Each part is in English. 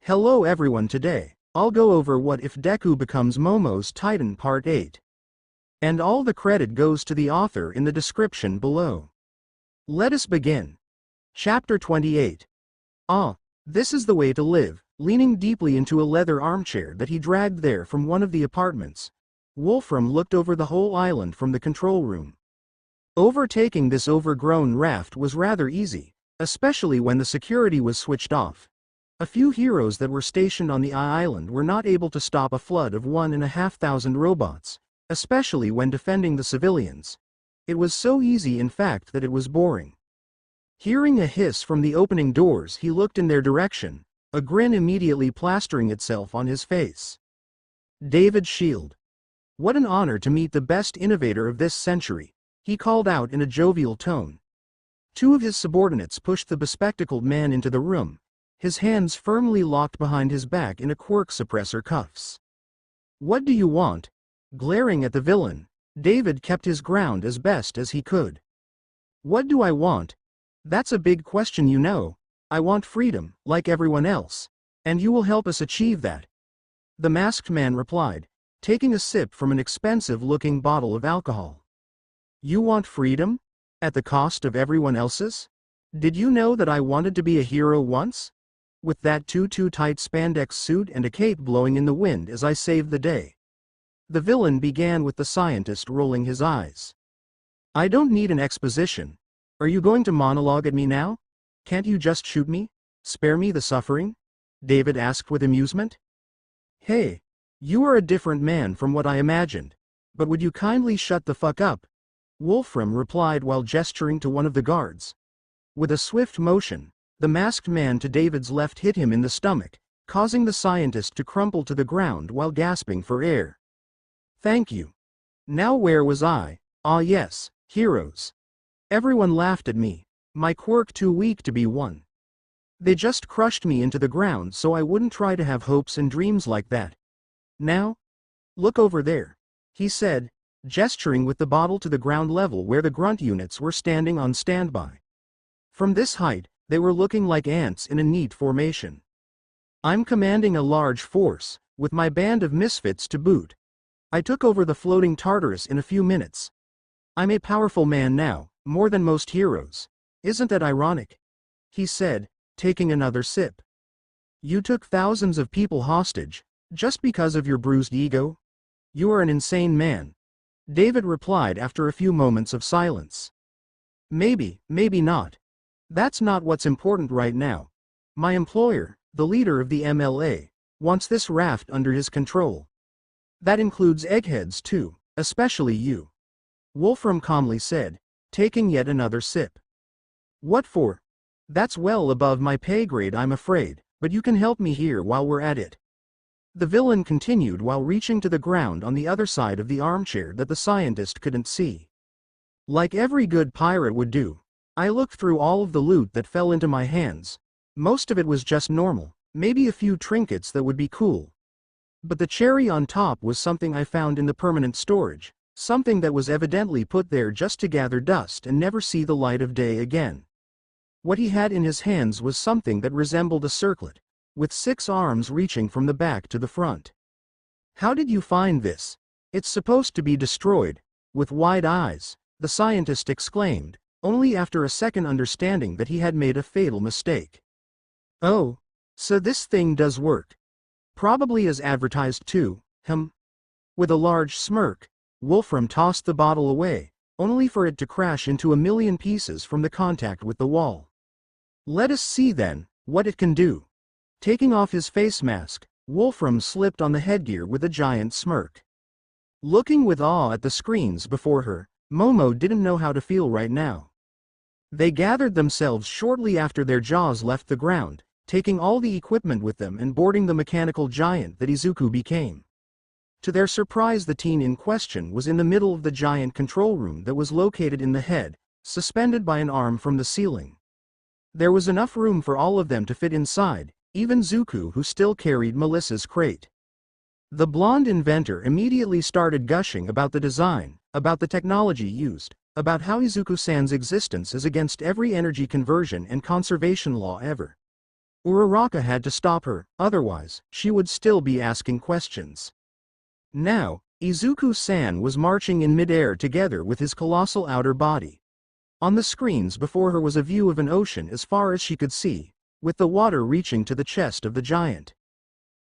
Hello everyone, today I'll go over what if Deku becomes Momo's Titan Part 8. And all the credit goes to the author in the description below. Let us begin. Chapter 28. This is the way to live. Leaning deeply into a leather armchair that he dragged there from one of the apartments, Wolfram looked over the whole island from the control room. Overtaking this overgrown raft was rather easy, especially when the security was switched off. A few heroes that were stationed on the island were not able to stop a flood of 1,500 robots, especially when defending the civilians. It was so easy, in fact, that it was boring. Hearing a hiss from the opening doors, he looked in their direction, a grin immediately plastering itself on his face. David Shield. What an honor to meet the best innovator of this century, he called out in a jovial tone. Two of his subordinates pushed the bespectacled man into the room, his hands firmly locked behind his back in a quirk suppressor cuffs. What do you want? Glaring at the villain, David kept his ground as best as he could. What do I want? That's a big question, you know. I want freedom, like everyone else, and you will help us achieve that. The masked man replied, taking a sip from an expensive-looking bottle of alcohol. You want freedom? At the cost of everyone else's? Did you know that I wanted to be a hero once? With that too-tight spandex suit and a cape blowing in the wind as I saved the day. The villain began, with the scientist rolling his eyes. I don't need an exposition. Are you going to monologue at me now? Can't you just shoot me? Spare me the suffering? David asked with amusement. Hey, you are a different man from what I imagined. But would you kindly shut the fuck up? Wolfram replied while gesturing to one of the guards. With a swift motion, the masked man to David's left hit him in the stomach, causing the scientist to crumple to the ground while gasping for air. Thank you. Now where was I? Ah yes, heroes. Everyone laughed at me, my quirk too weak to be one. They just crushed me into the ground so I wouldn't try to have hopes and dreams like that. Now? Look over there, he said, gesturing with the bottle to the ground level where the grunt units were standing on standby. From this height, they were looking like ants in a neat formation. I'm commanding a large force, with my band of misfits to boot. I took over the floating Tartarus in a few minutes. I'm a powerful man now, more than most heroes. Isn't that ironic? He said, taking another sip. You took thousands of people hostage, just because of your bruised ego? You are an insane man. David replied after a few moments of silence. Maybe not. That's not what's important right now. My employer, the leader of the MLA, wants this raft under his control. That includes eggheads too, especially you. Wolfram calmly said, taking yet another sip. What for? That's well above my pay grade, I'm afraid, but you can help me here while we're at it. The villain continued while reaching to the ground on the other side of the armchair that the scientist couldn't see. Like every good pirate would do, I looked through all of the loot that fell into my hands. Most of it was just normal, maybe a few trinkets that would be cool. But the cherry on top was something I found in the permanent storage, something that was evidently put there just to gather dust and never see the light of day again. What he had in his hands was something that resembled a circlet, with 6 arms reaching from the back to the front. How did you find this? It's supposed to be destroyed. With wide eyes, the scientist exclaimed, only after a second understanding that he had made a fatal mistake. Oh, so this thing does work. Probably as advertised too, With a large smirk, Wolfram tossed the bottle away, only for it to crash into a million pieces from the contact with the wall. Let us see then, what it can do. Taking off his face mask, Wolfram slipped on the headgear with a giant smirk. Looking with awe at the screens before her, Momo didn't know how to feel right now. They gathered themselves shortly after their jaws left the ground, taking all the equipment with them and boarding the mechanical giant that Izuku became. To their surprise, the teen in question was in the middle of the giant control room that was located in the head, suspended by an arm from the ceiling. There was enough room for all of them to fit inside, even Zuko, who still carried Melissa's crate. The blonde inventor immediately started gushing about the design, about the technology used, about how Izuku-san's existence is against every energy conversion and conservation law ever. Uraraka had to stop her, otherwise, she would still be asking questions. Now, Izuku-san was marching in midair together with his colossal outer body. On the screens before her was a view of an ocean as far as she could see, with the water reaching to the chest of the giant.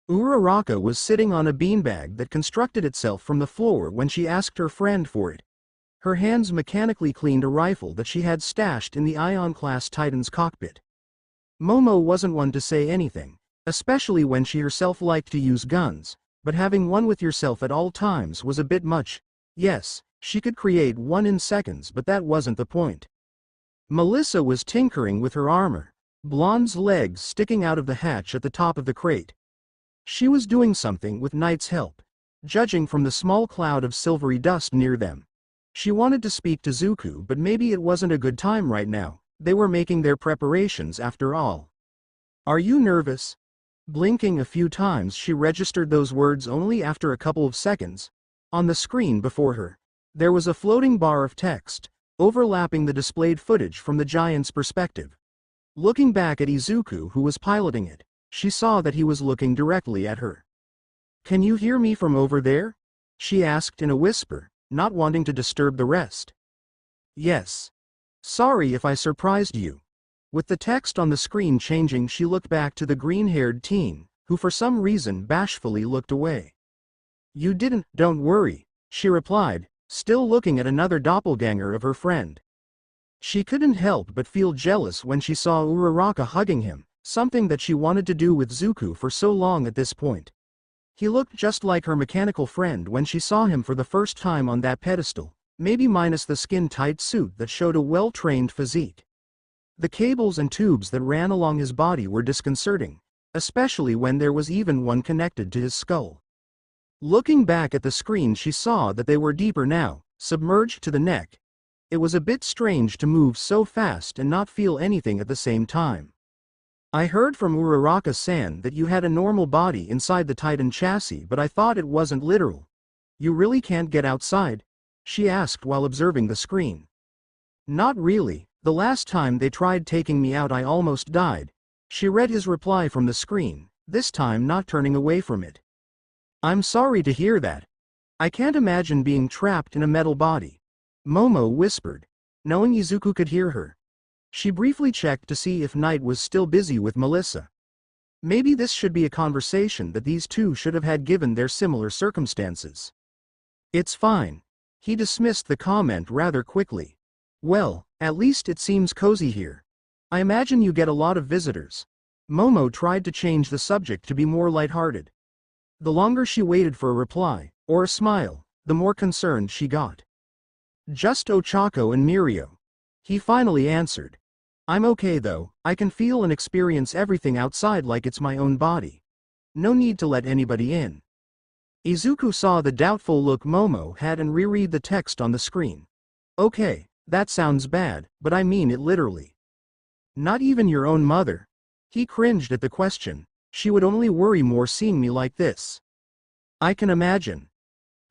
Uraraka was sitting on a beanbag that constructed itself from the floor when she asked her friend for it. Her hands mechanically cleaned a rifle that she had stashed in the Ion-class Titan's cockpit. Momo wasn't one to say anything, especially when she herself liked to use guns, but having one with yourself at all times was a bit much. Yes, she could create one in seconds, but that wasn't the point. Melissa was tinkering with her armor, Blonde's legs sticking out of the hatch at the top of the crate. She was doing something with Knight's help, judging from the small cloud of silvery dust near them. She wanted to speak to Zuko, but maybe it wasn't a good time right now. They were making their preparations after all. Are you nervous? Blinking a few times, she registered those words only after a couple of seconds. On the screen before her, there was a floating bar of text, overlapping the displayed footage from the giant's perspective. Looking back at Izuku, who was piloting it, she saw that he was looking directly at her. Can you hear me from over there? She asked in a whisper, not wanting to disturb the rest. Yes. Sorry if I surprised you. With the text on the screen changing, she looked back to the green-haired teen, who for some reason bashfully looked away. You didn't, don't worry, she replied, still looking at another doppelganger of her friend. She couldn't help but feel jealous when she saw Uraraka hugging him, something that she wanted to do with Zuko for so long at this point. He looked just like her mechanical friend when she saw him for the first time on that pedestal, maybe minus the skin-tight suit that showed a well-trained physique. The cables and tubes that ran along his body were disconcerting, especially when there was even one connected to his skull. Looking back at the screen, she saw that they were deeper now, submerged to the neck. It was a bit strange to move so fast and not feel anything at the same time. I heard from Uraraka-san that you had a normal body inside the Titan chassis, but I thought it wasn't literal. You really can't get outside? She asked while observing the screen. Not really. The last time they tried taking me out I almost died. She read his reply from the screen, this time not turning away from it. I'm sorry to hear that. I can't imagine being trapped in a metal body. Momo whispered, knowing Izuku could hear her. She briefly checked to see if Knight was still busy with Melissa. Maybe this should be a conversation that these two should have had given their similar circumstances. It's fine. He dismissed the comment rather quickly. Well, at least it seems cozy here. I imagine you get a lot of visitors. Momo tried to change the subject to be more lighthearted. The longer she waited for a reply, or a smile, the more concerned she got. Just Ochako and Mirio. He finally answered. I'm okay though, I can feel and experience everything outside like it's my own body. No need to let anybody in. Izuku saw the doubtful look Momo had and reread the text on the screen. Okay, that sounds bad, but I mean it literally. Not even your own mother? He cringed at the question. She would only worry more seeing me like this. I can imagine.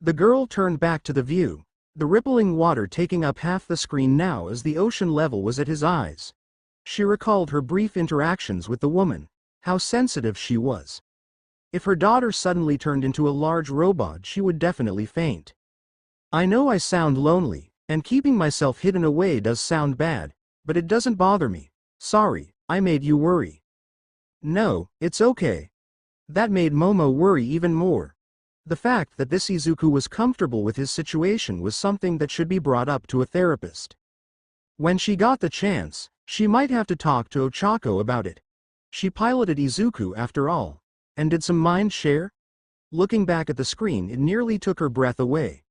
The girl turned back to the view, the rippling water taking up half the screen now as the ocean level was at his eyes. She recalled her brief interactions with the woman, how sensitive she was. If her daughter suddenly turned into a large robot, she would definitely faint. I know I sound lonely, and keeping myself hidden away does sound bad, but it doesn't bother me. Sorry, I made you worry. No, it's okay. That made Momo worry even more. The fact that this Izuku was comfortable with his situation was something that should be brought up to a therapist. When she got the chance, she might have to talk to Ochako about it. She piloted Izuku after all. And did some mind share? Looking back at the screen, it nearly took her breath away.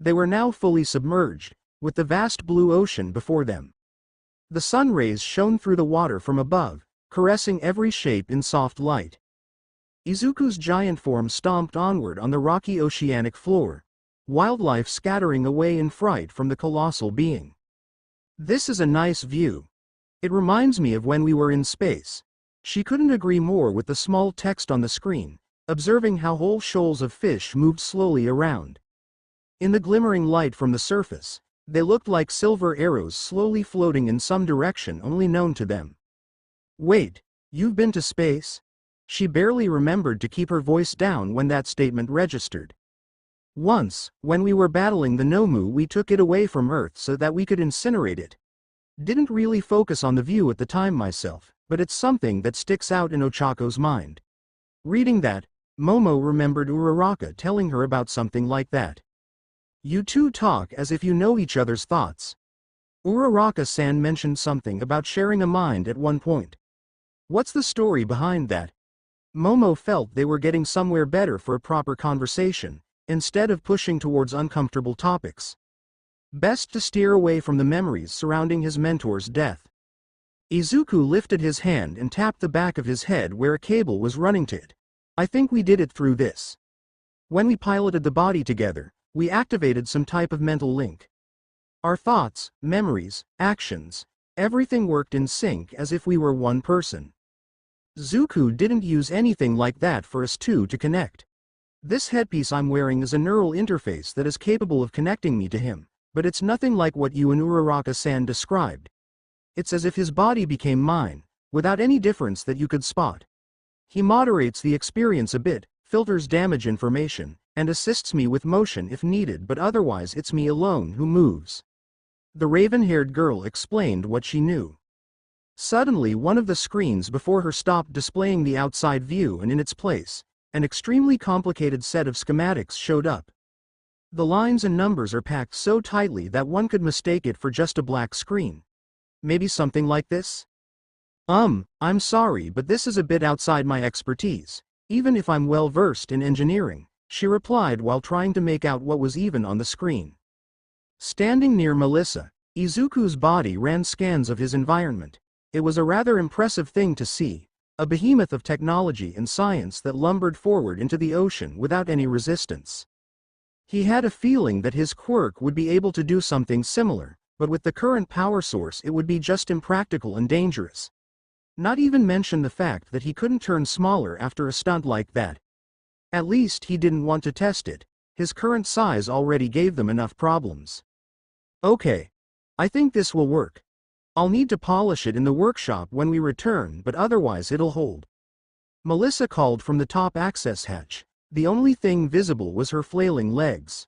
They were now fully submerged, with the vast blue ocean before them. The sun rays shone through the water from above, caressing every shape in soft light. Izuku's giant form stomped onward on the rocky oceanic floor, wildlife scattering away in fright from the colossal being. This is a nice view. It reminds me of when we were in space. She couldn't agree more with the small text on the screen, observing how whole shoals of fish moved slowly around. In the glimmering light from the surface, they looked like silver arrows slowly floating in some direction only known to them. Wait, You've been to space? She barely remembered to keep her voice down when that statement registered. Once, when we were battling the Nomu, we took it away from Earth so that we could incinerate it. Didn't really focus on the view at the time myself, but it's something that sticks out in Ochako's mind. Reading that, Momo remembered Uraraka telling her about something like that. You two talk as if you know each other's thoughts. Uraraka-san mentioned something about sharing a mind at one point. What's the story behind that? Momo felt they were getting somewhere better for a proper conversation, instead of pushing towards uncomfortable topics. Best to steer away from the memories surrounding his mentor's death. Izuku lifted his hand and tapped the back of his head where a cable was running to it. I think we did it through this. When we piloted the body together, we activated some type of mental link. Our thoughts, memories, actions, everything worked in sync as if we were one person. Zuku didn't use anything like that for us two to connect. This headpiece I'm wearing is a neural interface that is capable of connecting me to him, but it's nothing like what you and Uraraka-san described. It's as if his body became mine, without any difference that you could spot. He moderates the experience a bit, filters damage information, and assists me with motion if needed, but otherwise it's me alone who moves. The raven-haired girl explained what she knew. Suddenly one of the screens before her stopped displaying the outside view, and in its place, an extremely complicated set of schematics showed up. The lines and numbers are packed so tightly that one could mistake it for just a black screen. Maybe something like this? I'm sorry, but this is a bit outside my expertise, even if I'm well versed in engineering, she replied while trying to make out what was even on the screen. Standing near Melissa, Izuku's body ran scans of his environment. It was a rather impressive thing to see, a behemoth of technology and science that lumbered forward into the ocean without any resistance. He had a feeling that his quirk would be able to do something similar, but with the current power source it would be just impractical and dangerous. Not even mention the fact that he couldn't turn smaller after a stunt like that. At least he didn't want to test it, his current size already gave them enough problems. Okay. I think this will work. I'll need to polish it in the workshop when we return, but otherwise it'll hold. Melissa called from the top access hatch. The only thing visible was her flailing legs.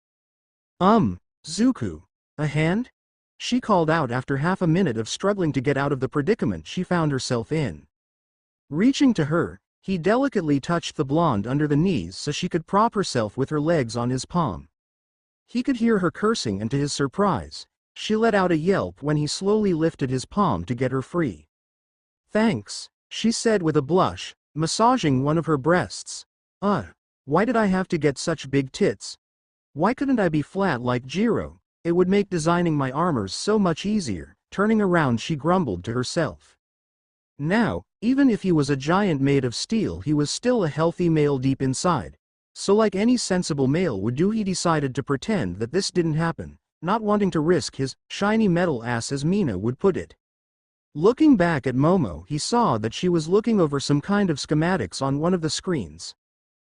Zuku. A hand? She called out after half a minute of struggling to get out of the predicament she found herself in. Reaching to her, he delicately touched the blonde under the knees so she could prop herself with her legs on his palm. He could hear her cursing, and to his surprise, she let out a yelp when he slowly lifted his palm to get her free. Thanks, she said with a blush, massaging one of her breasts. Why did I have to get such big tits? Why couldn't I be flat like Jiro? It would make designing my armors so much easier. Turning around, she grumbled to herself. Now, even if he was a giant made of steel, he was still a healthy male deep inside. So like any sensible male would do, he decided to pretend that this didn't happen, not wanting to risk his shiny metal ass, as Mina would put it. Looking back at Momo, he saw that she was looking over some kind of schematics on one of the screens.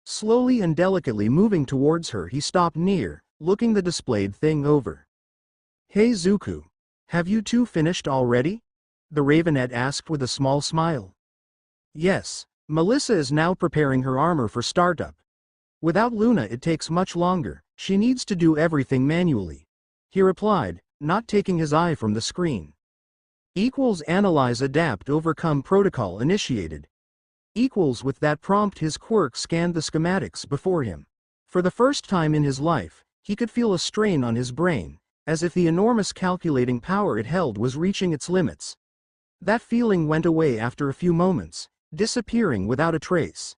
Slowly and delicately moving towards her, he stopped near, looking the displayed thing over. Hey Zuku. Have you two finished already? The Ravenette asked with a small smile. Yes, Melissa is now preparing her armor for startup. Without Luna it takes much longer, she needs to do everything manually. He replied, not taking his eye from the screen. Analyze adapt overcome protocol initiated. With that prompt his quirk scanned the schematics before him. For the first time in his life, he could feel a strain on his brain, as if the enormous calculating power it held was reaching its limits. That feeling went away after a few moments, disappearing without a trace.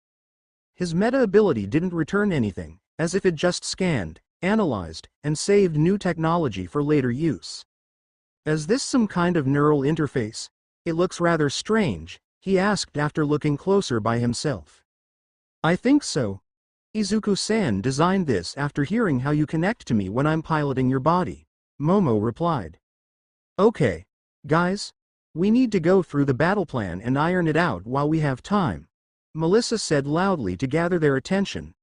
His meta ability didn't return anything, as if it just scanned, analyzed, and saved new technology for later use. Is this some kind of neural interface? It looks rather strange, he asked after looking closer by himself. I think so. Izuku-san designed this after hearing how you connect to me when I'm piloting your body, Momo replied. Okay. Guys? We need to go through the battle plan and iron it out while we have time, Melissa said loudly to gather their attention.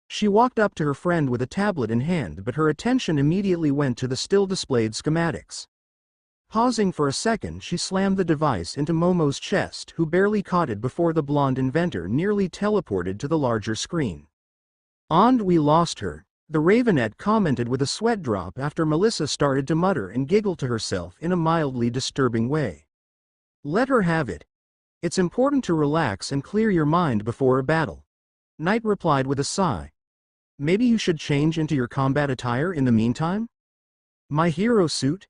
She walked up to her friend with a tablet in hand, but her attention immediately went to the still displayed schematics. Pausing for a second, she slammed the device into Momo's chest, who barely caught it before the blonde inventor nearly teleported to the larger screen. "And we lost her," the Ravenette commented with a sweat drop after Melissa started to mutter and giggle to herself in a mildly disturbing way. "Let her have it. It's important to relax and clear your mind before a battle," Knight replied with a sigh. "Maybe you should change into your combat attire in the meantime?" "My hero suit?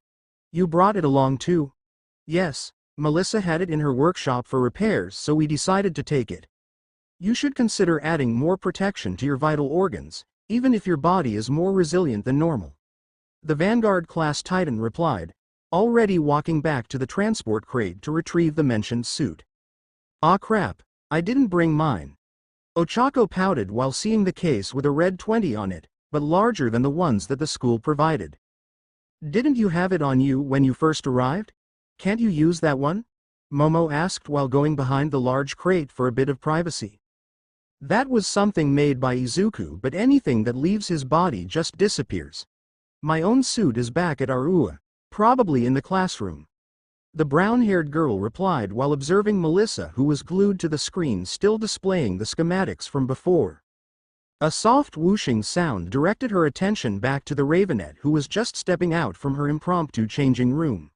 You brought it along too?" "Yes, Melissa had it in her workshop for repairs, so we decided to take it. You should consider adding more protection to your vital organs, even if your body is more resilient than normal," the Vanguard-class Titan replied, already walking back to the transport crate to retrieve the mentioned suit. "Ah crap, I didn't bring mine." Ochako pouted while seeing the case with a red 20 on it, but larger than the ones that the school provided. "Didn't you have it on you when you first arrived? Can't you use that one?" Momo asked while going behind the large crate for a bit of privacy. "That was something made by Izuku, but anything that leaves his body just disappears. My own suit is back at Arua, probably in the classroom," the brown-haired girl replied while observing Melissa, who was glued to the screen still displaying the schematics from before. A soft whooshing sound directed her attention back to the Ravenette, who was just stepping out from her impromptu changing room.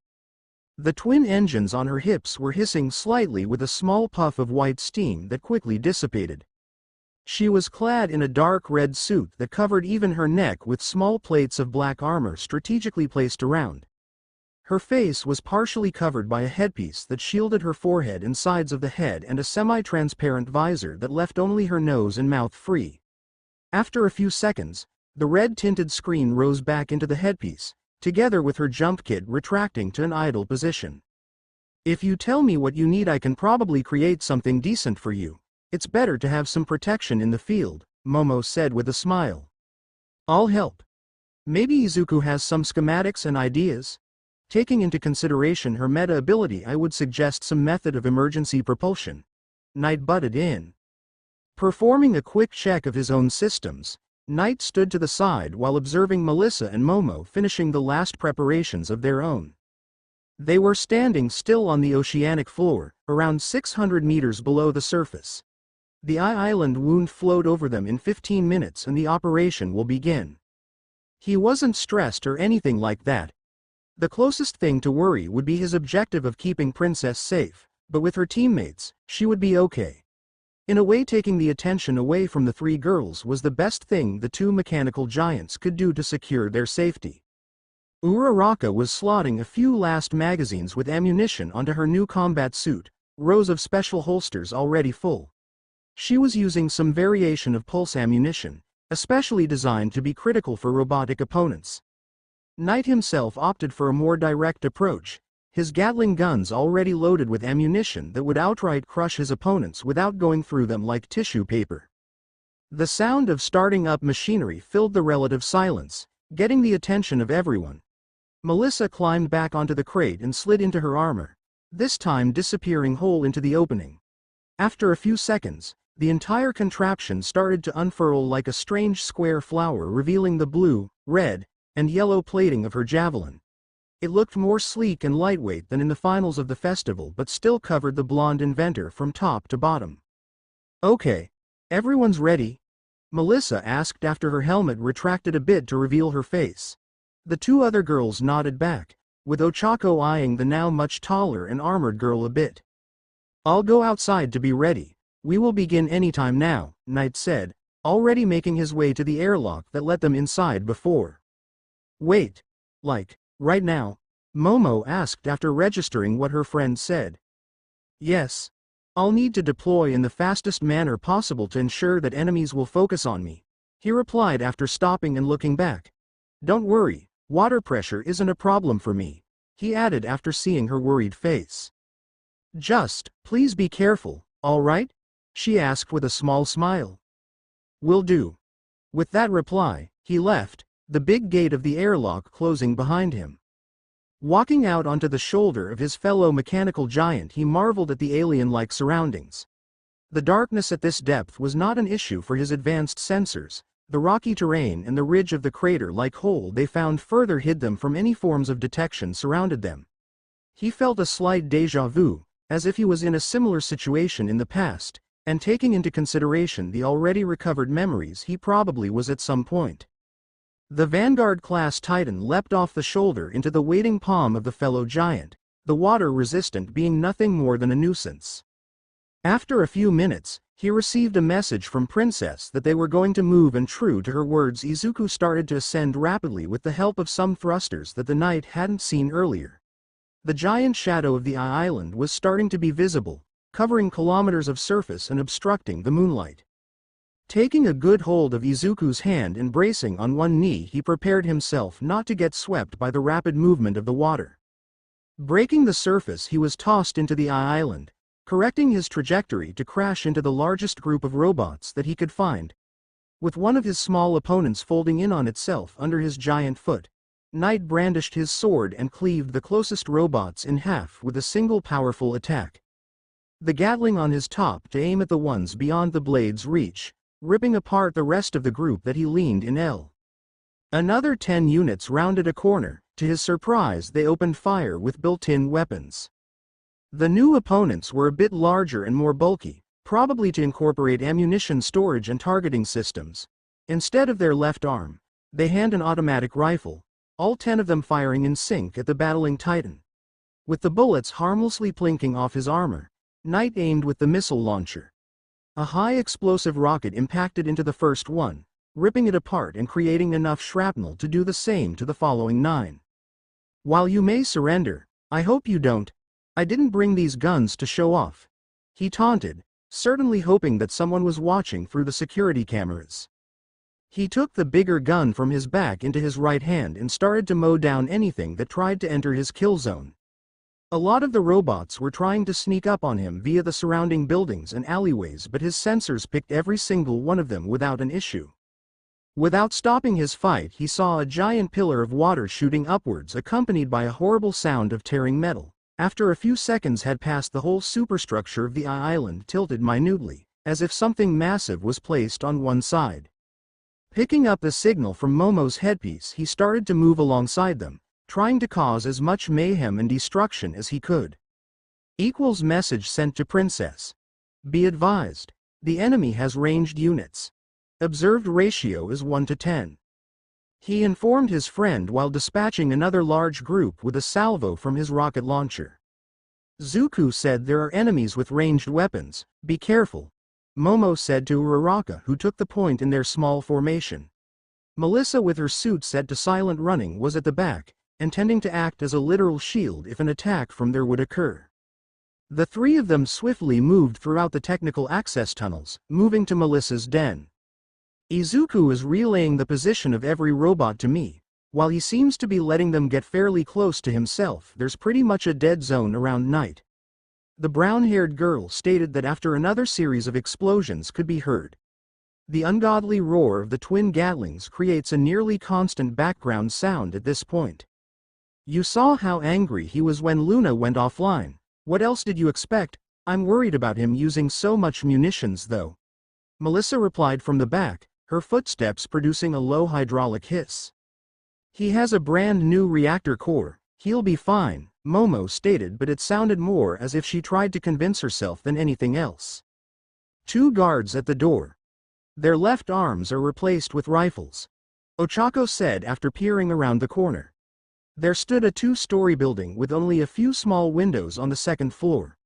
The twin engines on her hips were hissing slightly with a small puff of white steam that quickly dissipated. She was clad in a dark red suit that covered even her neck with small plates of black armor strategically placed around. Her face was partially covered by a headpiece that shielded her forehead and sides of the head and a semi-transparent visor that left only her nose and mouth free. After a few seconds, the red-tinted screen rose back into the headpiece, together with her jump kit retracting to an idle position. "If you tell me what you need, I can probably create something decent for you. It's better to have some protection in the field," Momo said with a smile. "I'll help. Maybe Izuku has some schematics and ideas? Taking into consideration her meta ability, I would suggest some method of emergency propulsion," Knight butted in. Performing a quick check of his own systems, Knight stood to the side while observing Melissa and Momo finishing the last preparations of their own. They were standing still on the oceanic floor, around 600 meters below the surface. The island wound flowed over them in 15 minutes and the operation will begin. He wasn't stressed or anything like that. The closest thing to worry would be his objective of keeping Princess safe, but with her teammates, she would be okay. In a way, taking the attention away from the three girls was the best thing the two mechanical giants could do to secure their safety. Uraraka was slotting a few last magazines with ammunition onto her new combat suit, rows of special holsters already full. She was using some variation of pulse ammunition, especially designed to be critical for robotic opponents. Knight himself opted for a more direct approach, his Gatling guns already loaded with ammunition that would outright crush his opponents without going through them like tissue paper. The sound of starting up machinery filled the relative silence, getting the attention of everyone. Melissa climbed back onto the crate and slid into her armor, this time disappearing whole into the opening. After a few seconds, the entire contraption started to unfurl like a strange square flower, revealing the blue, red, and yellow plating of her javelin. It looked more sleek and lightweight than in the finals of the festival, but still covered the blonde inventor from top to bottom. "Okay, everyone's ready?" Melissa asked after her helmet retracted a bit to reveal her face. The two other girls nodded back, with Ochako eyeing the now much taller and armored girl a bit. "I'll go outside to be ready. We will begin anytime now," Knight said, already making his way to the airlock that let them inside before. "Wait, like, right now?" Momo asked after registering what her friend said. "Yes. I'll need to deploy in the fastest manner possible to ensure that enemies will focus on me," he replied after stopping and looking back. "Don't worry, water pressure isn't a problem for me," he added after seeing her worried face. "Just, please be careful, all right?" she asked with a small smile. "Will do." With that reply, he left, the big gate of the airlock closing behind him. Walking out onto the shoulder of his fellow mechanical giant, he marveled at the alien-like surroundings. The darkness at this depth was not an issue for his advanced sensors. The rocky terrain and the ridge of the crater-like hole they found further hid them from any forms of detection surrounded them. He felt a slight déjà vu, as if he was in a similar situation in the past, and taking into consideration the already recovered memories, he probably was at some point. The Vanguard-class Titan leapt off the shoulder into the waiting palm of the fellow giant, the water-resistant being nothing more than a nuisance. After a few minutes, he received a message from Princess that they were going to move, and true to her words, Izuku started to ascend rapidly with the help of some thrusters that the knight hadn't seen earlier. The giant shadow of the island was starting to be visible, covering kilometers of surface and obstructing the moonlight. Taking a good hold of Izuku's hand and bracing on one knee, he prepared himself not to get swept by the rapid movement of the water. Breaking the surface, he was tossed into the island, correcting his trajectory to crash into the largest group of robots that he could find. With one of his small opponents folding in on itself under his giant foot, Knight brandished his sword and cleaved the closest robots in half with a single powerful attack. The Gatling on his top to aim at the ones beyond the blade's reach, ripping apart the rest of the group that he leaned in L. Another 10 units rounded a corner. To his surprise, they opened fire with built-in weapons. The new opponents were a bit larger and more bulky, probably to incorporate ammunition storage and targeting systems. Instead of their left arm, they hand an automatic rifle, all 10 of them firing in sync at the battling Titan. With the bullets harmlessly plinking off his armor, Knight aimed with the missile launcher. A high explosive rocket impacted into the first one, ripping it apart and creating enough shrapnel to do the same to the following 9. While you may surrender, I hope you don't. I didn't bring these guns to show off, he taunted, certainly hoping that someone was watching through the security cameras. He took the bigger gun from his back into his right hand and started to mow down anything that tried to enter his kill zone. A lot of the robots were trying to sneak up on him via the surrounding buildings and alleyways, but his sensors picked every single one of them without an issue. Without stopping his fight, he saw a giant pillar of water shooting upwards, accompanied by a horrible sound of tearing metal. After a few seconds had passed, the whole superstructure of the island tilted minutely, as if something massive was placed on one side. Picking up the signal from Momo's headpiece, he started to move alongside them, trying to cause as much mayhem and destruction as he could. Equals message sent to Princess. Be advised, the enemy has ranged units. Observed ratio is 1 to 10. He informed his friend while dispatching another large group with a salvo from his rocket launcher. Zuko said there are enemies with ranged weapons, be careful. Momo said to Uraraka, who took the point in their small formation. Melissa with her suit set to silent running was at the back, intending to act as a literal shield if an attack from there would occur. The 3 of them swiftly moved throughout the technical access tunnels, moving to Melissa's den. Izuku is relaying the position of every robot to me. While he seems to be letting them get fairly close to himself, there's pretty much a dead zone around Knight. The brown-haired girl stated that after another series of explosions could be heard. The ungodly roar of the twin Gatlings creates a nearly constant background sound at this point. You saw how angry he was when Luna went offline. What else did you expect? I'm worried about him using so much munitions though. Melissa replied from the back, her footsteps producing a low hydraulic hiss. He has a brand new reactor core, he'll be fine, Momo stated, but it sounded more as if she tried to convince herself than anything else. 2 guards at the door. Their left arms are replaced with rifles, Ochako said after peering around the corner. There stood a 2-story building with only a few small windows on the 2nd floor.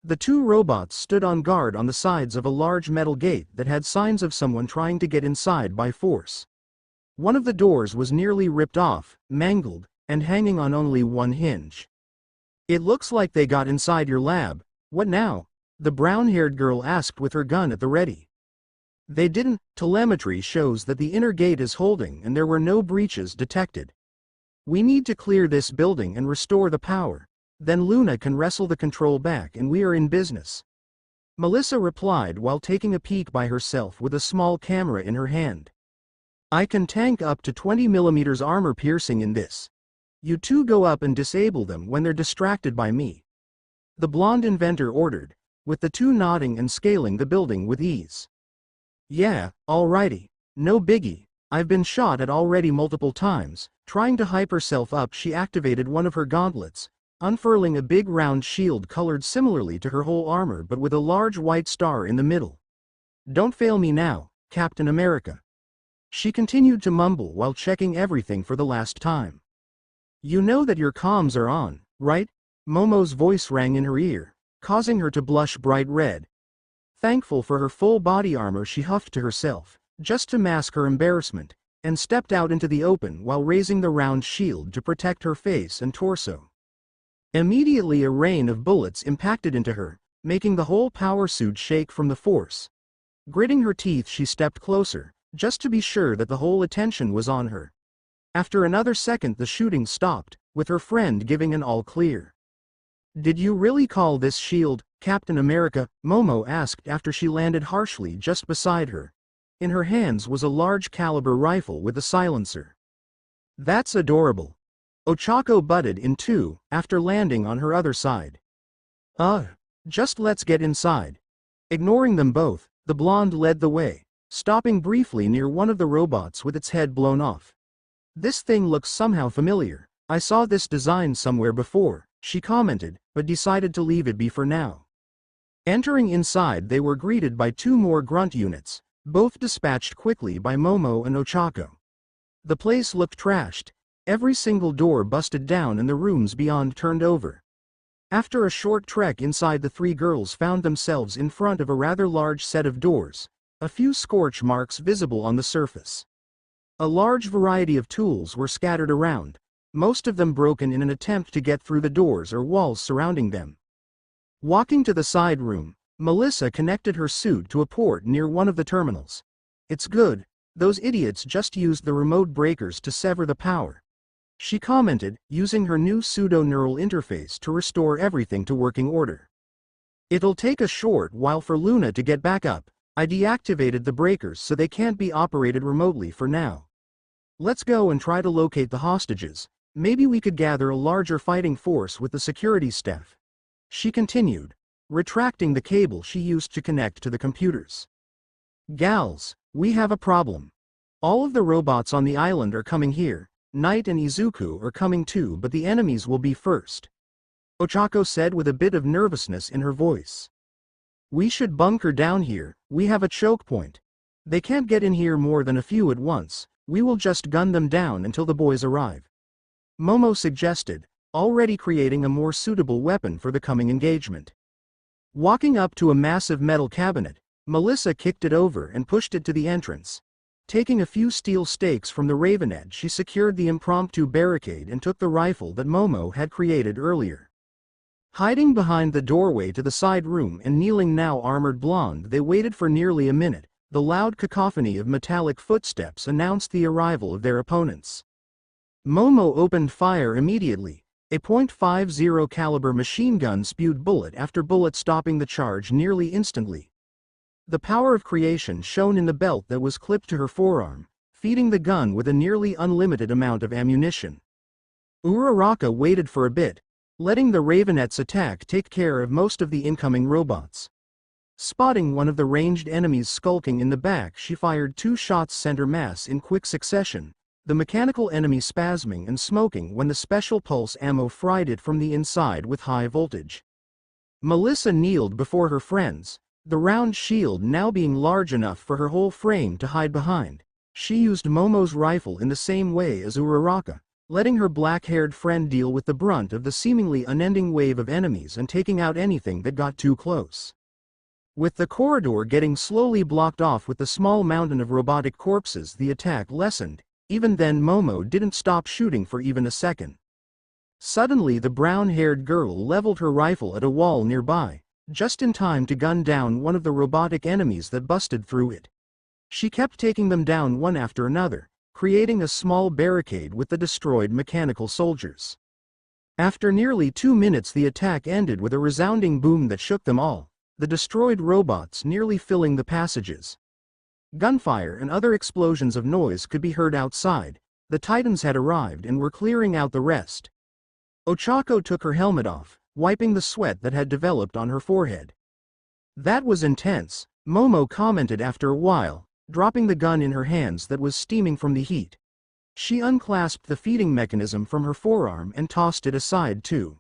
The 2 robots stood on guard on the sides of a large metal gate that had signs of someone trying to get inside by force. One of the doors was nearly ripped off, mangled, and hanging on only one hinge. It looks like they got inside your lab. What now? The brown-haired girl asked with her gun at the ready. They didn't. Telemetry shows that the inner gate is holding and there were no breaches detected. We need to clear this building and restore the power. Then Luna can wrestle the control back and we are in business. Melissa replied while taking a peek by herself with a small camera in her hand. I can tank up to 20mm armor piercing in this. You 2 go up and disable them when they're distracted by me. The blonde inventor ordered, with the 2 nodding and scaling the building with ease. Yeah, alrighty, no biggie, I've been shot at already multiple times. Trying to hype herself up, she activated one of her gauntlets, unfurling a big round shield colored similarly to her whole armor but with a large white star in the middle. "Don't fail me now, Captain America," she continued to mumble while checking everything for the last time. "You know that your comms are on, right?" Momo's voice rang in her ear, causing her to blush bright red. Thankful for her full body armor, she huffed to herself, just to mask her embarrassment, and stepped out into the open while raising the round shield to protect her face and torso. Immediately a rain of bullets impacted into her, making the whole power suit shake from the force. Gritting her teeth, she stepped closer, just to be sure that the whole attention was on her. After another second the shooting stopped, with her friend giving an all clear. "Did you really call this shield, Captain America?" Momo asked after she landed harshly just beside her. In her hands was a large caliber rifle with a silencer. "That's adorable." Ochako butted in too, after landing on her other side. Just let's get inside." Ignoring them both, the blonde led the way, stopping briefly near one of the robots with its head blown off. "This thing looks somehow familiar. I saw this design somewhere before," she commented, but decided to leave it be for now. Entering inside, they were greeted by two more grunt units, both dispatched quickly by Momo and Ochako. The place looked trashed, every single door busted down and the rooms beyond turned over. After a short trek inside, the three girls found themselves in front of a rather large set of doors, a few scorch marks visible on the surface. A large variety of tools were scattered around, most of them broken in an attempt to get through the doors or walls surrounding them. Walking to the side room, Melissa connected her suit to a port near one of the terminals. "It's good, those idiots just used the remote breakers to sever the power," she commented, using her new pseudo-neural interface to restore everything to working order. "It'll take a short while for Luna to get back up. I deactivated the breakers so they can't be operated remotely for now. Let's go and try to locate the hostages. Maybe we could gather a larger fighting force with the security staff," she continued, retracting the cable she used to connect to the computers. "Gals, we have a problem. All of the robots on the island are coming here. Knight and Izuku are coming too, but the enemies will be first," Ochako said with a bit of nervousness in her voice. "We should bunker down here. We have a choke point. They can't get in here more than a few at once. We will just gun them down until the boys arrive," Momo suggested, already creating a more suitable weapon for the coming engagement. Walking up to a massive metal cabinet, Melissa kicked it over and pushed it to the entrance. Taking a few steel stakes from the raven-edge, she secured the impromptu barricade and took the rifle that Momo had created earlier. Hiding behind the doorway to the side room and kneeling now armored blonde, they waited for nearly a minute. The loud cacophony of metallic footsteps announced the arrival of their opponents. Momo opened fire immediately. A .50 caliber machine gun spewed bullet after bullet, stopping the charge nearly instantly. The power of creation shone in the belt that was clipped to her forearm, feeding the gun with a nearly unlimited amount of ammunition. Uraraka waited for a bit, letting the Ravenette's attack take care of most of the incoming robots. Spotting one of the ranged enemies skulking in the back, she fired 2 shots center mass in quick succession, the mechanical enemy spasming and smoking when the special pulse ammo fried it from the inside with high voltage. Melissa kneeled before her friends, the round shield now being large enough for her whole frame to hide behind. She used Momo's rifle in the same way as Uraraka, letting her black-haired friend deal with the brunt of the seemingly unending wave of enemies and taking out anything that got too close. With the corridor getting slowly blocked off with the small mountain of robotic corpses, the attack lessened. Even then, Momo didn't stop shooting for even a second. Suddenly the brown-haired girl leveled her rifle at a wall nearby, just in time to gun down one of the robotic enemies that busted through it. She kept taking them down one after another, creating a small barricade with the destroyed mechanical soldiers. After nearly 2 minutes, the attack ended with a resounding boom that shook them all, the destroyed robots nearly filling the passages. Gunfire and other explosions of noise could be heard outside. The Titans had arrived and were clearing out the rest. Ochako took her helmet off, wiping the sweat that had developed on her forehead. "That was intense," Momo commented after a while, dropping the gun in her hands that was steaming from the heat. She unclasped the feeding mechanism from her forearm and tossed it aside too.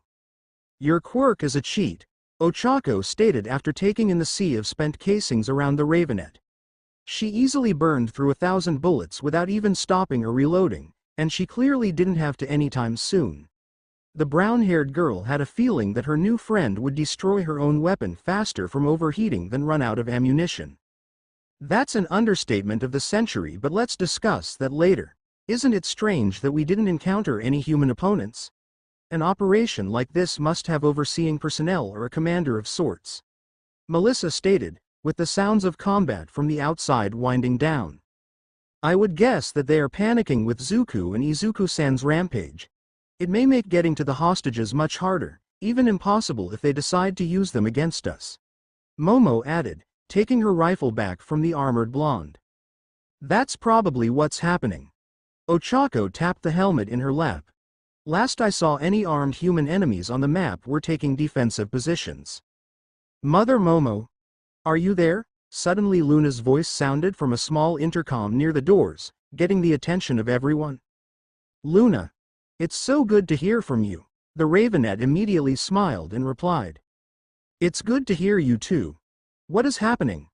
Your quirk is a cheat, Ochako stated after taking in the sea of spent casings around the Ravenet. She easily burned through 1,000 bullets without even stopping or reloading, and she clearly didn't have to anytime soon. The brown-haired girl had a feeling that her new friend would destroy her own weapon faster from overheating than run out of ammunition. That's an understatement of the century, but let's discuss that later. Isn't it strange that we didn't encounter any human opponents? An operation like this must have overseeing personnel or a commander of sorts, Melissa stated, with the sounds of combat from the outside winding down. I would guess that they are panicking with Zuko and Izuku-san's rampage. It may make getting to the hostages much harder, even impossible if they decide to use them against us, Momo added, taking her rifle back from the armored blonde. That's probably what's happening. Ochako tapped the helmet in her lap. Last I saw, any armed human enemies on the map were taking defensive positions. Mother Momo, are you there? Suddenly Luna's voice sounded from a small intercom near the doors, getting the attention of everyone. Luna, it's so good to hear from you. The Ravenet immediately smiled and replied. It's good to hear you too. What is happening?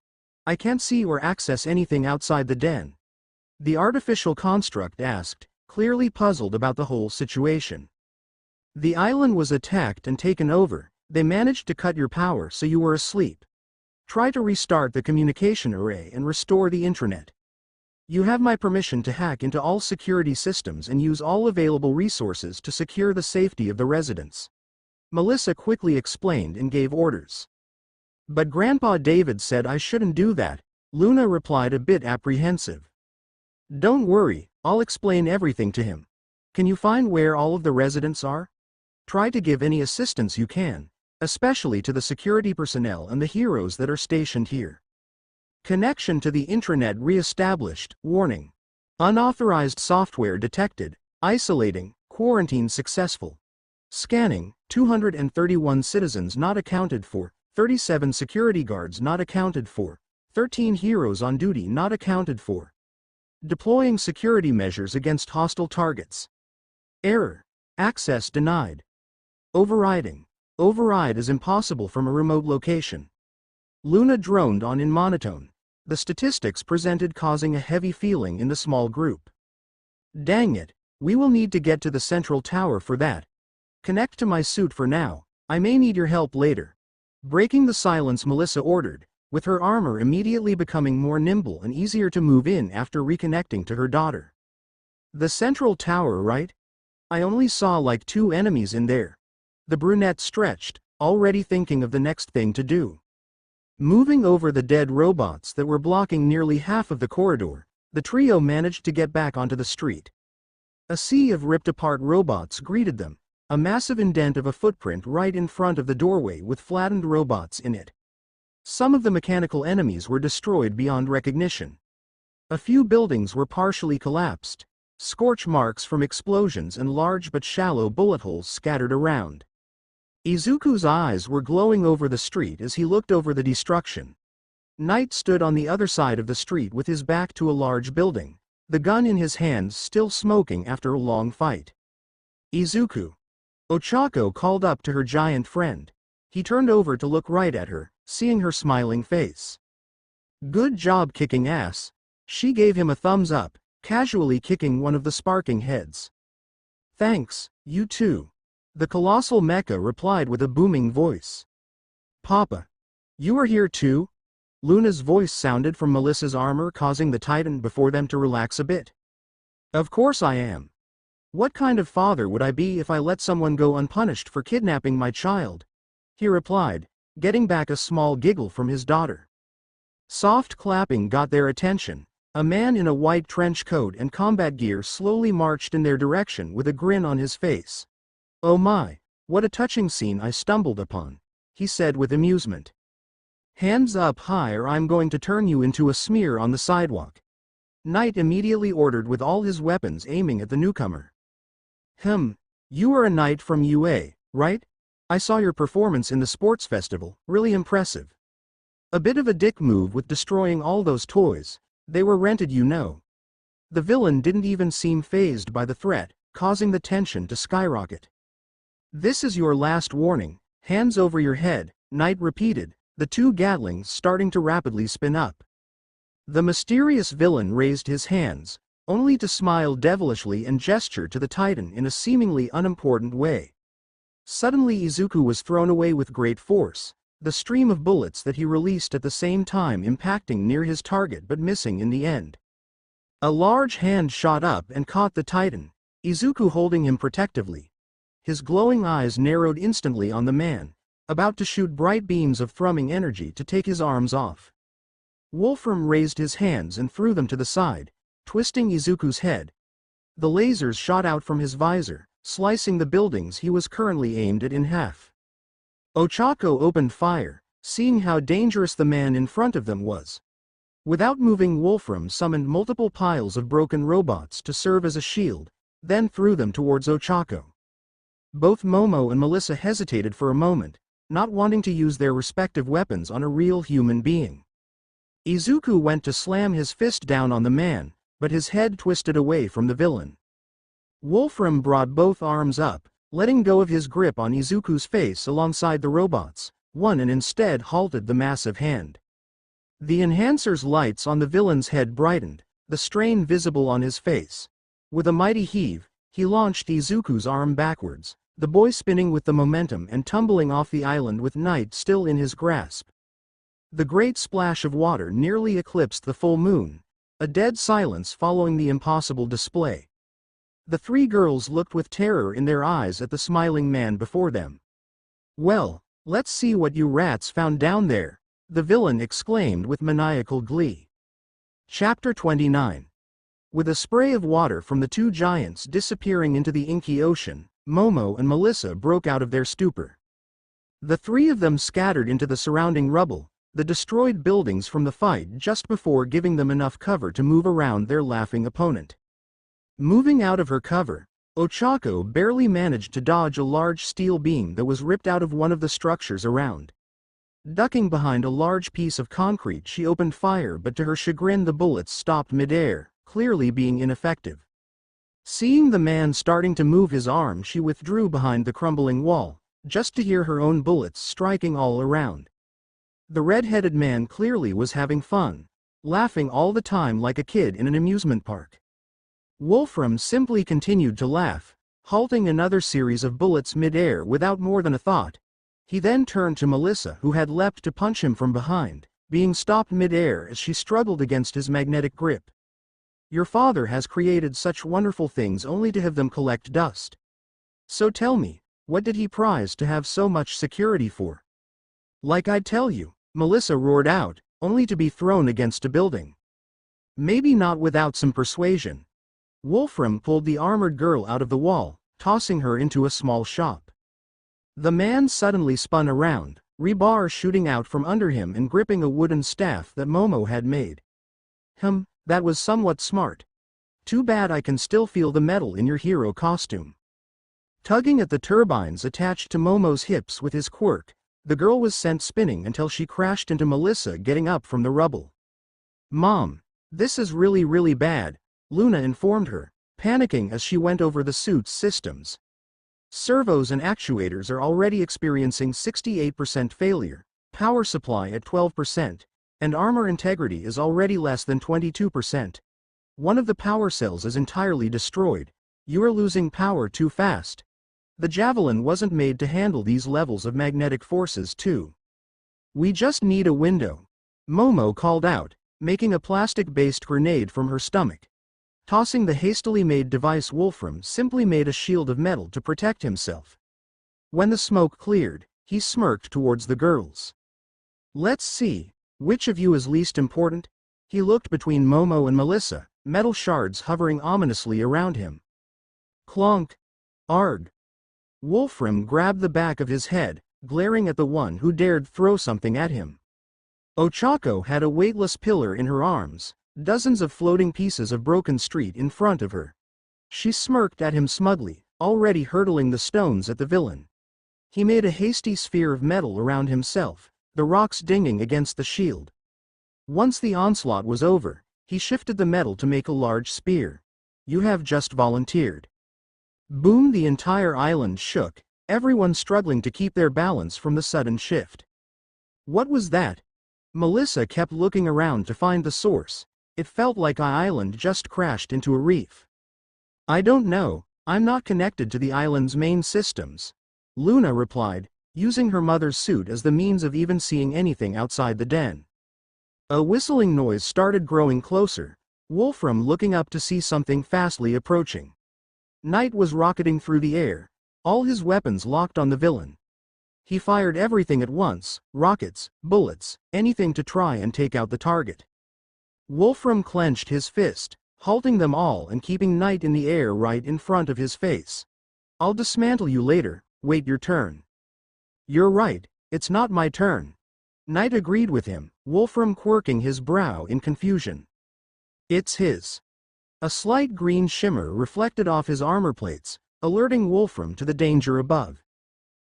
I can't see or access anything outside the den. The artificial construct asked, clearly puzzled about the whole situation. The island was attacked and taken over. They managed to cut your power so you were asleep. Try to restart the communication array and restore the intranet. You have my permission to hack into all security systems and use all available resources to secure the safety of the residents. Melissa quickly explained and gave orders. But Grandpa David said I shouldn't do that, Luna replied, a bit apprehensive. Don't worry, I'll explain everything to him. Can you find where all of the residents are? Try to give any assistance you can, especially to the security personnel and the heroes that are stationed here. Connection to the intranet re-established. Warning. Unauthorized software detected. Isolating. Quarantine successful. Scanning. 231 citizens not accounted for. 37 security guards not accounted for. 13 heroes on duty not accounted for. Deploying security measures against hostile targets. Error. Access denied. Overriding. Override is impossible from a remote location. Luna droned on in monotone, the statistics presented causing a heavy feeling in the small group. Dang it, we will need to get to the central tower for that. Connect to my suit for now, I may need your help later. Breaking the silence, Melissa ordered, with her armor immediately becoming more nimble and easier to move in after reconnecting to her daughter. The central tower, right? I only saw like 2 enemies in there. The brunette stretched, already thinking of the next thing to do. Moving over the dead robots that were blocking nearly half of the corridor, the trio managed to get back onto the street. A sea of ripped-apart robots greeted them, a massive indent of a footprint right in front of the doorway with flattened robots in it. Some of the mechanical enemies were destroyed beyond recognition. A few buildings were partially collapsed, scorch marks from explosions and large but shallow bullet holes scattered around. Izuku's eyes were glowing over the street as he looked over the destruction. Knight stood on the other side of the street with his back to a large building, the gun in his hands still smoking after a long fight. Izuku. Ochako called up to her giant friend. He turned over to look right at her, seeing her smiling face. Good job kicking ass. She gave him a thumbs up, casually kicking one of the sparking heads. Thanks, you too. The colossal mecha replied with a booming voice. Papa. You are here too? Luna's voice sounded from Melissa's armor, causing the Titan before them to relax a bit. Of course I am. What kind of father would I be if I let someone go unpunished for kidnapping my child? He replied, getting back a small giggle from his daughter. Soft clapping got their attention. A man in a white trench coat and combat gear slowly marched in their direction with a grin on his face. Oh my, what a touching scene I stumbled upon, he said with amusement. Hands up high or I'm going to turn you into a smear on the sidewalk. Knight immediately ordered with all his weapons aiming at the newcomer. You are a knight from UA, right? I saw your performance in the sports festival, really impressive. A bit of a dick move with destroying all those toys, they were rented you know. The villain didn't even seem fazed by the threat, causing the tension to skyrocket. This is your last warning, Hands over your head, Knight repeated, the two Gatlings starting to rapidly spin up. The mysterious villain raised his hands, only to smile devilishly and gesture to the Titan in a seemingly unimportant way. Suddenly Izuku was thrown away with great force, the stream of bullets that he released at the same time impacting near his target but missing in the end. A large hand shot up and caught the Titan, Izuku holding him protectively. His glowing eyes narrowed instantly on the man, about to shoot bright beams of thrumming energy to take his arms off. Wolfram raised his hands and threw them to the side, twisting Izuku's head. The lasers shot out from his visor, slicing the buildings he was currently aimed at in half. Ochako opened fire, seeing how dangerous the man in front of them was. Without moving, Wolfram summoned multiple piles of broken robots to serve as a shield, then threw them towards Ochako. Both Momo and Melissa hesitated for a moment, not wanting to use their respective weapons on a real human being. Izuku went to slam his fist down on the man, but his head twisted away from the villain. Wolfram brought both arms up, letting go of his grip on Izuku's face alongside the robots, and instead halted the massive hand. The enhancer's lights on the villain's head brightened, the strain visible on his face. With a mighty heave, he launched Izuku's arm backwards, the boy spinning with the momentum and tumbling off the island with Knight still in his grasp. The great splash of water nearly eclipsed the full moon, a dead silence following the impossible display. The three girls looked with terror in their eyes at the smiling man before them. "Well, let's see what you rats found down there," the villain exclaimed with maniacal glee. Chapter 29. With a spray of water from the two giants disappearing into the inky ocean, Momo and Melissa broke out of their stupor. The three of them scattered into the surrounding rubble, the destroyed buildings from the fight, just before giving them enough cover to move around their laughing opponent. Moving out of her cover, Ochako barely managed to dodge a large steel beam that was ripped out of one of the structures around. Ducking behind a large piece of concrete, she opened fire, but to her chagrin the bullets stopped midair, clearly being ineffective. Seeing the man starting to move his arm, she withdrew behind the crumbling wall, just to hear her own bullets striking all around. The red-headed man clearly was having fun, laughing all the time like a kid in an amusement park. Wolfram simply continued to laugh, halting another series of bullets mid-air without more than a thought. He then turned to Melissa, who had leapt to punch him from behind, being stopped mid-air as she struggled against his magnetic grip. "Your father has created such wonderful things only to have them collect dust. So tell me, what did he prize to have so much security for?" "Like I'd tell you," Melissa roared out, only to be thrown against a building. Maybe not without some persuasion. Wolfram pulled the armored girl out of the wall, tossing her into a small shop. The man suddenly spun around, rebar shooting out from under him and gripping a wooden staff that Momo had made. That was somewhat smart. Too bad I can still feel the metal in your hero costume." Tugging at the turbines attached to Momo's hips with his quirk, the girl was sent spinning until she crashed into Melissa getting up from the rubble. "Mom, this is really bad," Luna informed her, panicking as she went over the suit's systems. "Servos and actuators are already experiencing 68% failure, power supply at 12%, and armor integrity is already less than 22%. One of the power cells is entirely destroyed. You are losing power too fast. The javelin wasn't made to handle these levels of magnetic forces too. We just need a window," Momo called out, making a plastic-based grenade from her stomach. Tossing the hastily made device, Wolfram simply made a shield of metal to protect himself. When the smoke cleared, he smirked towards the girls. "Let's see, which of you is least important?" He looked between Momo and Melissa, metal shards hovering ominously around him. Clonk! Arg! Wolfram grabbed the back of his head, glaring at the one who dared throw something at him. Ochako had a weightless pillar in her arms, dozens of floating pieces of broken street in front of her. She smirked at him smugly, already hurtling the stones at the villain. He made a hasty sphere of metal around himself, the rocks dinging against the shield. Once the onslaught was over, he shifted the metal to make a large spear. "You have just volunteered." Boom! The entire island shook, everyone struggling to keep their balance from the sudden shift. What was that? Melissa kept looking around to find the source. It felt like our island just crashed into a reef. I don't know, I'm not connected to the island's main systems. Luna replied, using her mother's suit as the means of even seeing anything outside the den. A whistling noise started growing closer, Wolfram looking up to see something fastly approaching. Knight was rocketing through the air, all his weapons locked on the villain. He fired everything at once, rockets, bullets, anything to try and take out the target. Wolfram clenched his fist, halting them all and keeping Knight in the air right in front of his face. I'll dismantle you later, wait your turn. You're right, it's not my turn. Knight agreed with him, Wolfram quirking his brow in confusion. It's his. A slight green shimmer reflected off his armor plates, alerting Wolfram to the danger above.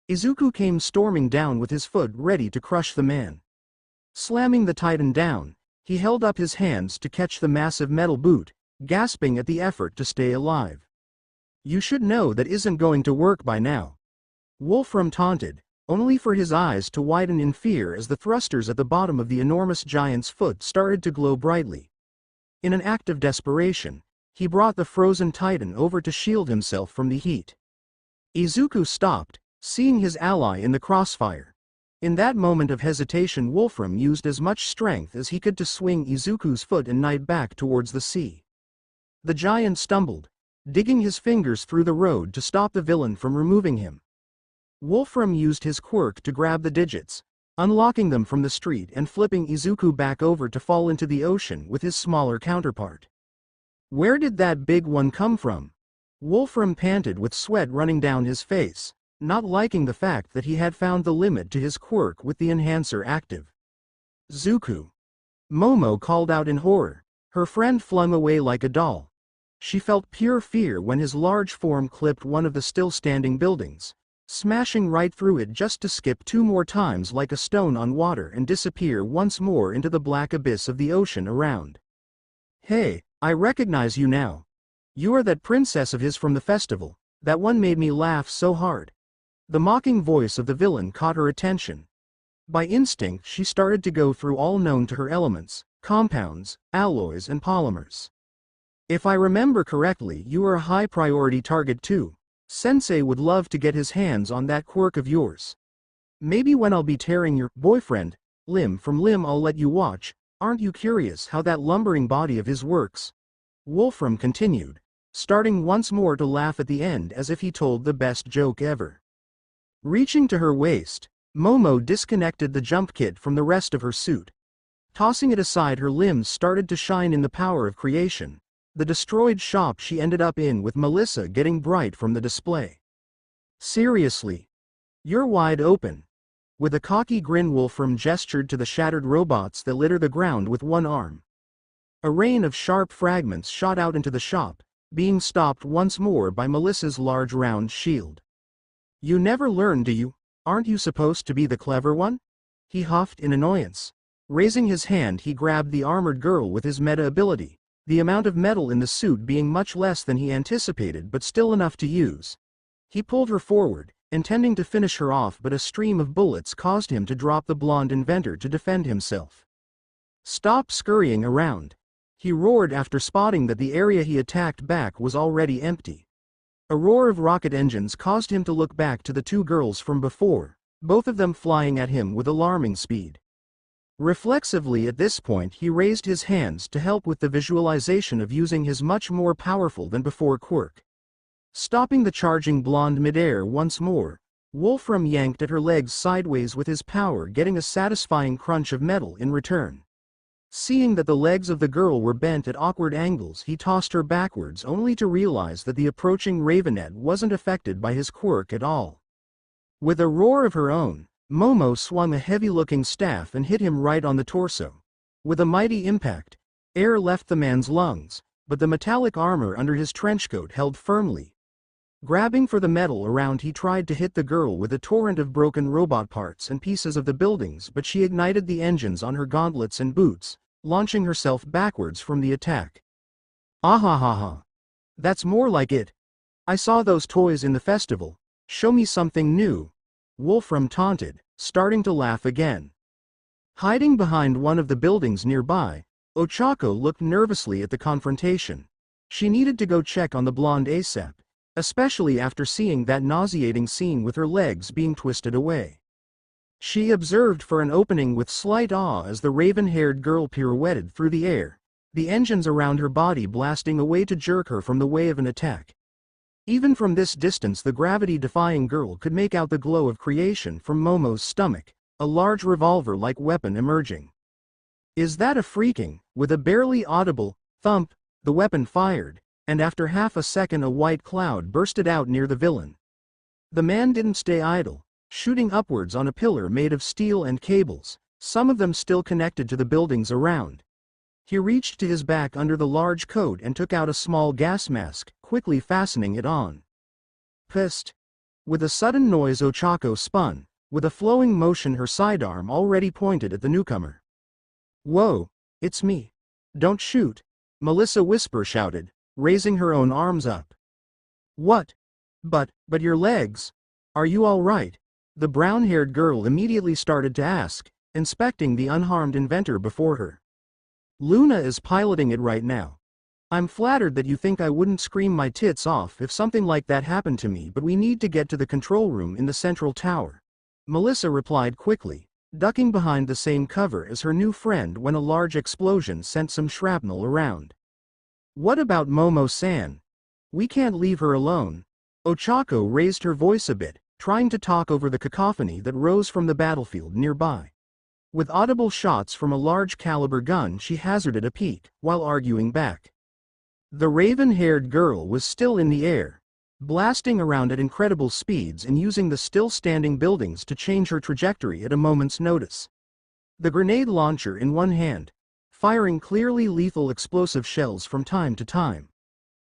Izuku came storming down with his foot ready to crush the man. Slamming the Titan down, he held up his hands to catch the massive metal boot, gasping at the effort to stay alive. You should know that isn't going to work by now. Wolfram taunted, only for his eyes to widen in fear as the thrusters at the bottom of the enormous giant's foot started to glow brightly. In an act of desperation, he brought the frozen Titan over to shield himself from the heat. Izuku stopped, seeing his ally in the crossfire. In that moment of hesitation, Wolfram used as much strength as he could to swing Izuku's foot and Knight back towards the sea. The giant stumbled, digging his fingers through the road to stop the villain from removing him. Wolfram used his quirk to grab the digits, unlocking them from the street and flipping Izuku back over to fall into the ocean with his smaller counterpart. Where did that big one come from? Wolfram panted with sweat running down his face, not liking the fact that he had found the limit to his quirk with the enhancer active. Zuku. Momo called out in horror, her friend flung away like a doll. She felt pure fear when his large form clipped one of the still-standing buildings, smashing right through it just to skip 2 more times like a stone on water and disappear once more into the black abyss of the ocean around. Hey, I recognize you now. You are that princess of his from the festival, that one made me laugh so hard. The mocking voice of the villain caught her attention. By instinct she started to go through all known to her elements, compounds, alloys and polymers. If I remember correctly, you are a high-priority target too. Sensei would love to get his hands on that quirk of yours. Maybe when I'll be tearing your boyfriend limb from limb I'll let you watch. Aren't you curious how that lumbering body of his works? Wolfram continued, starting once more to laugh at the end as if he told the best joke ever. Reaching to her waist, Momo disconnected the jump kit from the rest of her suit. Tossing it aside, her limbs started to shine in the power of creation. The destroyed shop she ended up in with Melissa getting bright from the display. Seriously? You're wide open. With a cocky grin, Wolfram gestured to the shattered robots that litter the ground with one arm. A rain of sharp fragments shot out into the shop, being stopped once more by Melissa's large round shield. You never learn, do you? Aren't you supposed to be the clever one? He huffed in annoyance. Raising his hand, he grabbed the armored girl with his meta ability, the amount of metal in the suit being much less than he anticipated but still enough to use. He pulled her forward, intending to finish her off, but a stream of bullets caused him to drop the blonde inventor to defend himself. Stop scurrying around. He roared after spotting that the area he attacked back was already empty. A roar of rocket engines caused him to look back to the 2 girls from before, both of them flying at him with alarming speed. Reflexively at this point he raised his hands to help with the visualization of using his much more powerful than before quirk. Stopping the charging blonde midair once more, Wolfram yanked at her legs sideways with his power, getting a satisfying crunch of metal in return. Seeing that the legs of the girl were bent at awkward angles, he tossed her backwards only to realize that the approaching Ravenette wasn't affected by his quirk at all. With a roar of her own, Momo swung a heavy-looking staff and hit him right on the torso. With a mighty impact, air left the man's lungs, but the metallic armor under his trenchcoat held firmly. Grabbing for the metal around, he tried to hit the girl with a torrent of broken robot parts and pieces of the buildings, but she ignited the engines on her gauntlets and boots, launching herself backwards from the attack. Ahahaha. That's more like it. I saw those toys in the festival. Show me something new. Wolfram taunted, starting to laugh again. Hiding behind one of the buildings nearby, Ochako looked nervously at the confrontation. She needed to go check on the blonde ASAP, especially after seeing that nauseating scene with her legs being twisted away. She observed for an opening with slight awe as the raven-haired girl pirouetted through the air, the engines around her body blasting away to jerk her from the way of an attack. Even from this distance the gravity-defying girl could make out the glow of creation from Momo's stomach, a large revolver-like weapon emerging. Is that a freaking? With a barely audible thump, the weapon fired, and after half a second a white cloud bursted out near the villain. The man didn't stay idle, shooting upwards on a pillar made of steel and cables, some of them still connected to the buildings around. He reached to his back under the large coat and took out a small gas mask, quickly fastening it on. Psst! With a sudden noise Ochako spun, with a flowing motion her sidearm already pointed at the newcomer. Whoa, it's me. Don't shoot, Melissa Whisper shouted, raising her own arms up. What? But your legs? Are you all right? The brown-haired girl immediately started to ask, inspecting the unharmed inventor before her. Luna is piloting it right now. I'm flattered that you think I wouldn't scream my tits off if something like that happened to me, but we need to get to the control room in the central tower. Melissa replied quickly, ducking behind the same cover as her new friend when a large explosion sent some shrapnel around. What about Momo-san? We can't leave her alone. Ochako raised her voice a bit, trying to talk over the cacophony that rose from the battlefield nearby. With audible shots from a large-caliber gun she hazarded a peek, while arguing back. The raven-haired girl was still in the air, blasting around at incredible speeds and using the still-standing buildings to change her trajectory at a moment's notice. The grenade launcher in one hand, firing clearly lethal explosive shells from time to time.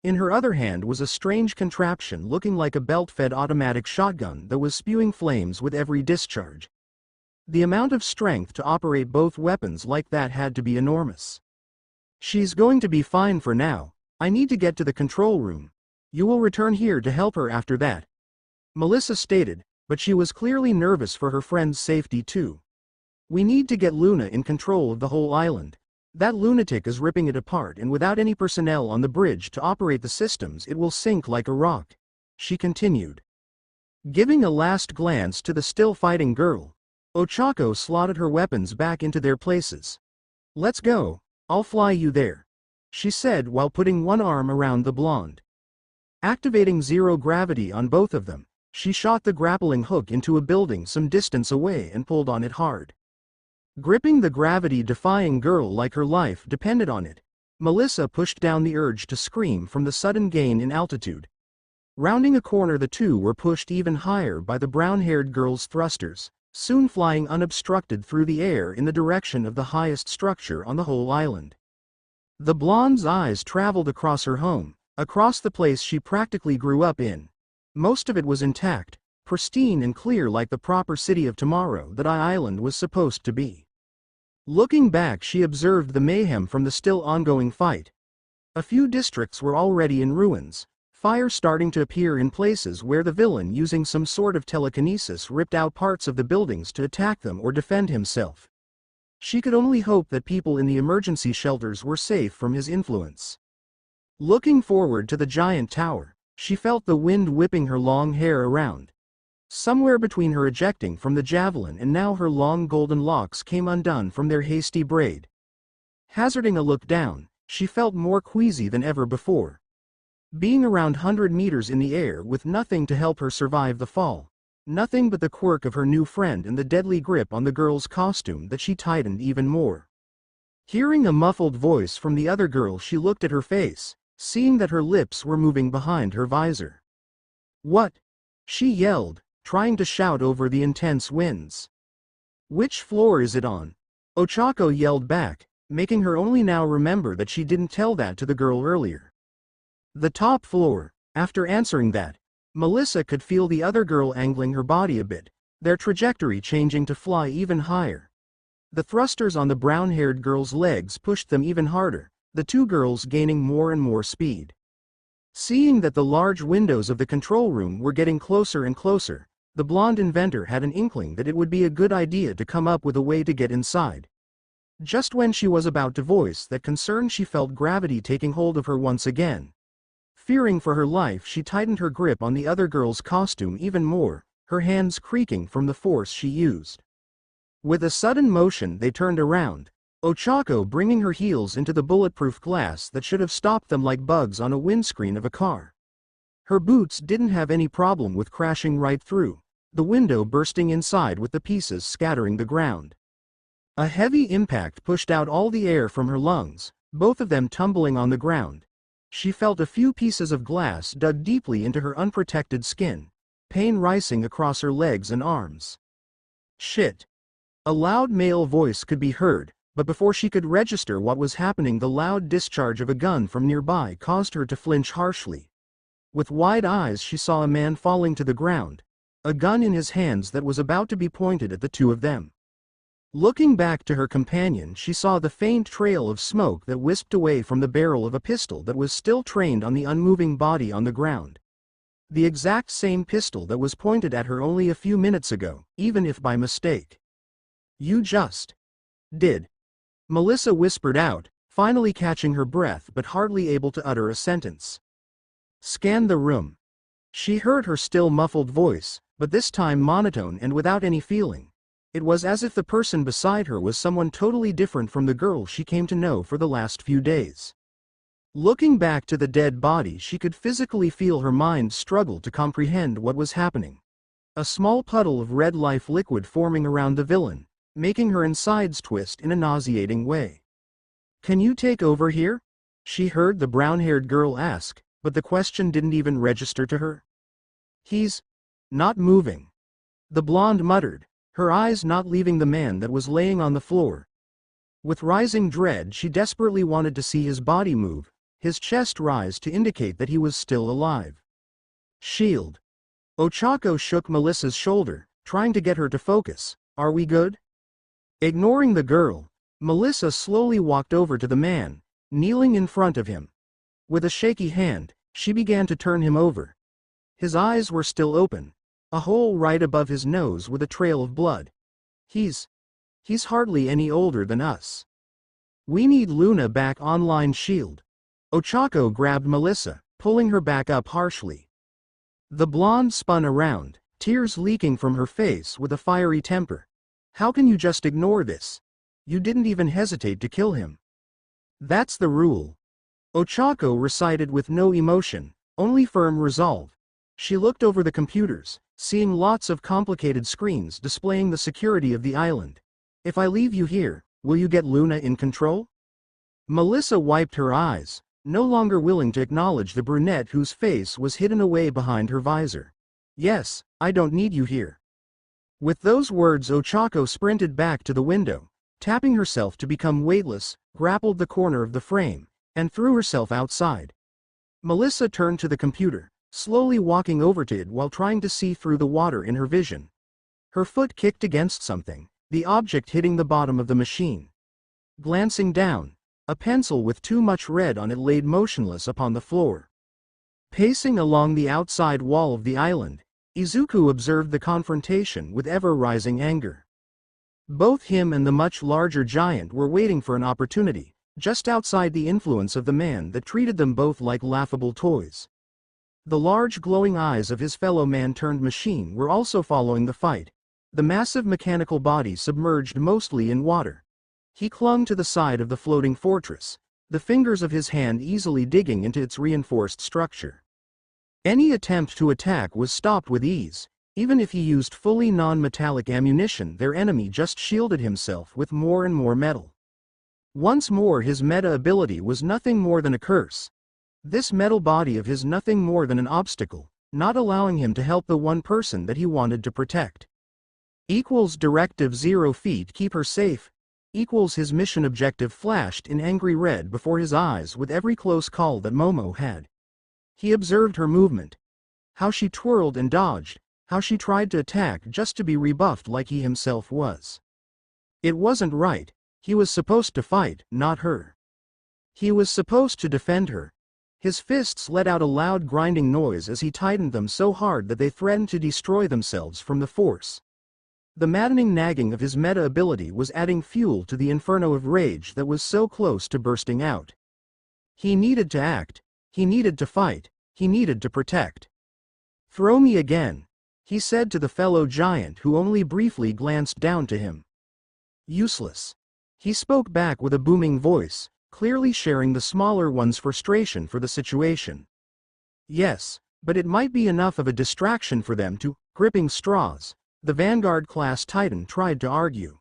In her other hand was a strange contraption looking like a belt-fed automatic shotgun that was spewing flames with every discharge. The amount of strength to operate both weapons like that had to be enormous. She's going to be fine for now. I need to get to the control room. You will return here to help her after that, Melissa stated, but she was clearly nervous for her friend's safety too. We need to get Luna in control of the whole island. That lunatic is ripping it apart, and without any personnel on the bridge to operate the systems it will sink like a rock, she continued. Giving a last glance to the still fighting girl, Ochako slotted her weapons back into their places. Let's go, I'll fly you there, she said while putting one arm around the blonde. Activating zero gravity on both of them, she shot the grappling hook into a building some distance away and pulled on it hard. Gripping the gravity-defying girl like her life depended on it, Melissa pushed down the urge to scream from the sudden gain in altitude. Rounding a corner the two were pushed even higher by the brown-haired girl's thrusters, soon flying unobstructed through the air in the direction of the highest structure on the whole island. The blonde's eyes traveled across her home, across the place she practically grew up in. Most of it was intact, pristine and clear like the proper city of tomorrow that Island was supposed to be. Looking back she observed the mayhem from the still ongoing fight. A few districts were already in ruins, fire starting to appear in places where the villain using some sort of telekinesis ripped out parts of the buildings to attack them or defend himself. She could only hope that people in the emergency shelters were safe from his influence. Looking forward to the giant tower, she felt the wind whipping her long hair around. Somewhere between her ejecting from the javelin and now her long golden locks came undone from their hasty braid. Hazarding a look down, she felt more queasy than ever before. Being around 100 meters in the air with nothing to help her survive the fall, nothing but the quirk of her new friend and the deadly grip on the girl's costume that she tightened even more. Hearing a muffled voice from the other girl she looked at her face, seeing that her lips were moving behind her visor. What? She yelled, trying to shout over the intense winds. Which floor is it on? Ochako yelled back, making her only now remember that she didn't tell that to the girl earlier. The top floor. After answering that, Melissa could feel the other girl angling her body a bit, their trajectory changing to fly even higher. The thrusters on the brown-haired girl's legs pushed them even harder, the two girls gaining more and more speed. Seeing that the large windows of the control room were getting closer and closer, the blonde inventor had an inkling that it would be a good idea to come up with a way to get inside. Just when she was about to voice that concern, she felt gravity taking hold of her once again. Fearing for her life, she tightened her grip on the other girl's costume even more, her hands creaking from the force she used. With a sudden motion, they turned around, Ochako bringing her heels into the bulletproof glass that should have stopped them like bugs on a windscreen of a car. Her boots didn't have any problem with crashing right through, the window bursting inside with the pieces scattering the ground. A heavy impact pushed out all the air from her lungs, both of them tumbling on the ground. She felt a few pieces of glass dug deeply into her unprotected skin, pain rising across her legs and arms. Shit! A loud male voice could be heard, but before she could register what was happening, the loud discharge of a gun from nearby caused her to flinch harshly. With wide eyes, she saw a man falling to the ground, a gun in his hands that was about to be pointed at the two of them. Looking back to her companion, she saw the faint trail of smoke that wisped away from the barrel of a pistol that was still trained on the unmoving body on the ground. The exact same pistol that was pointed at her only a few minutes ago, even if by mistake. "You just did," Melissa whispered out, finally catching her breath but hardly able to utter a sentence. "Scan the room." She heard her still muffled voice, but this time monotone and without any feeling. It was as if the person beside her was someone totally different from the girl she came to know for the last few days. Looking back to the dead body, she could physically feel her mind struggle to comprehend what was happening. A small puddle of red life liquid forming around the villain, making her insides twist in a nauseating way. "Can you take over here?" she heard the brown-haired girl ask, but the question didn't even register to her. "He's not moving," the blonde muttered, her eyes not leaving the man that was laying on the floor. With rising dread, she desperately wanted to see his body move, his chest rise to indicate that he was still alive. "Shield." Ochako shook Melissa's shoulder, trying to get her to focus. "Are we good?" Ignoring the girl, Melissa slowly walked over to the man, kneeling in front of him. With a shaky hand, she began to turn him over. His eyes were still open, a hole right above his nose with a trail of blood. He's hardly any older than us. We need Luna back online." Shield. Ochako grabbed Melissa, pulling her back up harshly. The blonde spun around, tears leaking from her face with a fiery temper. "How can you just ignore this? You didn't even hesitate to kill him." "That's the rule," Ochako recited with no emotion, only firm resolve. She looked over the computers, seeing lots of complicated screens displaying the security of the island. "If I leave you here, will you get Luna in control?" Melissa wiped her eyes, no longer willing to acknowledge the brunette whose face was hidden away behind her visor. "Yes, I don't need you here." With those words, Ochako sprinted back to the window, tapping herself to become weightless, grappled the corner of the frame, and threw herself outside. Melissa turned to the computer, slowly walking over to it while trying to see through the water in her vision. Her foot kicked against something, the object hitting the bottom of the machine. Glancing down, a pencil with too much red on it laid motionless upon the floor. Pacing along the outside wall of the island, Izuku observed the confrontation with ever-rising anger. Both him and the much larger giant were waiting for an opportunity, just outside the influence of the man that treated them both like laughable toys. The large glowing eyes of his fellow man-turned-machine were also following the fight, the massive mechanical body submerged mostly in water. He clung to the side of the floating fortress, the fingers of his hand easily digging into its reinforced structure. Any attempt to attack was stopped with ease. Even if he used fully non-metallic ammunition, their enemy just shielded himself with more and more metal. Once more, his meta ability was nothing more than a curse. This metal body of his nothing more than an obstacle, not allowing him to help the one person that he wanted to protect. Equals directive 0 feet keep her safe. Equals his mission objective flashed in angry red before his eyes with every close call that Momo had. He observed her movement. How she twirled and dodged, how she tried to attack just to be rebuffed like he himself was. It wasn't right. He was supposed to fight, not her. He was supposed to defend her. His fists let out a loud grinding noise as he tightened them so hard that they threatened to destroy themselves from the force. The maddening nagging of his meta ability was adding fuel to the inferno of rage that was so close to bursting out. He needed to act. He needed to fight. He needed to protect. "Throw me again," he said to the fellow giant who only briefly glanced down to him. "Useless," he spoke back with a booming voice, clearly sharing the smaller one's frustration for the situation. "Yes, but it might be enough of a distraction for them to," gripping straws, the Vanguard-class Titan tried to argue.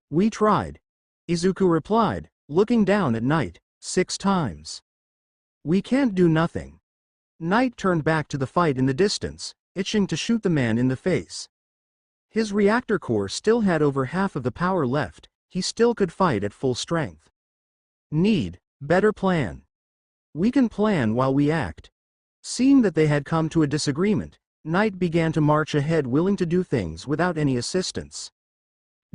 "We tried," Izuku replied, looking down at Knight, 6 times. "We can't do nothing." Knight turned back to the fight in the distance, itching to shoot the man in the face. His reactor core still had over half of the power left, he still could fight at full strength. Better plan. We can plan while we act." Seeing that they had come to a disagreement, Knight began to march ahead, willing to do things without any assistance.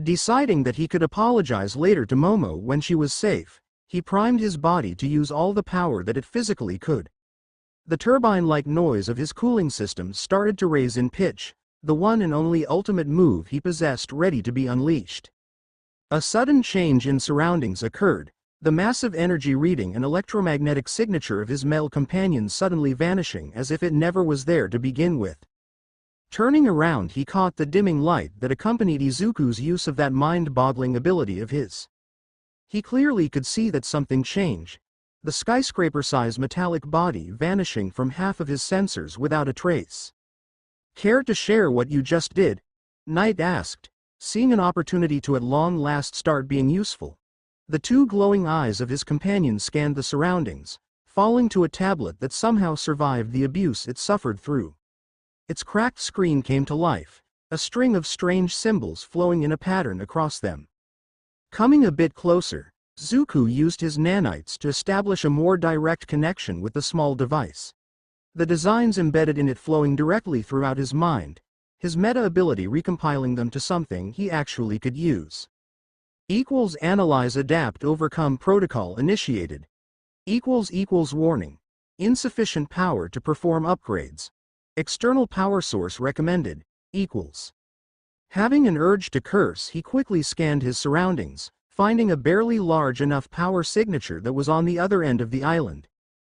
Deciding that he could apologize later to Momo when she was safe, he primed his body to use all the power that it physically could. The turbine-like noise of his cooling system started to raise in pitch, the one and only ultimate move he possessed ready to be unleashed. A sudden change in surroundings occurred, the massive energy reading and electromagnetic signature of his male companion suddenly vanishing as if it never was there to begin with. Turning around, he caught the dimming light that accompanied Izuku's use of that mind-boggling ability of his. He clearly could see that something changed, the skyscraper-sized metallic body vanishing from half of his sensors without a trace. "Care to share what you just did?" Knight asked, seeing an opportunity to at long last start being useful. The two glowing eyes of his companion scanned the surroundings, falling to a tablet that somehow survived the abuse it suffered through. Its cracked screen came to life, a string of strange symbols flowing in a pattern across them. Coming a bit closer, Zuko used his nanites to establish a more direct connection with the small device. The designs embedded in it flowing directly throughout his mind, his meta ability recompiling them to something he actually could use. Analyze adapt overcome protocol initiated. Warning. Insufficient power to perform upgrades. External power source recommended. Having an urge to curse, he quickly scanned his surroundings, finding a barely large enough power signature that was on the other end of the island.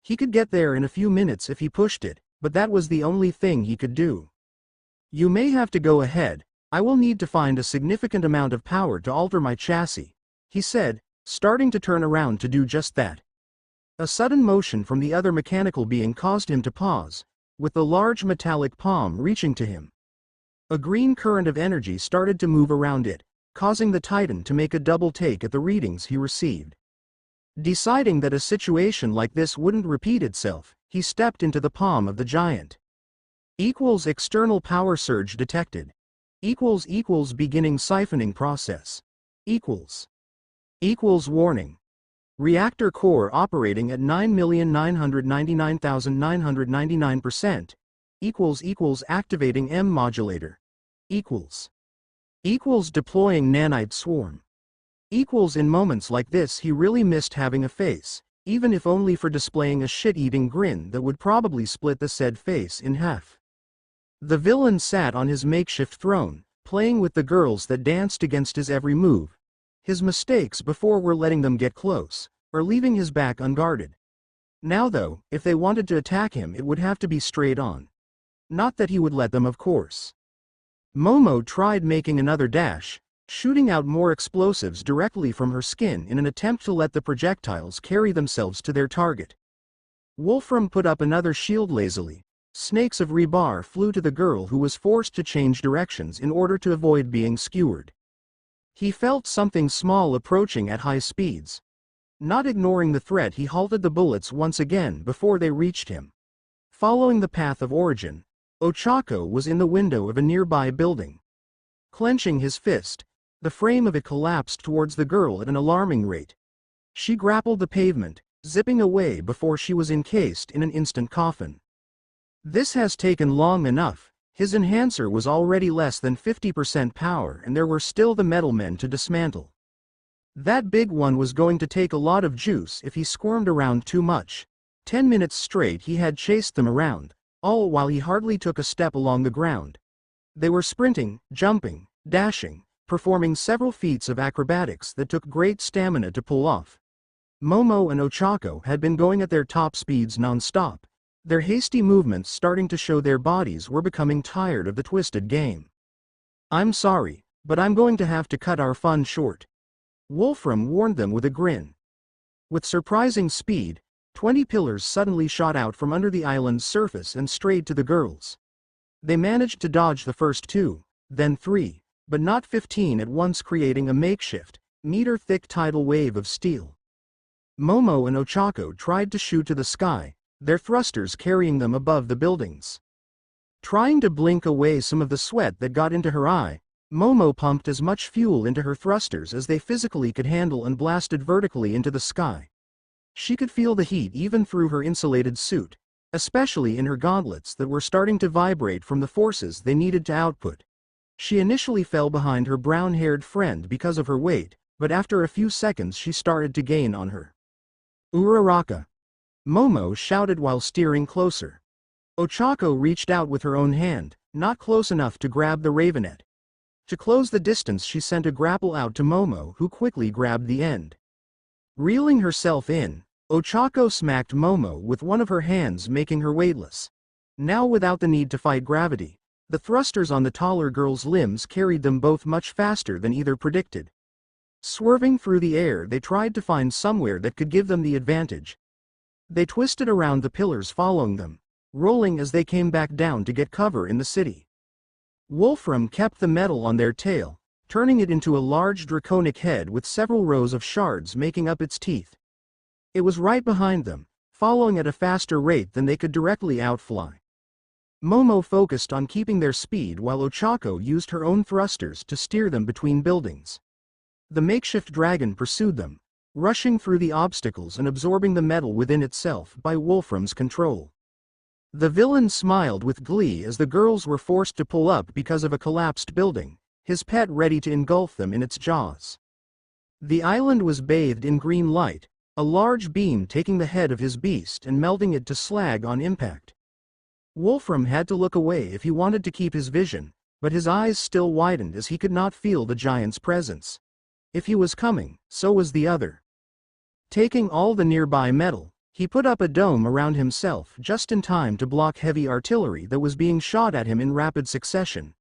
He could get there in a few minutes if he pushed it, but that was the only thing he could do. "You may have to go ahead. I will need to find a significant amount of power to alter my chassis," he said, starting to turn around to do just that. A sudden motion from the other mechanical being caused him to pause, with the large metallic palm reaching to him. A green current of energy started to move around it, causing the Titan to make a double take at the readings he received. Deciding that a situation like this wouldn't repeat itself, he stepped into the palm of the giant. External power surge detected. Beginning siphoning process. Warning. Reactor core operating at 9,999,999%. Activating M modulator. Deploying nanite swarm. In moments like this he really missed having a face, even if only for displaying a shit-eating grin that would probably split the said face in half. The villain sat on his makeshift throne, playing with the girls that danced against his every move. His mistakes before were letting them get close, or leaving his back unguarded. Now though, if they wanted to attack him it would have to be straight on. Not that he would let them, of course. Momo tried making another dash, shooting out more explosives directly from her skin in an attempt to let the projectiles carry themselves to their target. Wolfram put up another shield lazily. Snakes of rebar flew to the girl who was forced to change directions in order to avoid being skewered. He felt something small approaching at high speeds. Not ignoring the threat, he halted the bullets once again before they reached him. Following the path of origin, Ochako was in the window of a nearby building. Clenching his fist, the frame of it collapsed towards the girl at an alarming rate. She grappled the pavement, zipping away before she was encased in an instant coffin. This has taken long enough. His enhancer was already less than 50% power and there were still the metal men to dismantle. That big one was going to take a lot of juice if he squirmed around too much. 10 minutes straight he had chased them around, all while he hardly took a step along the ground. They were sprinting, jumping, dashing, performing several feats of acrobatics that took great stamina to pull off. Momo and Ochako had been going at their top speeds non-stop, their hasty movements starting to show their bodies were becoming tired of the twisted game. "I'm sorry, but I'm going to have to cut our fun short," Wolfram warned them with a grin. With surprising speed, 20 pillars suddenly shot out from under the island's surface and strayed to the girls. They managed to dodge the first 2, then 3, but not 15 at once, creating a makeshift, meter-thick tidal wave of steel. Momo and Ochako tried to shoot to the sky, their thrusters carrying them above the buildings. Trying to blink away some of the sweat that got into her eye, Momo pumped as much fuel into her thrusters as they physically could handle and blasted vertically into the sky. She could feel the heat even through her insulated suit, especially in her gauntlets that were starting to vibrate from the forces they needed to output. She initially fell behind her brown-haired friend because of her weight, but after a few seconds she started to gain on her. "Uraraka!" Momo shouted while steering closer. Ochako reached out with her own hand, not close enough to grab the ravenet. To close the distance she sent a grapple out to Momo, who quickly grabbed the end. Reeling herself in, Ochako smacked Momo with one of her hands, making her weightless. Now without the need to fight gravity, the thrusters on the taller girl's limbs carried them both much faster than either predicted. Swerving through the air, they tried to find somewhere that could give them the advantage. They twisted around the pillars following them, rolling as they came back down to get cover in the city. Wolfram kept the metal on their tail, turning it into a large draconic head with several rows of shards making up its teeth. It was right behind them, following at a faster rate than they could directly outfly. Momo focused on keeping their speed while Ochako used her own thrusters to steer them between buildings. The makeshift dragon pursued them, rushing through the obstacles and absorbing the metal within itself by Wolfram's control. The villain smiled with glee as the girls were forced to pull up because of a collapsed building, his pet ready to engulf them in its jaws. The island was bathed in green light, a large beam taking the head of his beast and melting it to slag on impact. Wolfram had to look away if he wanted to keep his vision, but his eyes still widened as he could not feel the giant's presence. If he was coming, so was the other. Taking all the nearby metal, he put up a dome around himself just in time to block heavy artillery that was being shot at him in rapid succession.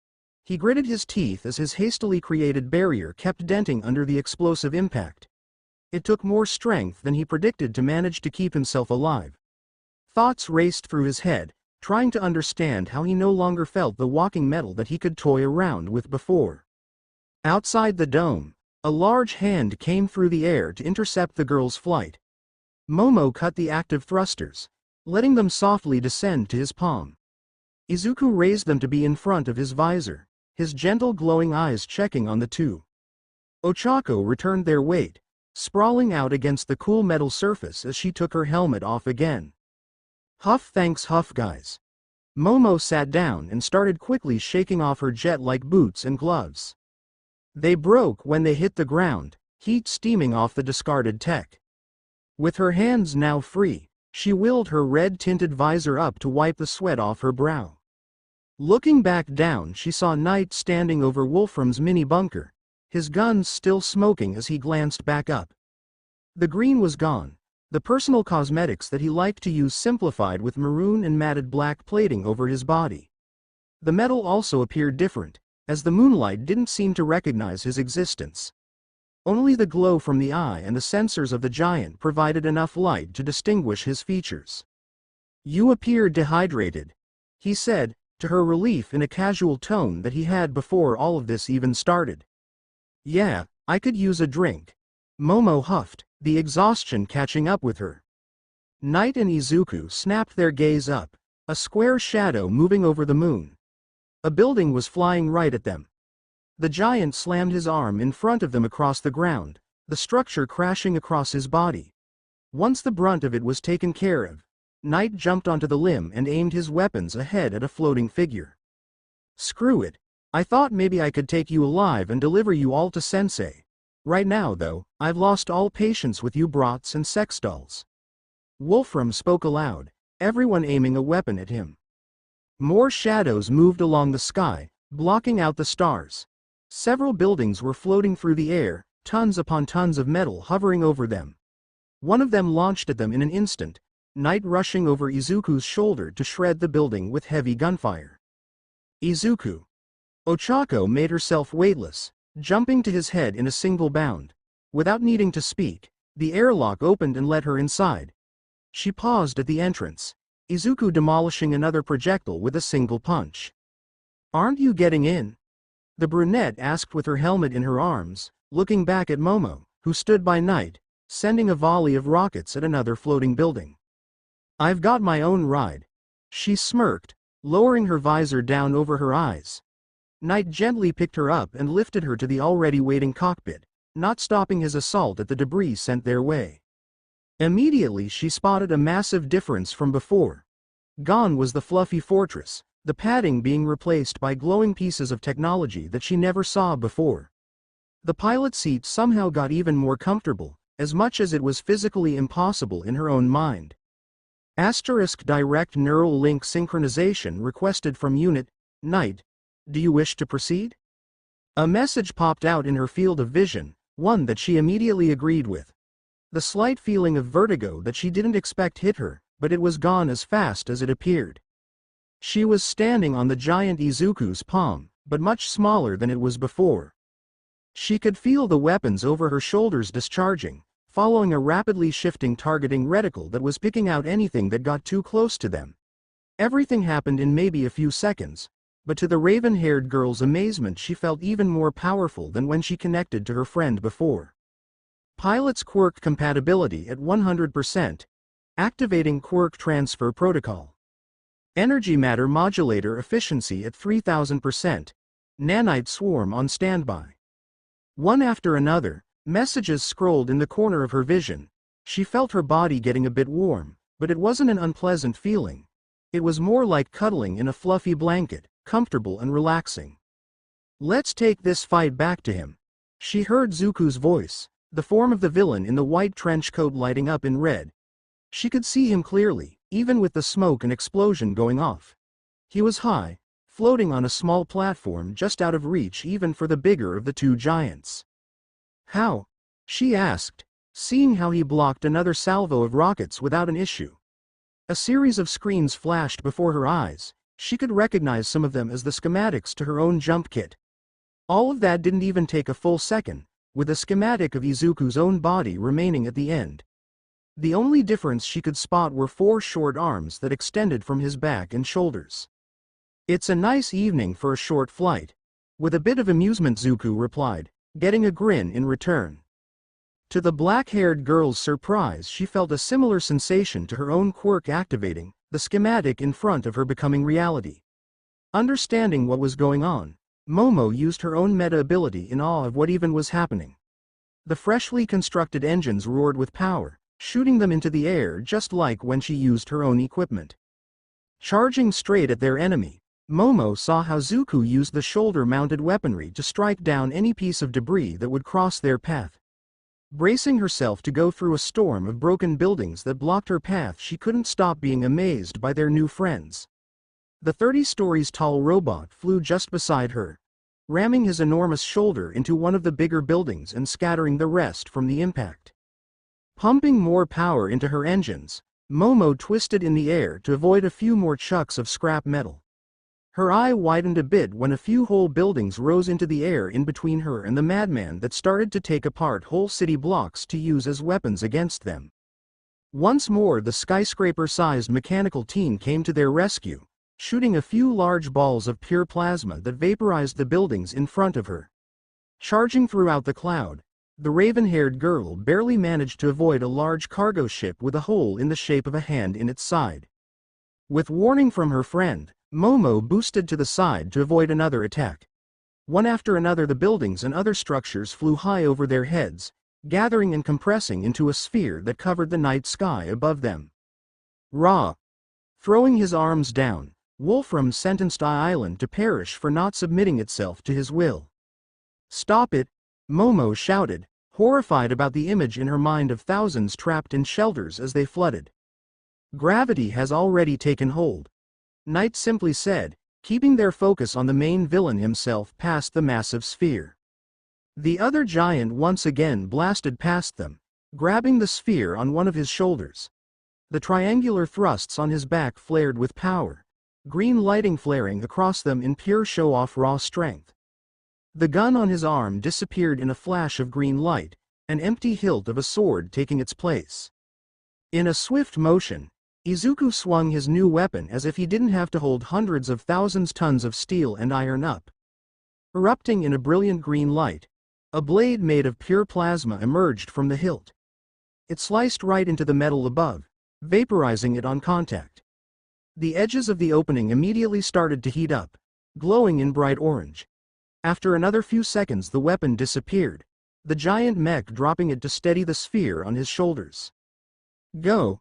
He gritted his teeth as his hastily created barrier kept denting under the explosive impact. It took more strength than he predicted to manage to keep himself alive. Thoughts raced through his head, trying to understand how he no longer felt the walking metal that he could toy around with before. Outside the dome, a large hand came through the air to intercept the girl's flight. Momo cut the active thrusters, letting them softly descend to his palm. Izuku raised them to be in front of his visor, his gentle glowing eyes checking on the two. Ochako returned their weight, sprawling out against the cool metal surface as she took her helmet off again. "Huff, thanks huff guys." Momo sat down and started quickly shaking off her jet-like boots and gloves. They broke when they hit the ground, heat steaming off the discarded tech. With her hands now free, she wheeled her red-tinted visor up to wipe the sweat off her brow. Looking back down, she saw Knight standing over Wolfram's mini bunker, his guns still smoking as he glanced back up. The green was gone, the personal cosmetics that he liked to use simplified with maroon and matted black plating over his body. The metal also appeared different, as the moonlight didn't seem to recognize his existence. Only the glow from the eye and the sensors of the giant provided enough light to distinguish his features. "You appear dehydrated," he said, to her relief in a casual tone that he had before all of this even started. "Yeah, I could use a drink," Momo huffed, the exhaustion catching up with her. Knight and Izuku snapped their gaze up, a square shadow moving over the moon. A building was flying right at them. The giant slammed his arm in front of them across the ground, the structure crashing across his body. Once the brunt of it was taken care of, Knight jumped onto the limb and aimed his weapons ahead at a floating figure. "Screw it. I thought maybe I could take you alive and deliver you all to Sensei. Right now though, I've lost all patience with you brats and sex dolls." Wolfram spoke aloud, everyone aiming a weapon at him. More shadows moved along the sky, blocking out the stars. Several buildings were floating through the air, tons upon tons of metal hovering over them. One of them launched at them in an instant, Knight rushing over Izuku's shoulder to shred the building with heavy gunfire. Izuku. Ochako made herself weightless, jumping to his head in a single bound. Without needing to speak, the airlock opened and let her inside. She paused at the entrance, Izuku demolishing another projectile with a single punch. "Aren't you getting in?" the brunette asked with her helmet in her arms, looking back at Momo, who stood by Knight, sending a volley of rockets at another floating building. "I've got my own ride." She smirked, lowering her visor down over her eyes. Knight gently picked her up and lifted her to the already waiting cockpit, not stopping his assault at the debris sent their way. Immediately she spotted a massive difference from before. Gone was the fluffy fortress, the padding being replaced by glowing pieces of technology that she never saw before. The pilot seat somehow got even more comfortable, as much as it was physically impossible in her own mind. Direct neural link synchronization requested from Unit. Knight, do you wish to proceed? A message popped out in her field of vision, one that she immediately agreed with. The slight feeling of vertigo that she didn't expect hit her, but it was gone as fast as it appeared. She was standing on the giant Izuku's palm, but much smaller than it was before. She could feel the weapons over her shoulders discharging, following a rapidly shifting targeting reticle that was picking out anything that got too close to them. Everything happened in maybe a few seconds, but to the raven-haired girl's amazement she felt even more powerful than when she connected to her friend before. Pilot's quirk compatibility at 100%. Activating quirk transfer protocol. Energy matter modulator efficiency at 3000%. Nanite swarm on standby. One after another, messages scrolled in the corner of her vision. She felt her body getting a bit warm, but it wasn't an unpleasant feeling. It was more like cuddling in a fluffy blanket, comfortable and relaxing. "Let's take this fight back to him." She heard Zuko's voice, the form of the villain in the white trench coat lighting up in red. She could see him clearly, even with the smoke and explosion going off. He was high, floating on a small platform just out of reach even for the bigger of the two giants. "How?" she asked, seeing how he blocked another salvo of rockets without an issue. A series of screens flashed before her eyes. She could recognize some of them as the schematics to her own jump kit. All of that didn't even take a full second, with a schematic of Izuku's own body remaining at the end. The only difference she could spot were 4 short arms that extended from his back and shoulders. "It's a nice evening for a short flight." With a bit of amusement Zuko replied, getting a grin in return. To the black-haired girl's surprise she felt a similar sensation to her own quirk activating, the schematic in front of her becoming reality. Understanding what was going on, Momo used her own meta ability in awe of what even was happening. The freshly constructed engines roared with power, shooting them into the air just like when she used her own equipment. Charging straight at their enemy, Momo saw how Zuko used the shoulder-mounted weaponry to strike down any piece of debris that would cross their path. Bracing herself to go through a storm of broken buildings that blocked her path, she couldn't stop being amazed by their new friends. The 30 stories tall robot flew just beside her, ramming his enormous shoulder into one of the bigger buildings and scattering the rest from the impact. Pumping more power into her engines, Momo twisted in the air to avoid a few more chucks of scrap metal. Her eye widened a bit when a few whole buildings rose into the air in between her and the madman that started to take apart whole city blocks to use as weapons against them. Once more the skyscraper-sized mechanical team came to their rescue, shooting a few large balls of pure plasma that vaporized the buildings in front of her. Charging throughout the cloud, the raven-haired girl barely managed to avoid a large cargo ship with a hole in the shape of a hand in its side. With warning from her friend, Momo boosted to the side to avoid another attack. One after another the buildings and other structures flew high over their heads, gathering and compressing into a sphere that covered the night sky above them. Ra! Throwing his arms down, Wolfram sentenced Island to perish for not submitting itself to his will. "Stop it!" Momo shouted, horrified about the image in her mind of thousands trapped in shelters as they flooded. Gravity has already taken hold. Knight simply said, keeping their focus on the main villain himself past the massive sphere. The other giant once again blasted past them, grabbing the sphere on one of his shoulders. The triangular thrusts on his back flared with power, green lighting flaring across them in pure show-off raw strength. The gun on his arm disappeared in a flash of green light, an empty hilt of a sword taking its place. In a swift motion, Izuku swung his new weapon as if he didn't have to hold hundreds of thousands tons of steel and iron up. Erupting in a brilliant green light, a blade made of pure plasma emerged from the hilt. It sliced right into the metal above, vaporizing it on contact. The edges of the opening immediately started to heat up, glowing in bright orange. After another few seconds the weapon disappeared, the giant mech dropping it to steady the sphere on his shoulders. "Go!"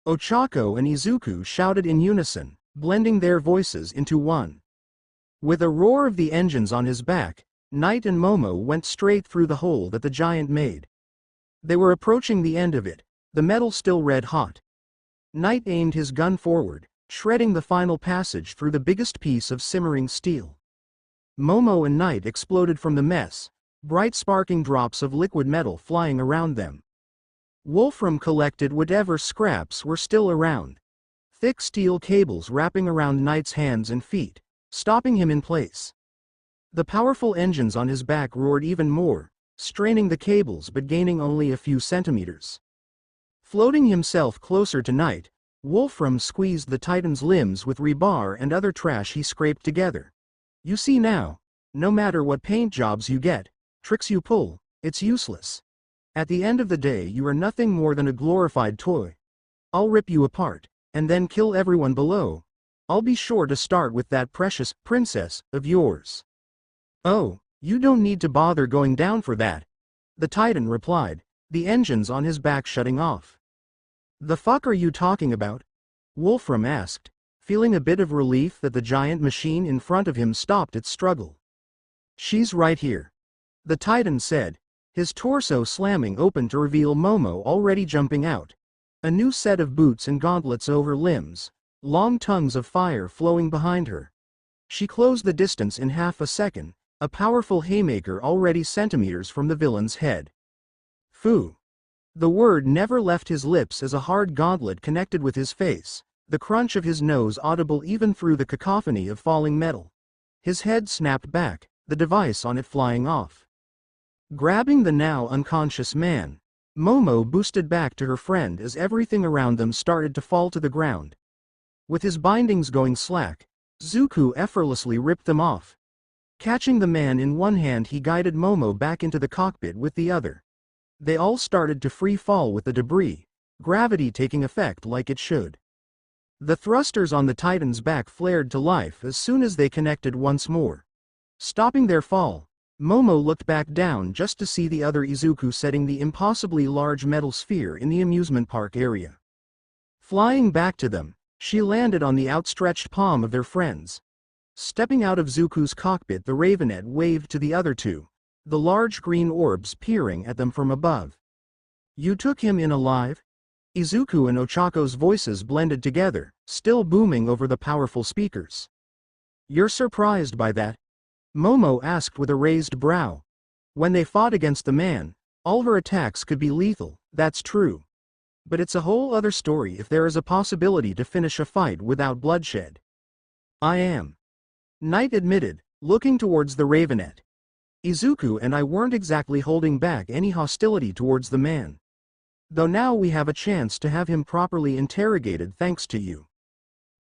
Ochako and Izuku shouted in unison, blending their voices into one. With a roar of the engines on his back, Knight and Momo went straight through the hole that the giant made. They were approaching the end of it, the metal still red hot. Knight aimed his gun forward, shredding the final passage through the biggest piece of simmering steel. Momo and Knight exploded from the mess, bright sparking drops of liquid metal flying around them. Wolfram collected whatever scraps were still around. Thick steel cables wrapping around Knight's hands and feet, stopping him in place. The powerful engines on his back roared even more, straining the cables but gaining only a few centimeters. Floating himself closer to Knight, Wolfram squeezed the Titan's limbs with rebar and other trash he scraped together. "You see now, no matter what paint jobs you get, tricks you pull, it's useless. At the end of the day you are nothing more than a glorified toy. I'll rip you apart, and then kill everyone below. I'll be sure to start with that precious princess of yours." "Oh, you don't need to bother going down for that," the Titan replied, the engines on his back shutting off. "The fuck are you talking about?" Wolfram asked, feeling a bit of relief that the giant machine in front of him stopped its struggle. "She's right here," the Titan said, his torso slamming open to reveal Momo already jumping out. A new set of boots and gauntlets over limbs, long tongues of fire flowing behind her. She closed the distance in half a second, a powerful haymaker already centimeters from the villain's head. "Fu." The word never left his lips as a hard gauntlet connected with his face, the crunch of his nose audible even through the cacophony of falling metal. His head snapped back, the device on it flying off. Grabbing the now unconscious man, Momo boosted back to her friend as everything around them started to fall to the ground. With his bindings going slack, Zuko effortlessly ripped them off. Catching the man in one hand, he guided Momo back into the cockpit with the other. They all started to free fall with the debris, gravity taking effect like it should. The thrusters on the Titan's back flared to life as soon as they connected once more. Stopping their fall, Momo looked back down just to see the other Izuku setting the impossibly large metal sphere in the amusement park area. Flying back to them, she landed on the outstretched palm of their friends. Stepping out of Zuko's cockpit, the Ravenet waved to the other two, the large green orbs peering at them from above. "You took him in alive?" Izuku and Ochako's voices blended together, still booming over the powerful speakers. "You're surprised by that?" Momo asked with a raised brow. "When they fought against the man, all her attacks could be lethal, that's true. But it's a whole other story if there is a possibility to finish a fight without bloodshed." "I am," Knight admitted, looking towards the Ravenet. "Izuku and I weren't exactly holding back any hostility towards the man. Though now we have a chance to have him properly interrogated thanks to you."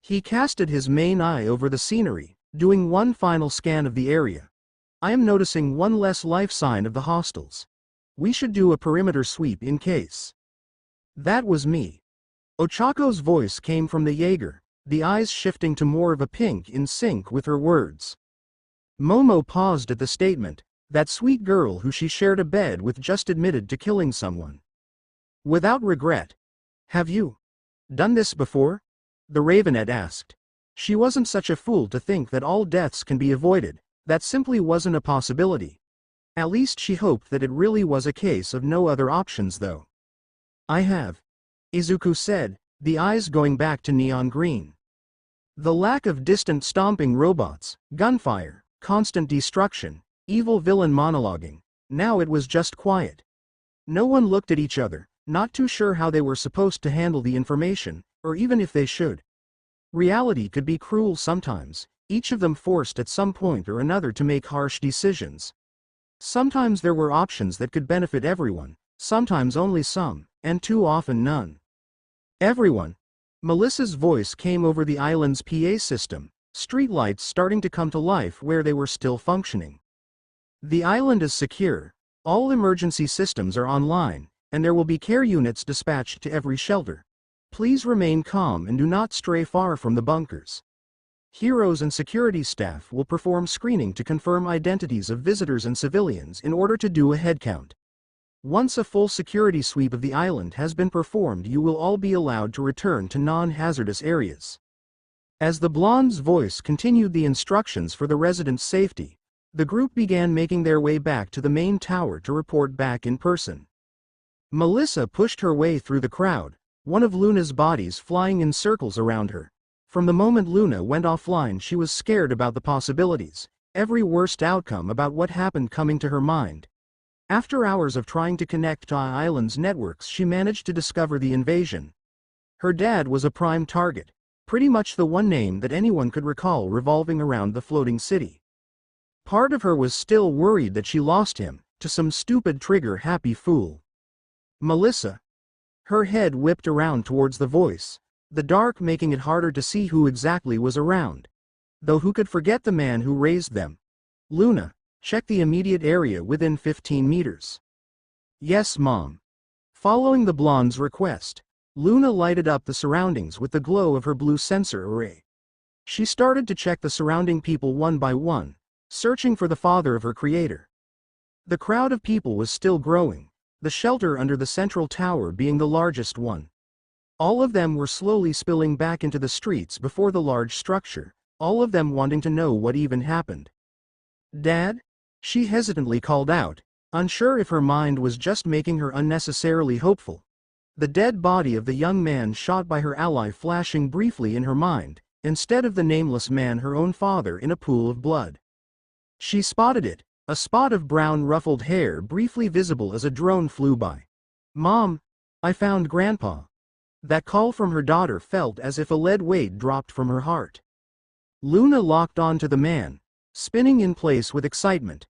He casted his main eye over the scenery, doing one final scan of the area. "I am noticing one less life sign of the hostiles. We should do a perimeter sweep in case." "That was me." Ochako's voice came from the Jaeger, the eyes shifting to more of a pink in sync with her words. Momo paused at the statement, that sweet girl who she shared a bed with just admitted to killing someone. "Without regret. Have you done this before?" the Ravenet asked. She wasn't such a fool to think that all deaths can be avoided, that simply wasn't a possibility. At least she hoped that it really was a case of no other options though. "I have," Izuku said, the eyes going back to neon green. The lack of distant stomping robots, gunfire, constant destruction, evil villain monologuing, now it was just quiet. No one looked at each other, not too sure how they were supposed to handle the information, or even if they should. Reality could be cruel sometimes, each of them forced at some point or another to make harsh decisions. Sometimes there were options that could benefit everyone, sometimes only some, and too often none. Everyone. Melissa's voice came over the island's PA system, streetlights starting to come to life where they were still functioning. The island is secure, all emergency systems are online, and there will be care units dispatched to every shelter. Please remain calm and do not stray far from the bunkers. Heroes and security staff will perform screening to confirm identities of visitors and civilians in order to do a headcount. Once a full security sweep of the island has been performed, you will all be allowed to return to non-hazardous areas. As the blonde's voice continued the instructions for the residents' safety, the group began making their way back to the main tower to report back in person. Melissa pushed her way through the crowd, one of Luna's bodies flying in circles around her. From the moment Luna went offline, she was scared about the possibilities, every worst outcome about what happened coming to her mind. After hours of trying to connect to Island's networks, she managed to discover the invasion. Her dad was a prime target, pretty much the one name that anyone could recall revolving around the floating city. Part of her was still worried that she lost him to some stupid trigger-happy fool. Melissa. Her head whipped around towards the voice, the dark making it harder to see who exactly was around. Though who could forget the man who raised them? Luna. Check the immediate area within 15 meters. Yes, Mom. Following the blonde's request, Luna lighted up the surroundings with the glow of her blue sensor array. She started to check the surrounding people one by one, searching for the father of her creator. The crowd of people was still growing, the shelter under the central tower being the largest one. All of them were slowly spilling back into the streets before the large structure, all of them wanting to know what even happened. Dad? She hesitantly called out, unsure if her mind was just making her unnecessarily hopeful. The dead body of the young man shot by her ally flashing briefly in her mind, instead of the nameless man, her own father, in a pool of blood. She spotted it, a spot of brown ruffled hair briefly visible as a drone flew by. Mom, I found Grandpa. That call from her daughter felt as if a lead weight dropped from her heart. Luna locked on to the man, spinning in place with excitement.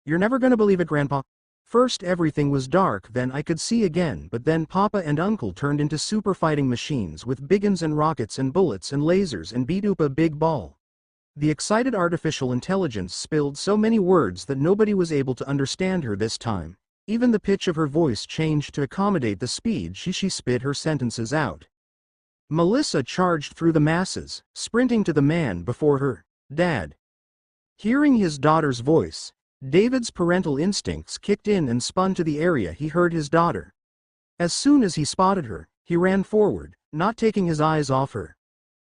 You're never gonna believe it, Grandpa. First everything was dark, then I could see again, but then Papa and Uncle turned into super fighting machines with big guns and rockets and bullets and lasers and beat up a big ball. The excited artificial intelligence spilled so many words that nobody was able to understand her this time. Even the pitch of her voice changed to accommodate the speed she spit her sentences out. Melissa charged through the masses, sprinting to the man before her. Dad. Hearing his daughter's voice, David's parental instincts kicked in and spun to the area he heard his daughter. As soon as he spotted her, he ran forward, not taking his eyes off her.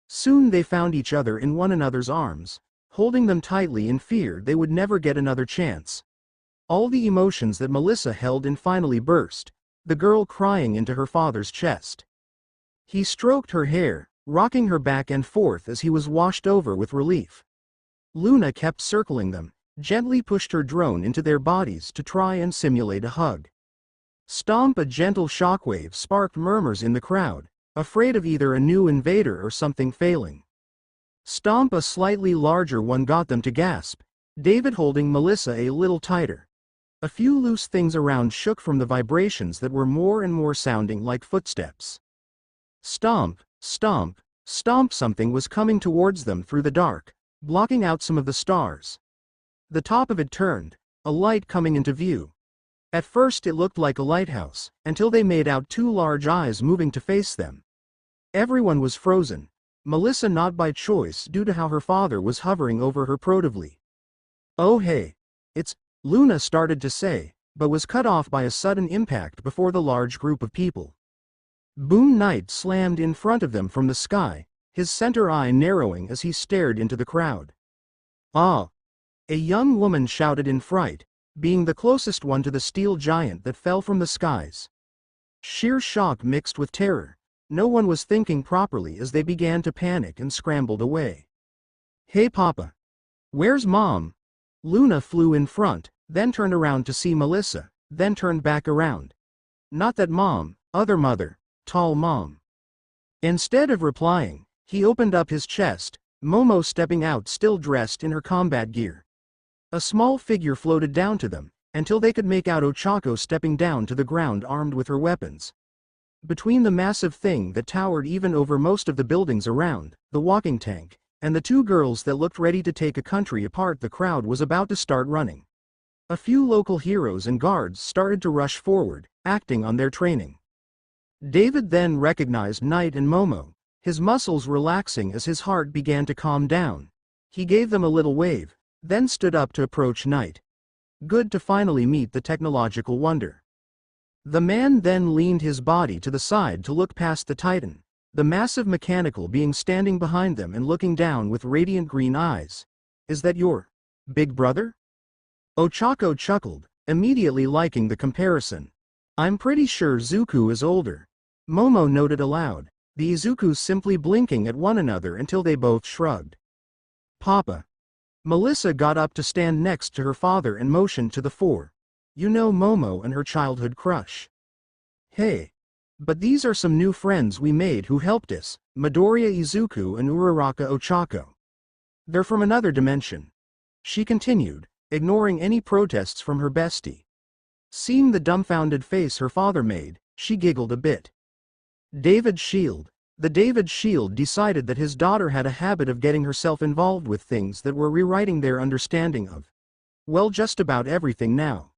Soon they found each other in one another's arms, holding them tightly in fear they would never get another chance. All the emotions that Melissa held in finally burst, the girl crying into her father's chest. He stroked her hair, rocking her back and forth as he was washed over with relief. Luna kept circling them, gently pushed her drone into their bodies to try and simulate a hug. Stomp. A gentle shockwave sparked murmurs in the crowd, afraid of either a new invader or something failing. Stomp. A slightly larger one got them to gasp, David holding Melissa a little tighter. A few loose things around shook from the vibrations that were more and more sounding like footsteps. Stomp, stomp, stomp. Something was coming towards them through the dark, blocking out some of the stars. The top of it turned, a light coming into view. At first it looked like a lighthouse, until they made out two large eyes moving to face them. Everyone was frozen, Melissa not by choice due to how her father was hovering over her protectively. Oh hey, it's, Luna started to say, but was cut off by a sudden impact before the large group of people. Boom. Knight slammed in front of them from the sky, his center eye narrowing as he stared into the crowd. Ah! A young woman shouted in fright, being the closest one to the steel giant that fell from the skies. Sheer shock mixed with terror. No one was thinking properly as they began to panic and scrambled away. "Hey Papa! Where's Mom?" Luna flew in front, then turned around to see Melissa, then turned back around. "Not that Mom, other mother, tall Mom." Instead of replying, he opened up his chest, Momo stepping out still dressed in her combat gear. A small figure floated down to them, until they could make out Ochako stepping down to the ground armed with her weapons. Between the massive thing that towered even over most of the buildings around, the walking tank, and the two girls that looked ready to take a country apart, the crowd was about to start running. A few local heroes and guards started to rush forward, acting on their training. David then recognized Knight and Momo, his muscles relaxing as his heart began to calm down. He gave them a little wave, then stood up to approach Knight. Good to finally meet the technological wonder. The man then leaned his body to the side to look past the Titan, the massive mechanical being standing behind them and looking down with radiant green eyes. "Is that your big brother?" Ochako chuckled, immediately liking the comparison. "I'm pretty sure Zuko is older," Momo noted aloud, the Izukus simply blinking at one another until they both shrugged. "Papa." Melissa got up to stand next to her father and motioned to the four. "You know Momo and her childhood crush." "Hey. But these are some new friends we made who helped us, Midoriya Izuku and Uraraka Ochako. They're from another dimension," she continued, ignoring any protests from her bestie. Seeing the dumbfounded face her father made, she giggled a bit. David's shield. The David Shield decided that his daughter had a habit of getting herself involved with things that were rewriting their understanding of, well, just about everything now.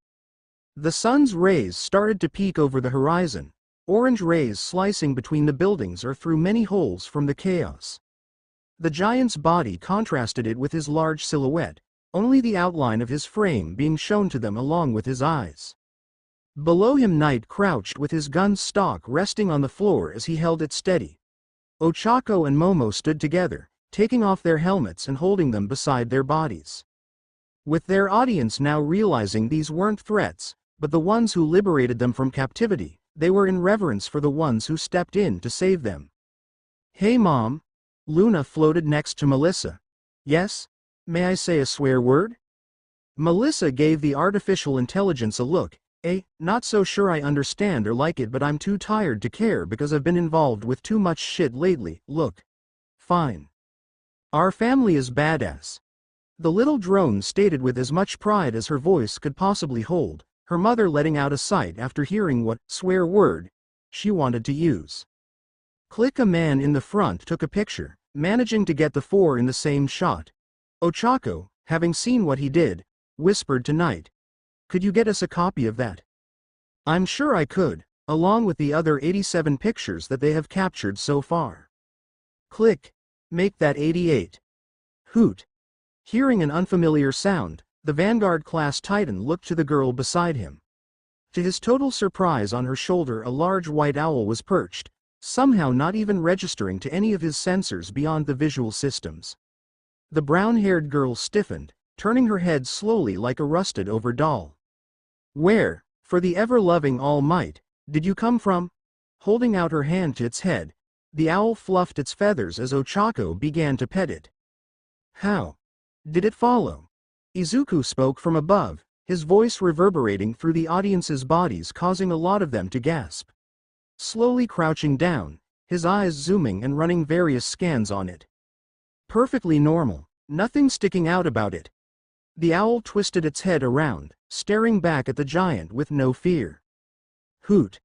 The sun's rays started to peek over the horizon, orange rays slicing between the buildings or through many holes from the chaos. The giant's body contrasted it with his large silhouette, only the outline of his frame being shown to them along with his eyes. Below him Knight crouched with his gun's stock resting on the floor as he held it steady. Ochako and Momo stood together, taking off their helmets and holding them beside their bodies. With their audience now realizing these weren't threats, but the ones who liberated them from captivity, they were in reverence for the ones who stepped in to save them. "Hey Mom." Luna floated next to Melissa. "Yes? May I say a swear word?" Melissa gave the artificial intelligence a look. Not so sure I understand or like it, but I'm too tired to care because I've been involved with too much shit lately. Look. Fine. Our family is badass." The little drone stated with as much pride as her voice could possibly hold, her mother letting out a sigh after hearing what swear word she wanted to use. Click. A man in the front took a picture, managing to get the four in the same shot. Ochako, having seen what he did, whispered to Knight, "Could you get us a copy of that?" "I'm sure I could, along with the other 87 pictures that they have captured so far." Click. Make that 88. Hoot. Hearing an unfamiliar sound, the Vanguard-class Titan looked to the girl beside him. To his total surprise, on her shoulder a large white owl was perched, somehow not even registering to any of his sensors beyond the visual systems. The brown-haired girl stiffened, turning her head slowly like a rusted-over doll. "Where, for the ever-loving All Might, did you come from?" Holding out her hand to its head, the owl fluffed its feathers as Ochako began to pet it. "How did it follow?" Izuku spoke from above, his voice reverberating through the audience's bodies, causing a lot of them to gasp. Slowly crouching down, his eyes zooming and running various scans on it. "Perfectly normal, nothing sticking out about it." The owl twisted its head around, staring back at the giant with no fear. "Hoot."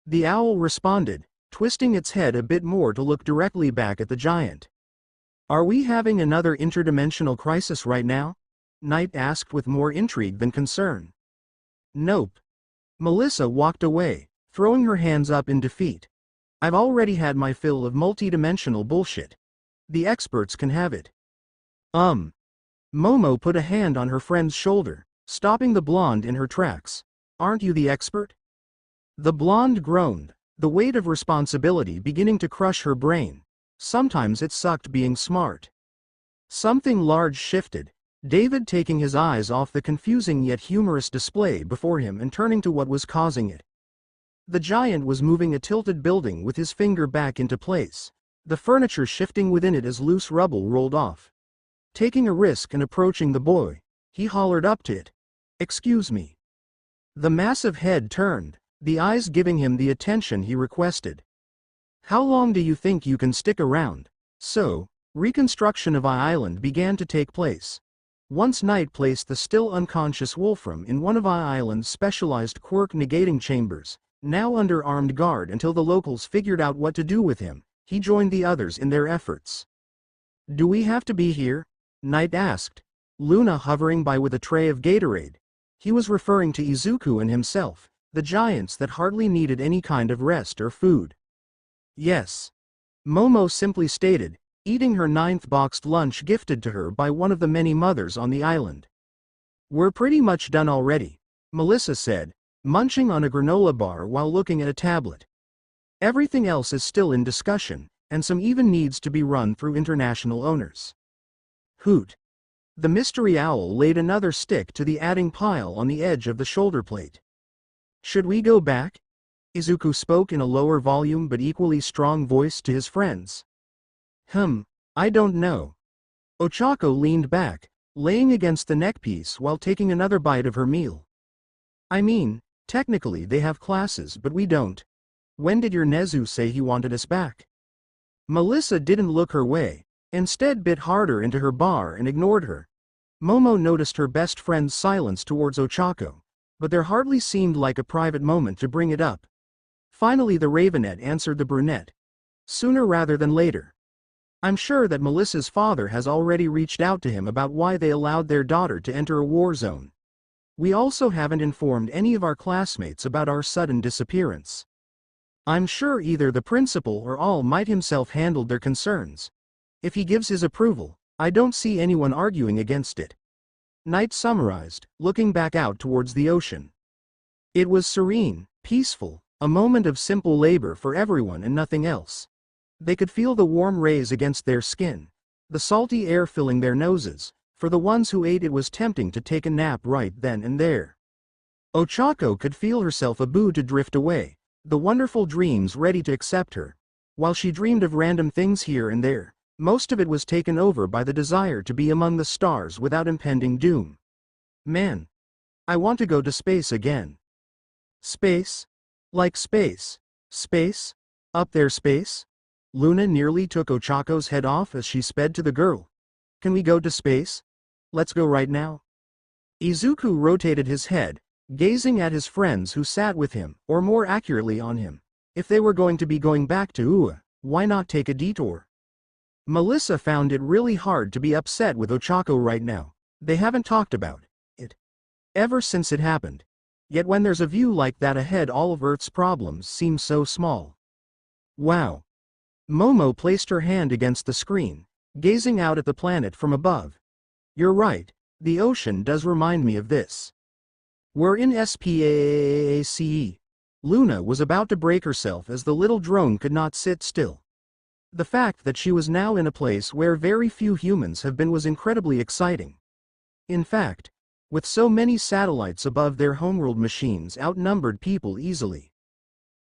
The owl responded, twisting its head a bit more to look directly back at the giant. "Are we having another interdimensional crisis right now?" Knight asked with more intrigue than concern. "Nope." Melissa walked away, throwing her hands up in defeat. "I've already had my fill of multidimensional bullshit. The experts can have it." Momo put a hand on her friend's shoulder, stopping the blonde in her tracks. "Aren't you the expert?" The blonde groaned, the weight of responsibility beginning to crush her brain. Sometimes it sucked being smart. Something large shifted, David taking his eyes off the confusing yet humorous display before him and turning to what was causing it. The giant was moving a tilted building with his finger back into place, the furniture shifting within it as loose rubble rolled off. Taking a risk and approaching the boy, he hollered up to it. "Excuse me." The massive head turned, the eyes giving him the attention he requested. "How long do you think you can stick around?" So, reconstruction of I Island began to take place. Once Knight placed the still unconscious Wolfram in one of I Island's specialized quirk negating chambers, now under armed guard until the locals figured out what to do with him, he joined the others in their efforts. "Do we have to be here?" Knight asked, Luna hovering by with a tray of Gatorade. He was referring to Izuku and himself, the giants that hardly needed any kind of rest or food. "Yes," Momo simply stated, eating her 9th boxed lunch gifted to her by one of the many mothers on the island. "We're pretty much done already," Melissa said, munching on a granola bar while looking at a tablet. "Everything else is still in discussion, and some even needs to be run through international owners." Hoot. The mystery owl laid another stick to the adding pile on the edge of the shoulder plate. "Should we go back?" Izuku spoke in a lower volume but equally strong voice to his friends. I don't know." Ochako leaned back, laying against the neckpiece while taking another bite of her meal. "I mean, technically they have classes but we don't. When did your Nezu say he wanted us back?" Melissa didn't look her way, instead bit harder into her bar and ignored her. Momo noticed her best friend's silence towards Ochako, but there hardly seemed like a private moment to bring it up. Finally the Ravenet answered the brunette. "Sooner rather than later. I'm sure that Melissa's father has already reached out to him about why they allowed their daughter to enter a war zone. We also haven't informed any of our classmates about our sudden disappearance. I'm sure either the principal or All Might himself handled their concerns. If he gives his approval, I don't see anyone arguing against it." Knight summarized, looking back out towards the ocean. It was serene, peaceful, a moment of simple labor for everyone and nothing else. They could feel the warm rays against their skin, the salty air filling their noses. For the ones who ate, it was tempting to take a nap right then and there. Ochako could feel herself about to drift away, the wonderful dreams ready to accept her. While she dreamed of random things here and there, most of it was taken over by the desire to be among the stars without impending doom. "Man, I want to go to space again." "Space? Like space? Space? Up there space?" Luna nearly took Ochako's head off as she sped to the girl. "Can we go to space? Let's go right now." Izuku rotated his head, gazing at his friends who sat with him, or more accurately on him. If they were going to be going back to Ua, why not take a detour? Melissa found it really hard to be upset with Ochako right now. They haven't talked about it ever since it happened. Yet when there's a view like that ahead, all of Earth's problems seem so small. Wow. Momo placed her hand against the screen, gazing out at the planet from above. "You're right, the ocean does remind me of this. We're in SPAACE. Luna was about to break herself as the little drone could not sit still. The fact that she was now in a place where very few humans have been was incredibly exciting. In fact, with so many satellites above, their homeworld machines outnumbered people easily.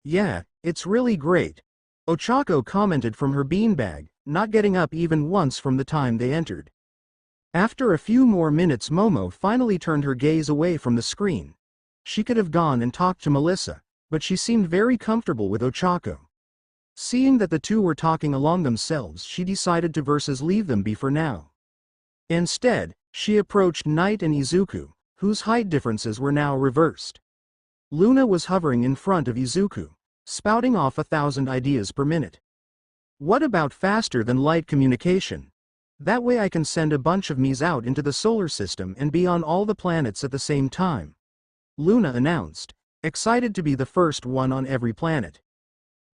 "Yeah, it's really great," Ochako commented from her beanbag, not getting up even once from the time they entered. After a few more minutes, Momo finally turned her gaze away from the screen. She could have gone and talked to Melissa, but she seemed very comfortable with Ochako. Seeing that the two were talking along themselves, she decided to leave them be for now. Instead, she approached Knight and Izuku, whose height differences were now reversed. Luna was hovering in front of Izuku, spouting off 1,000 ideas per minute. "What about faster than light communication? That way I can send a bunch of me's out into the solar system and be on all the planets at the same time," Luna announced, excited to be the first one on every planet.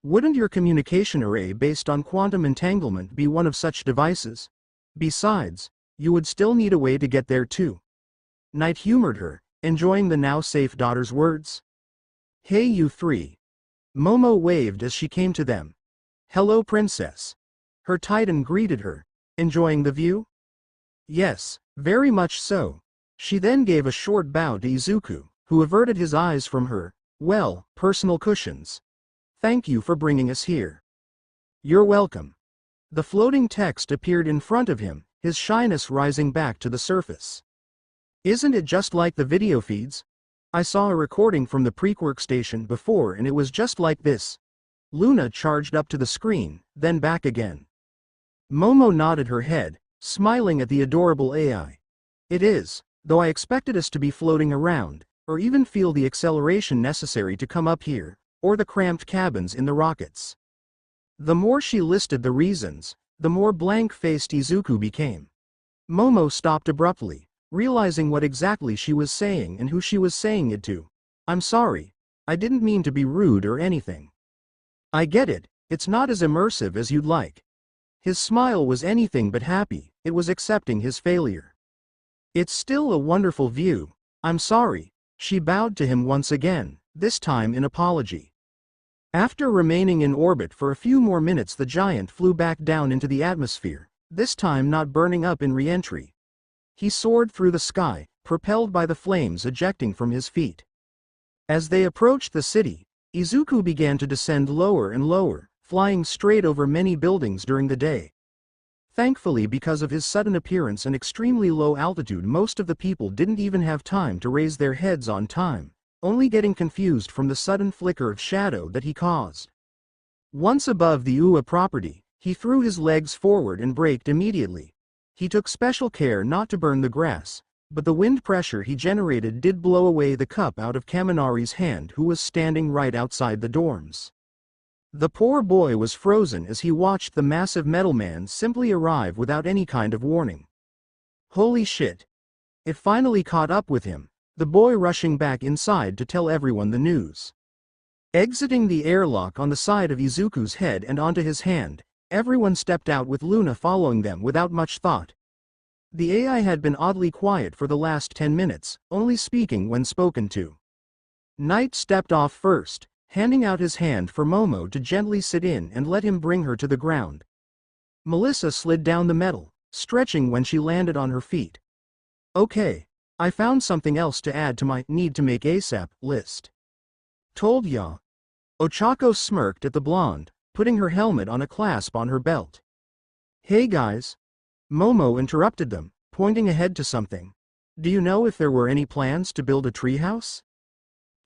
"Wouldn't your communication array based on quantum entanglement be one of such devices? Besides, you would still need a way to get there too." Knight humored her, enjoying the now safe daughter's words. "Hey you three." Momo waved as she came to them. "Hello princess." Her titan greeted her. "Enjoying the view?" "Yes, very much so." She then gave a short bow to Izuku, who averted his eyes from her, Well, personal cushions. Thank you for bringing us here. You're welcome. The floating text appeared in front of him, his shyness rising back to the surface. Isn't it just like the video feeds? I saw a recording from the pre-workstation before and it was just like this. Luna charged up to the screen, then back again. Momo nodded her head, smiling at the adorable AI. It is, though I expected us to be floating around, or even feel the acceleration necessary to come up here, or the cramped cabins in the rockets. The more she listed the reasons, the more blank-faced Izuku became. Momo stopped abruptly, realizing what exactly she was saying and who she was saying it to. I'm sorry, I didn't mean to be rude or anything. I get it, it's not as immersive as you'd like. His smile was anything but happy, it was accepting his failure. It's still a wonderful view, I'm sorry, she bowed to him once again, this time in apology. After remaining in orbit for a few more minutes, the giant flew back down into the atmosphere, this time not burning up in re-entry. He soared through the sky, propelled by the flames ejecting from his feet. As they approached the city, Izuku began to descend lower and lower, flying straight over many buildings during the day. Thankfully, because of his sudden appearance and extremely low altitude, most of the people didn't even have time to raise their heads on time, only getting confused from the sudden flicker of shadow that he caused. Once above the Ua property, he threw his legs forward and braked immediately. He took special care not to burn the grass, but the wind pressure he generated did blow away the cup out of Kaminari's hand, who was standing right outside the dorms. The poor boy was frozen as he watched the massive metal man simply arrive without any kind of warning. Holy shit! It finally caught up with him, the boy rushing back inside to tell everyone the news. Exiting the airlock on the side of Izuku's head and onto his hand, everyone stepped out with Luna following them without much thought. The AI had been oddly quiet for the last 10 minutes, only speaking when spoken to. Knight stepped off first, handing out his hand for Momo to gently sit in and let him bring her to the ground. Melissa slid down the metal, stretching when she landed on her feet. Okay, I found something else to add to my need to make ASAP list. Told ya. Ochako smirked at the blonde, putting her helmet on a clasp on her belt. Hey guys. Momo interrupted them, pointing ahead to something. Do you know if there were any plans to build a treehouse?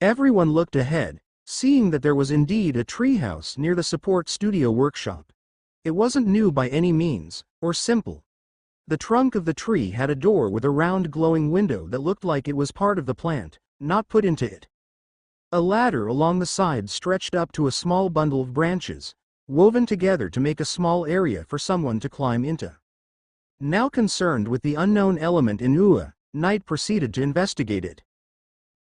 Everyone looked ahead, seeing that there was indeed a treehouse near the support studio workshop. It wasn't new by any means, or simple. The trunk of the tree had a door with a round glowing window that looked like it was part of the plant, not put into it. A ladder along the side stretched up to a small bundle of branches, woven together to make a small area for someone to climb into. Now concerned with the unknown element in Ua, Knight proceeded to investigate it.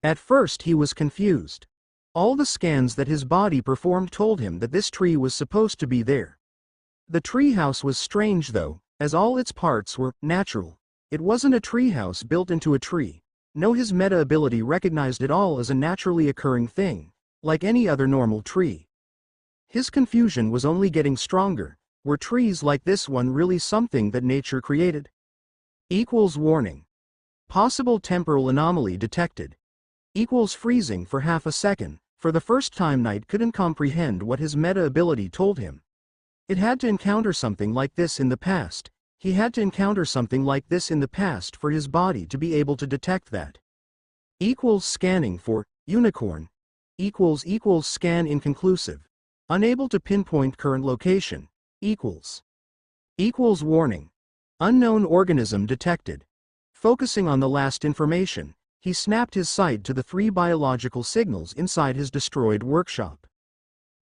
At first he was confused. All the scans that his body performed told him that this tree was supposed to be there. The treehouse was strange though, as all its parts were natural. It wasn't a treehouse built into a tree. No, his meta ability recognized it all as a naturally occurring thing, like any other normal tree. His confusion was only getting stronger. Were trees like this one really something that nature created? Warning. Possible temporal anomaly detected. Freezing for half a second. For the first time, Knight couldn't comprehend what his meta ability told him. It had to encounter something like this in the past. He had to encounter something like this in the past for his body to be able to detect that. Scanning for unicorn. Scan inconclusive. Unable to pinpoint current location. Warning. Unknown organism detected. Focusing on the last information, he snapped his sight to the 3 biological signals inside his destroyed workshop.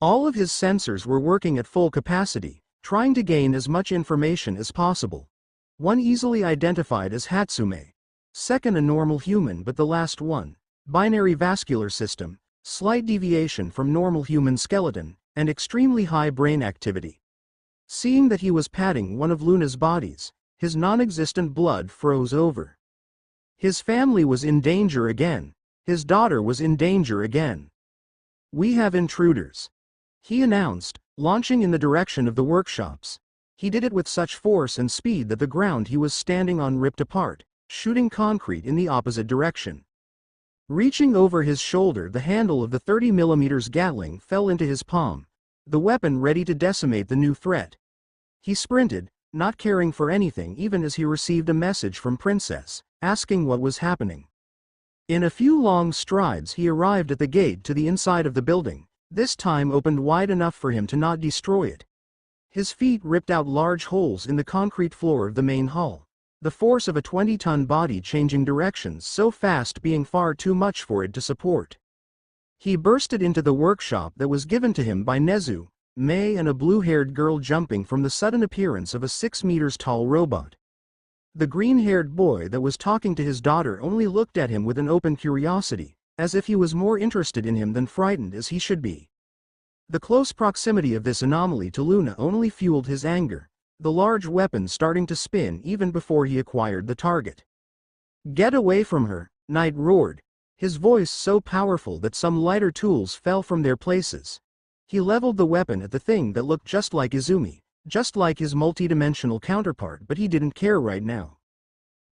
All of his sensors were working at full capacity, trying to gain as much information as possible. One easily identified as Hatsume. Second, a normal human, but the last one, binary vascular system, slight deviation from normal human skeleton, and extremely high brain activity. Seeing that he was patting one of Luna's bodies, his non-existent blood froze over. His family was in danger again. His daughter was in danger again. We have intruders, he announced, launching in the direction of the workshops. He did it with such force and speed that the ground he was standing on ripped apart, shooting concrete in the opposite direction. Reaching over his shoulder, the handle of the 30mm Gatling fell into his palm, the weapon ready to decimate the new threat. He sprinted, not caring for anything, even as he received a message from Princess, asking what was happening. In a few long strides he arrived at the gate to the inside of the building, this time opened wide enough for him to not destroy it. His feet ripped out large holes in the concrete floor of the main hall, the force of a 20-ton body changing directions so fast being far too much for it to support. He bursted into the workshop that was given to him by Nezu, May, and a blue-haired girl, jumping from the sudden appearance of a 6 meters tall robot. The green-haired boy that was talking to his daughter only looked at him with an open curiosity, as if he was more interested in him than frightened as he should be. The close proximity of this anomaly to Luna only fueled his anger, the large weapon starting to spin even before he acquired the target. "Get away from her," Knight roared, his voice so powerful that some lighter tools fell from their places. He leveled the weapon at the thing that looked just like Izumi, just like his multidimensional counterpart, but he didn't care right now.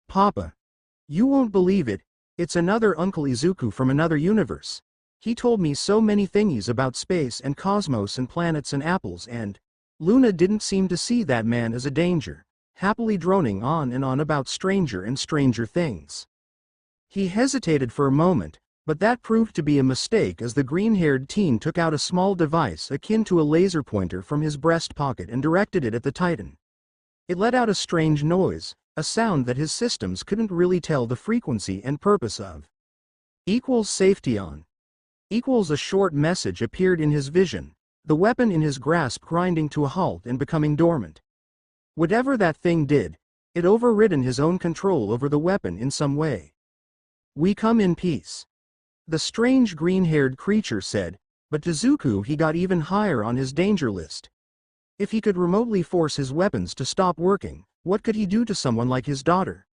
"Papa. You won't believe it, it's another Uncle Izuku from another universe. He told me so many thingies about space and cosmos and planets and apples and—" Luna didn't seem to see that man as a danger, happily droning on and on about stranger and stranger things. He hesitated for a moment, but that proved to be a mistake as the green-haired teen took out a small device akin to a laser pointer from his breast pocket and directed it at the Titan. It let out a strange noise, a sound that his systems couldn't really tell the frequency and purpose of. Equals safety on. Equals a short message appeared in his vision, the weapon in his grasp grinding to a halt and becoming dormant. Whatever that thing did, it overridden his own control over the weapon in some way. "We come in peace," the strange green-haired creature said, but to Zuko he got even higher on his danger list. If he could remotely force his weapons to stop working, what could he do to someone like his daughter?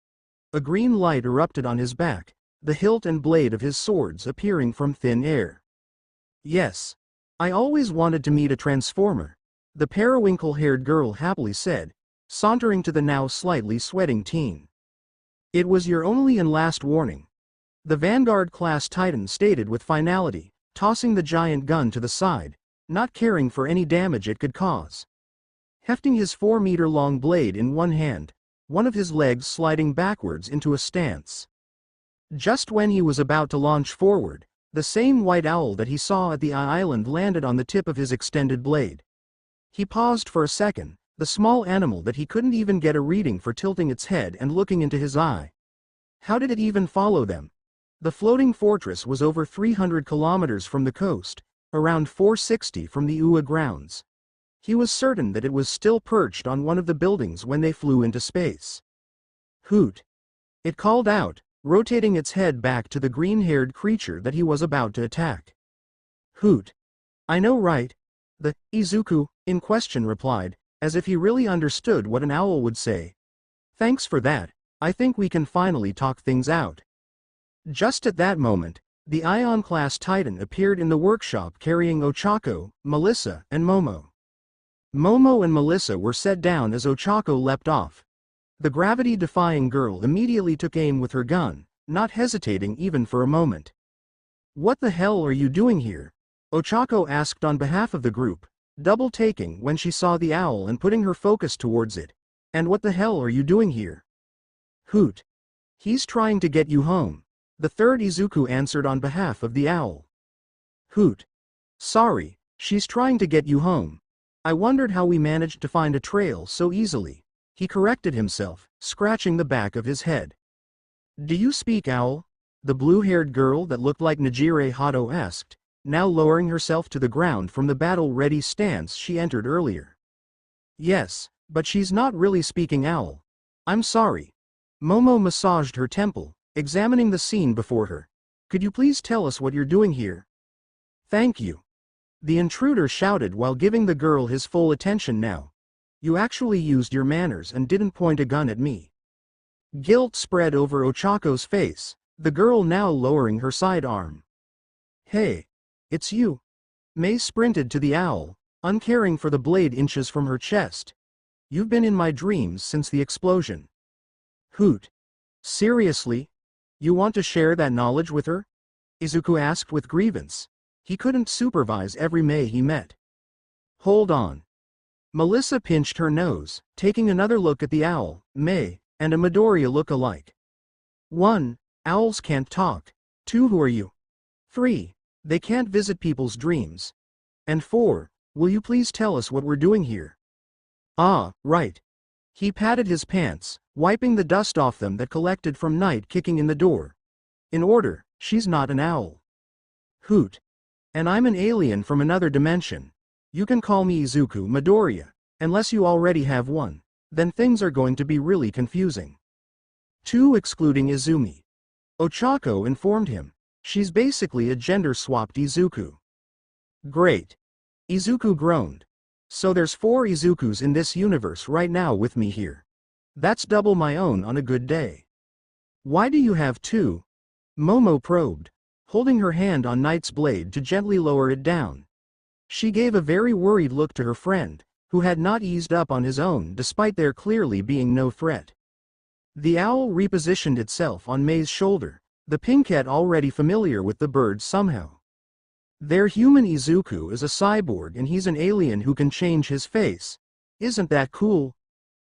A green light erupted on his back, the hilt and blade of his swords appearing from thin air. "Yes. I always wanted to meet a transformer," the periwinkle-haired girl happily said, sauntering to the now slightly sweating teen. "It was your only and last warning," the Vanguard-class Titan stated with finality, tossing the giant gun to the side, not caring for any damage it could cause. Hefting his 4-meter-long blade in one hand, one of his legs sliding backwards into a stance. Just when he was about to launch forward, the same white owl that he saw at the island landed on the tip of his extended blade. He paused for a second, the small animal that he couldn't even get a reading for tilting its head and looking into his eye. How did it even follow them? The floating fortress was over 300 kilometers from the coast, around 460 from the UA grounds. He was certain that it was still perched on one of the buildings when they flew into space. "Hoot!" it called out, rotating its head back to the green-haired creature that he was about to attack. "Hoot! I know, right?" the Izuku in question replied, as if he really understood what an owl would say. "Thanks for that, I think we can finally talk things out." Just at that moment, the Ion-class Titan appeared in the workshop carrying Ochako, Melissa, and Momo. Momo and Melissa were set down as Ochako leapt off. The gravity-defying girl immediately took aim with her gun, not hesitating even for a moment. "What the hell are you doing here?" Ochako asked on behalf of the group, double-taking when she saw the owl and putting her focus towards it. "And what the hell are you doing here?" "Hoot! He's trying to get you home," the third Izuku answered on behalf of the owl. "Hoot! Sorry, she's trying to get you home. I wondered how we managed to find a trail so easily," he corrected himself, scratching the back of his head. "Do you speak owl?" the blue-haired girl that looked like Najire Hato asked, now lowering herself to the ground from the battle-ready stance she entered earlier. "Yes, but she's not really speaking owl. I'm sorry." Momo massaged her temple, examining the scene before her. "Could you please tell us what you're doing here?" "Thank you," the intruder shouted while giving the girl his full attention now. "You actually used your manners and didn't point a gun at me." Guilt spread over Ochako's face, the girl now lowering her sidearm. "Hey, it's you." May sprinted to the owl, uncaring for the blade inches from her chest. "You've been in my dreams since the explosion." "Hoot! Seriously? You want to share that knowledge with her?" Izuku asked with grievance. He couldn't supervise every Mei he met. Hold on. Melissa pinched her nose, taking another look at the owl, Mei, and a Midoriya look-alike. 1. Owls can't talk. 2. Who are you? 3. They can't visit people's dreams. And 4. Will you please tell us what we're doing here? Ah, right. He patted his pants, wiping the dust off them that collected from Night kicking in the door. In order, she's not an owl. Hoot. And I'm an alien from another dimension. You can call me Izuku Midoriya, unless you already have one. Then things are going to be really confusing. 2. Excluding Izumi. Ochako informed him. She's basically a gender-swapped Izuku. Great. Izuku groaned. So there's 4 Izukus in this universe right now with me here. That's double my own on a good day. Why do you have 2? Momo probed, holding her hand on Night's blade to gently lower it down. She gave a very worried look to her friend, who had not eased up on his own despite there clearly being no threat. The owl repositioned itself on Mei's shoulder, the pinkette already familiar with the bird somehow. Their human Izuku is a cyborg and he's an alien who can change his face. Isn't that cool?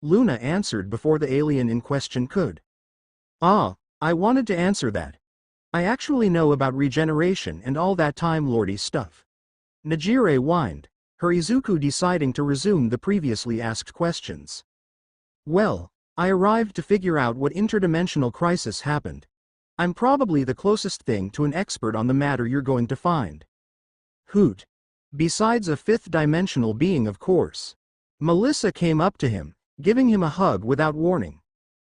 Luna answered before the alien in question could. Ah, I wanted to answer that. I actually know about regeneration and all that Time Lordy stuff. Nejire whined, her Izuku deciding to resume the previously asked questions. Well, I arrived to figure out what interdimensional crisis happened. I'm probably the closest thing to an expert on the matter you're going to find. Hoot. Besides a 5th-dimensional being, of course. Melissa came up to him, giving him a hug without warning.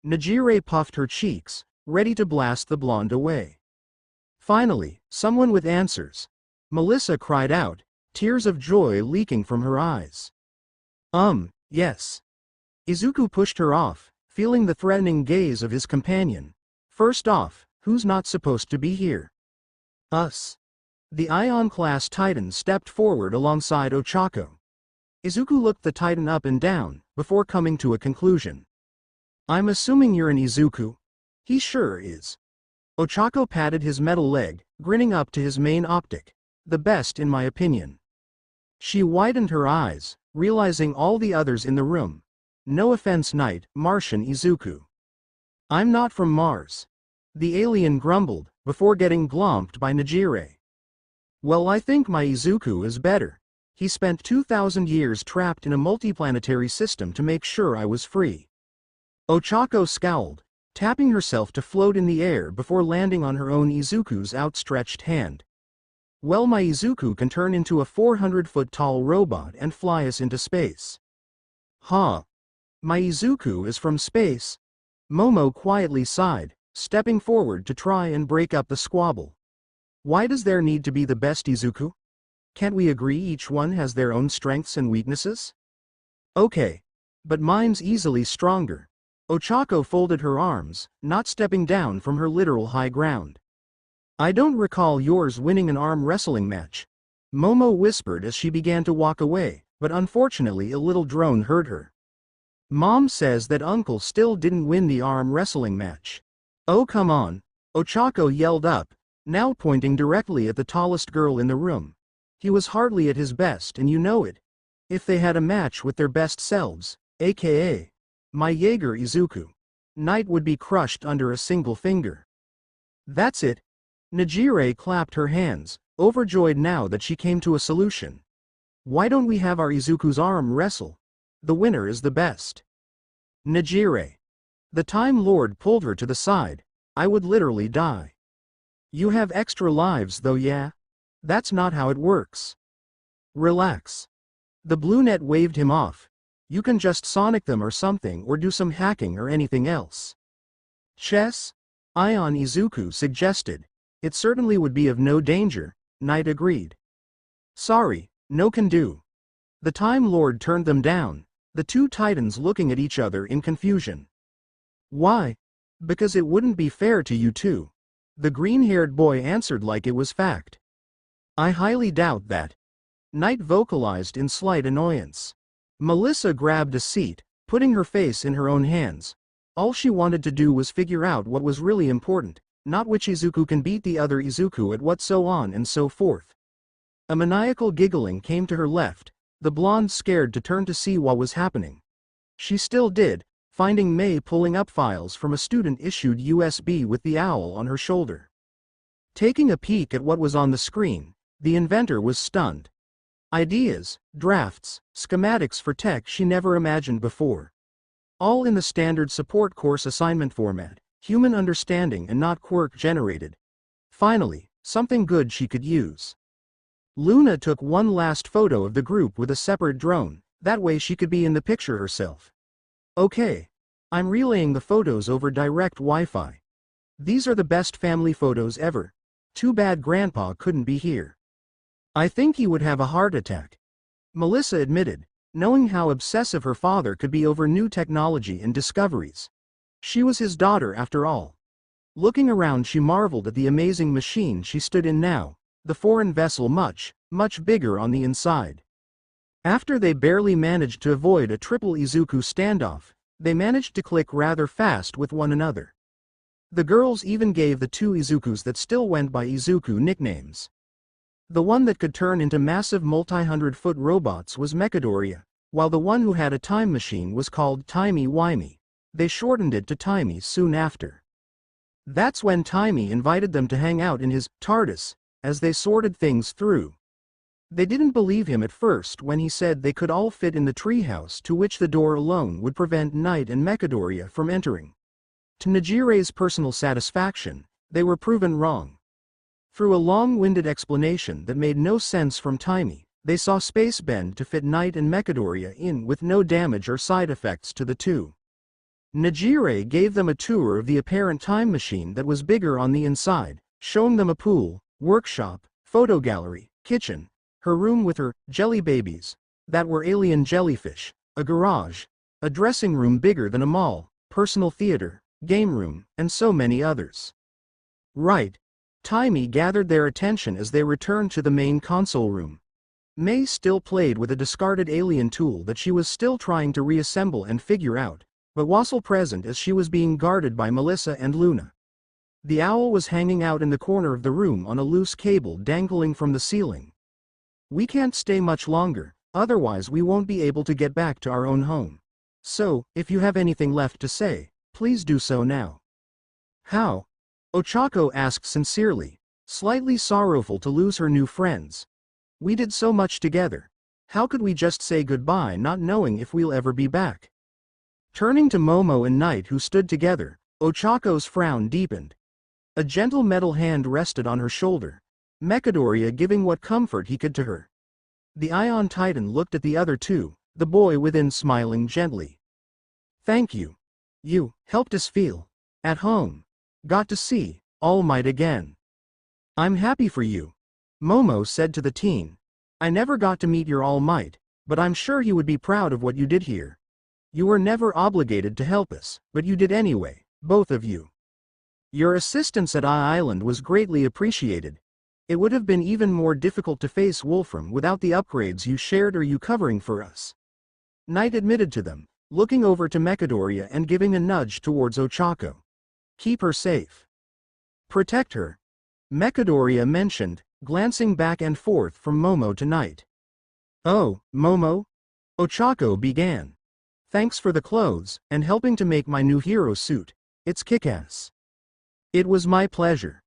Nejire puffed her cheeks, ready to blast the blonde away. Finally, someone with answers. Melissa cried out, tears of joy leaking from her eyes. Yes. Izuku pushed her off, feeling the threatening gaze of his companion. First off, who's not supposed to be here? Us. The Ion-class Titan stepped forward alongside Ochako. Izuku looked the Titan up and down, before coming to a conclusion. I'm assuming you're an Izuku? He sure is. Ochako patted his metal leg, grinning up to his main optic. The best in my opinion. She widened her eyes, realizing all the others in the room. No offense, Knight, Martian Izuku. I'm not from Mars. The alien grumbled, before getting glomped by Nejire. Well, I think my Izuku is better. He spent 2,000 years trapped in a multiplanetary system to make sure I was free. Ochako scowled, tapping herself to float in the air before landing on her own Izuku's outstretched hand. Well, my Izuku can turn into a 400-foot-tall robot and fly us into space. Huh. My Izuku is from space? Momo quietly sighed, stepping forward to try and break up the squabble. Why does there need to be the best Izuku? Can't we agree each one has their own strengths and weaknesses? Okay. But mine's easily stronger. Ochako folded her arms, not stepping down from her literal high ground. I don't recall yours winning an arm wrestling match. Momo whispered as she began to walk away, but unfortunately a little drone heard her. Mom says that Uncle still didn't win the arm wrestling match. Oh come on, Ochako yelled up, now pointing directly at the tallest girl in the room. He was hardly at his best and you know it. If they had a match with their best selves, aka my Jaeger Izuku, Knight would be crushed under a single finger. That's it. Nejire clapped her hands, overjoyed now that she came to a solution. Why don't we have our Izuku's arm wrestle? The winner is the best. Nejire. The Time Lord pulled her to the side. I would literally die. You have extra lives though, yeah? That's not how it works. Relax. The blue net waved him off. You can just sonic them or something or do some hacking or anything else. Chess? Ion Izuku suggested. It certainly would be of no danger, Knight agreed. Sorry, no can do. The Time Lord turned them down, the two titans looking at each other in confusion. Why? Because it wouldn't be fair to you two. The green-haired boy answered like it was fact. I highly doubt that. Knight vocalized in slight annoyance. Melissa grabbed a seat, putting her face in her own hands. All she wanted to do was figure out what was really important, not which Izuku can beat the other Izuku at what, so on and so forth. A maniacal giggling came to her left, the blonde scared to turn to see what was happening. She still did, finding May pulling up files from a student-issued USB with the owl on her shoulder. Taking a peek at what was on the screen, the inventor was stunned. Ideas, drafts, schematics for tech she never imagined before. All in the standard support course assignment format, human understanding and not quirk-generated. Finally, something good she could use. Luna took one last photo of the group with a separate drone, that way she could be in the picture herself. Okay. I'm relaying the photos over direct Wi-Fi. These are the best family photos ever. Too bad Grandpa couldn't be here. I think he would have a heart attack. Melissa admitted, knowing how obsessive her father could be over new technology and discoveries. She was his daughter after all. Looking around, she marveled at the amazing machine she stood in now, the foreign vessel much, much bigger on the inside. After they barely managed to avoid a triple Izuku standoff, they managed to click rather fast with one another. The girls even gave the two Izukus that still went by Izuku nicknames. The one that could turn into massive multi-hundred-foot robots was Mechadoria, while the one who had a time machine was called Timey-Wimey. They shortened it to Timey soon after. That's when Timey invited them to hang out in his TARDIS, as they sorted things through. They didn't believe him at first when he said they could all fit in the treehouse, to which the door alone would prevent Knight and Mechadoria from entering. To Najire's personal satisfaction, they were proven wrong. Through a long-winded explanation that made no sense from Timey, they saw space bend to fit Knight and Mechadoria in with no damage or side effects to the two. Najire gave them a tour of the apparent time machine that was bigger on the inside, showing them a pool, workshop, photo gallery, kitchen, her room with her jelly babies, that were alien jellyfish, a garage, a dressing room bigger than a mall, personal theater, game room, and so many others. Right. Timey gathered their attention as they returned to the main console room. May still played with a discarded alien tool that she was still trying to reassemble and figure out, but was present as she was being guarded by Melissa and Luna. The owl was hanging out in the corner of the room on a loose cable dangling from the ceiling. We can't stay much longer, otherwise we won't be able to get back to our own home. So, if you have anything left to say, please do so now. How? Ochako asked sincerely, slightly sorrowful to lose her new friends. We did so much together. How could we just say goodbye not knowing if we'll ever be back? Turning to Momo and Knight, who stood together, Ochako's frown deepened. A gentle metal hand rested on her shoulder, Mechadoria giving what comfort he could to her. The Ion Titan looked at the other two, the boy within smiling gently. Thank you. You helped us feel at home. Got to see All Might again. I'm happy for you. Momo said to the teen. I never got to meet your All Might, but I'm sure he would be proud of what you did here. You were never obligated to help us, but you did anyway, both of you. Your assistance at Island was greatly appreciated. It would have been even more difficult to face Wolfram without the upgrades you shared or you covering for us. Knight admitted to them, looking over to Mechadoria and giving a nudge towards Ochako. Keep her safe. Protect her. Mechadoria mentioned, glancing back and forth from Momo to Knight. Oh, Momo? Ochako began. Thanks for the clothes, and helping to make my new hero suit. It's kick-ass. It was my pleasure.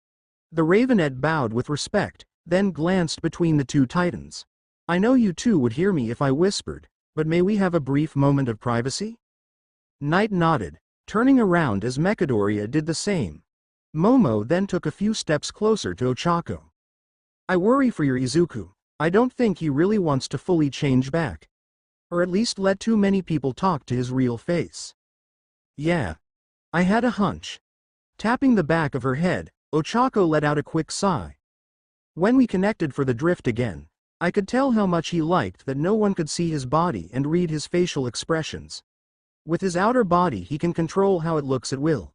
The Ravenet bowed with respect, then glanced between the two titans. I know you two would hear me if I whispered, but may we have a brief moment of privacy? Knight nodded, turning around as Mechadoria did the same. Momo then took a few steps closer to Ochako. I worry for your Izuku. I don't think he really wants to fully change back. Or at least let too many people talk to his real face. Yeah. I had a hunch. Tapping the back of her head, Ochako let out a quick sigh. When we connected for the drift again, I could tell how much he liked that no one could see his body and read his facial expressions. With his outer body he can control how it looks at will.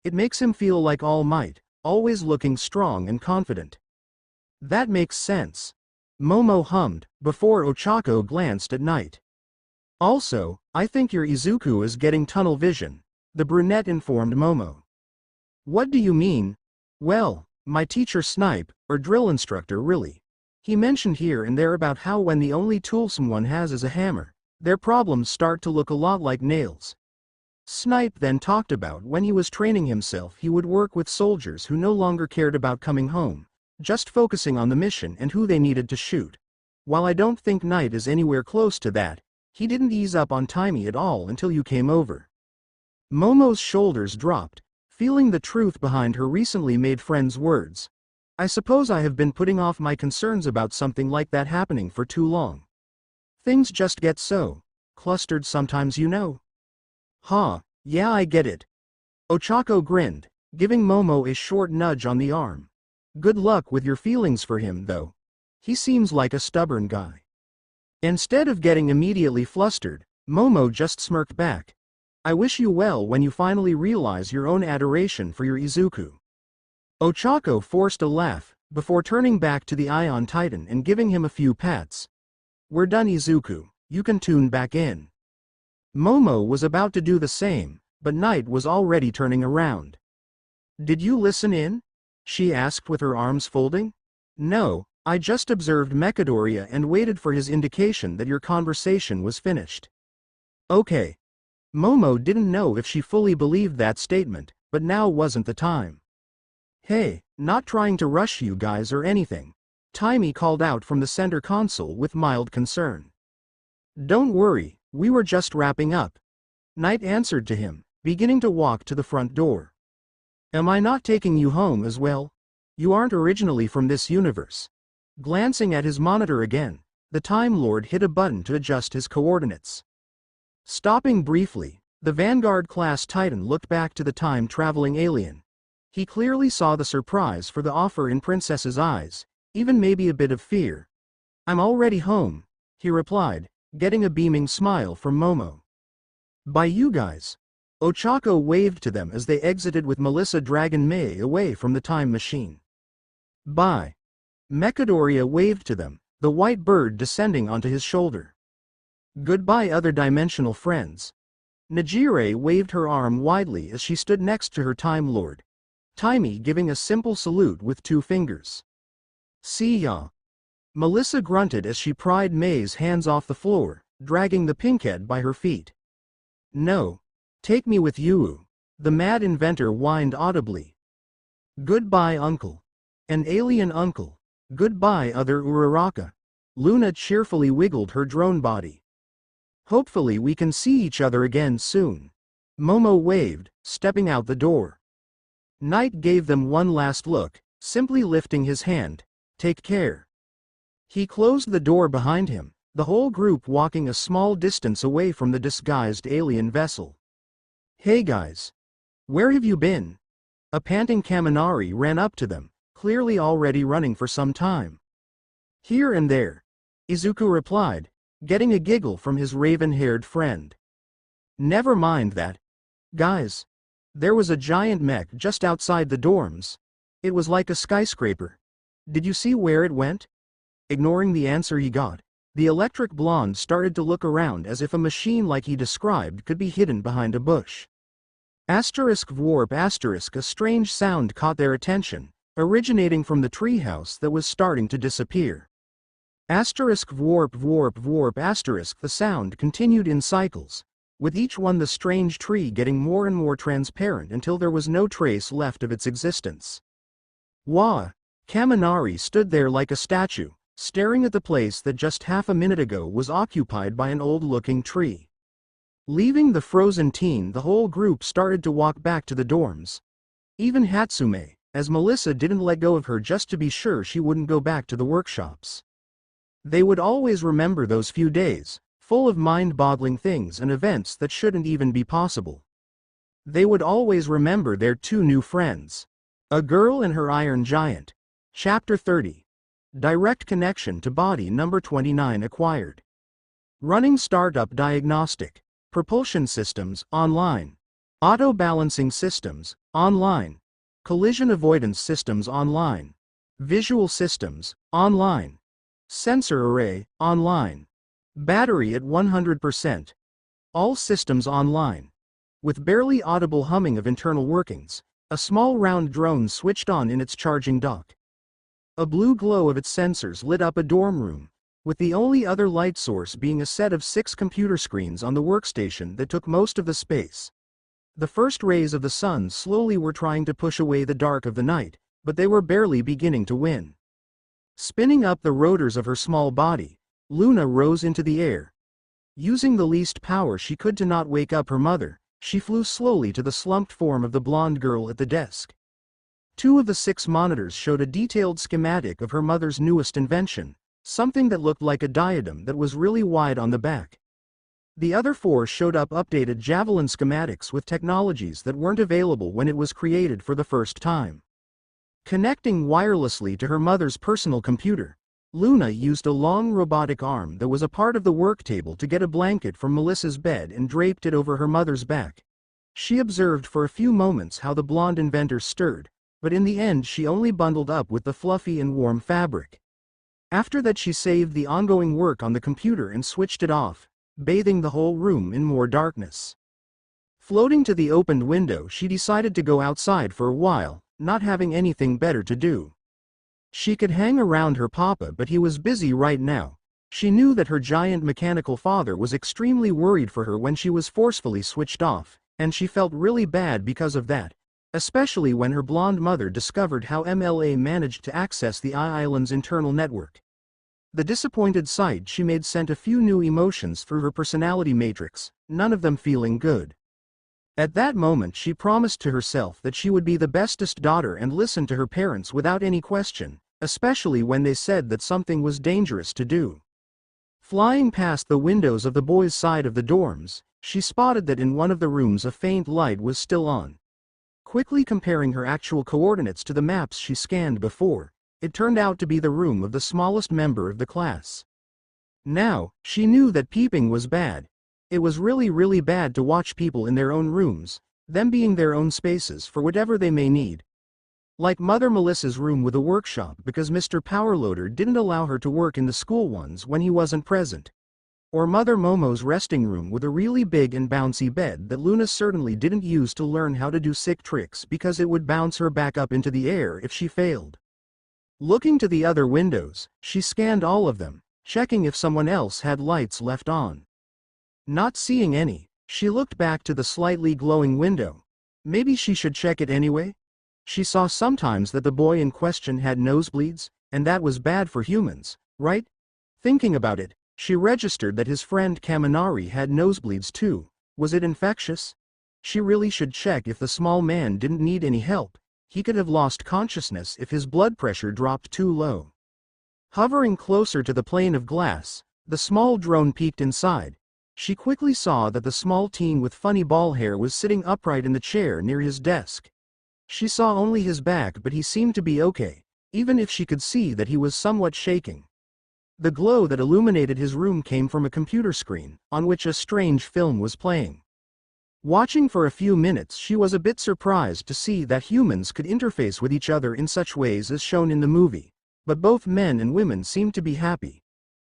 It makes him feel like All Might, always looking strong and confident. That makes sense. Momo hummed, before Ochako glanced at Knight. Also, I think your Izuku is getting tunnel vision, the brunette informed Momo. What do you mean? Well, my teacher Snipe, or drill instructor really. He mentioned here and there about how when the only tool someone has is a hammer, their problems start to look a lot like nails. Snipe then talked about when he was training himself he would work with soldiers who no longer cared about coming home, just focusing on the mission and who they needed to shoot. While I don't think Knight is anywhere close to that, he didn't ease up on Timmy at all until you came over. Momo's shoulders dropped, feeling the truth behind her recently made friend's words. I suppose I have been putting off my concerns about something like that happening for too long. Things just get so clustered sometimes, you know. Yeah, I get it. Ochako grinned, giving Momo a short nudge on the arm. Good luck with your feelings for him, though. He seems like a stubborn guy. Instead of getting immediately flustered, Momo just smirked back. I wish you well when you finally realize your own adoration for your Izuku. Ochako forced a laugh, before turning back to the Ion Titan and giving him a few pats. We're done, Izuku, you can tune back in. Momo was about to do the same, but Knight was already turning around. Did you listen in? She asked with her arms folding. No, I just observed Mechadoria and waited for his indication that your conversation was finished. Okay. Momo didn't know if she fully believed that statement, but now wasn't the time. Hey, not trying to rush you guys or anything. Timmy called out from the center console with mild concern. Don't worry, we were just wrapping up. Knight answered to him, beginning to walk to the front door. Am I not taking you home as well? You aren't originally from this universe. Glancing at his monitor again, the Time Lord hit a button to adjust his coordinates. Stopping briefly, the Vanguard-class Titan looked back to the time-traveling alien. He clearly saw the surprise for the offer in Princess's eyes, even maybe a bit of fear. I'm already home, he replied, getting a beaming smile from Momo. By you guys. Ochako waved to them as they exited with Melissa Dragon May away from the time machine. Bye. Mechadoria waved to them, the white bird descending onto his shoulder. Goodbye, other dimensional friends. Najire waved her arm widely as she stood next to her Time Lord. Timmy giving a simple salute with 2 fingers. See ya. Melissa grunted as she pried May's hands off the floor, dragging the pinkhead by her feet. No. Take me with you, the mad inventor whined audibly. Goodbye, uncle. An alien uncle. Goodbye, other Uraraka. Luna cheerfully wiggled her drone body. Hopefully we can see each other again soon. Momo waved, stepping out the door. Knight gave them one last look, simply lifting his hand. Take care. He closed the door behind him, the whole group walking a small distance away from the disguised alien vessel. Hey guys. Where have you been? A panting Kaminari ran up to them, clearly already running for some time. Here and there. Izuku replied, getting a giggle from his raven-haired friend. Never mind that. Guys. There was a giant mech just outside the dorms. It was like a skyscraper. Did you see where it went? Ignoring the answer he got, the electric blonde started to look around as if a machine like he described could be hidden behind a bush. *warp*, a strange sound caught their attention, originating from the treehouse that was starting to disappear. *warp*, the sound continued in cycles, with each one the strange tree getting more and more transparent until there was no trace left of its existence. Wah! Kaminari stood there like a statue, staring at the place that just half a minute ago was occupied by an old-looking tree. Leaving the frozen teen, the whole group started to walk back to the dorms. Even Hatsume, as Melissa didn't let go of her just to be sure she wouldn't go back to the workshops. They would always remember those few days, full of mind-boggling things and events that shouldn't even be possible. They would always remember their 2 new friends. A girl and her iron giant. Chapter 30. Direct connection to body number 29 acquired. Running startup diagnostic. Propulsion systems, online. Auto-balancing systems, online. Collision avoidance systems, online. Visual systems, online. Sensor array, online. Battery at 100%. All systems online. With barely audible humming of internal workings, A small round drone switched on in its charging dock. A blue glow of its sensors lit up a dorm room, with the only other light source being a set of 6 computer screens on the workstation that took most of the space. The first rays of the sun slowly were trying to push away the dark of the night, but they were barely beginning to win. Spinning up the rotors of her small body, Luna rose into the air. Using the least power she could to not wake up her mother, she flew slowly to the slumped form of the blonde girl at the desk. 2 of the 6 monitors showed a detailed schematic of her mother's newest invention, something that looked like a diadem that was really wide on the back. The other 4 showed up updated Javelin schematics with technologies that weren't available when it was created for the first time. Connecting wirelessly to her mother's personal computer, Luna used a long robotic arm that was a part of the work table to get a blanket from Melissa's bed and draped it over her mother's back. She observed for a few moments how the blonde inventor stirred, but in the end she only bundled up with the fluffy and warm fabric. After that she saved the ongoing work on the computer and switched it off, bathing the whole room in more darkness. Floating to the opened window, she decided to go outside for a while, not having anything better to do. She could hang around her papa, but he was busy right now. She knew that her giant mechanical father was extremely worried for her when she was forcefully switched off, and she felt really bad because of that, especially when her blonde mother discovered how MLA managed to access the island's internal network. The disappointed sight she made sent a few new emotions through her personality matrix, none of them feeling good. At that moment she promised to herself that she would be the bestest daughter and listen to her parents without any question, especially when they said that something was dangerous to do. Flying past the windows of the boys' side of the dorms, she spotted that in one of the rooms a faint light was still on. Quickly comparing her actual coordinates to the maps she scanned before, it turned out to be the room of the smallest member of the class. Now, she knew that peeping was bad. It was really bad to watch people in their own rooms, them being their own spaces for whatever they may need. Like Mother Melissa's room with a workshop because Mr. Powerloader didn't allow her to work in the school ones when he wasn't present. Or Mother Momo's resting room with a really big and bouncy bed that Luna certainly didn't use to learn how to do sick tricks because it would bounce her back up into the air if she failed. Looking to the other windows, she scanned all of them, checking if someone else had lights left on. Not seeing any, she looked back to the slightly glowing window. Maybe she should check it anyway? She saw sometimes that the boy in question had nosebleeds, and that was bad for humans, right? Thinking about it, she registered that his friend Kaminari had nosebleeds too. Was it infectious? She really should check if the small man didn't need any help. He could have lost consciousness if his blood pressure dropped too low. Hovering closer to the plane of glass, the small drone peeked inside. She quickly saw that the small teen with funny ball hair was sitting upright in the chair near his desk. She saw only his back, but he seemed to be okay, even if she could see that he was somewhat shaking. The glow that illuminated his room came from a computer screen, on which a strange film was playing. Watching for a few minutes, she was a bit surprised to see that humans could interface with each other in such ways as shown in the movie, but both men and women seemed to be happy.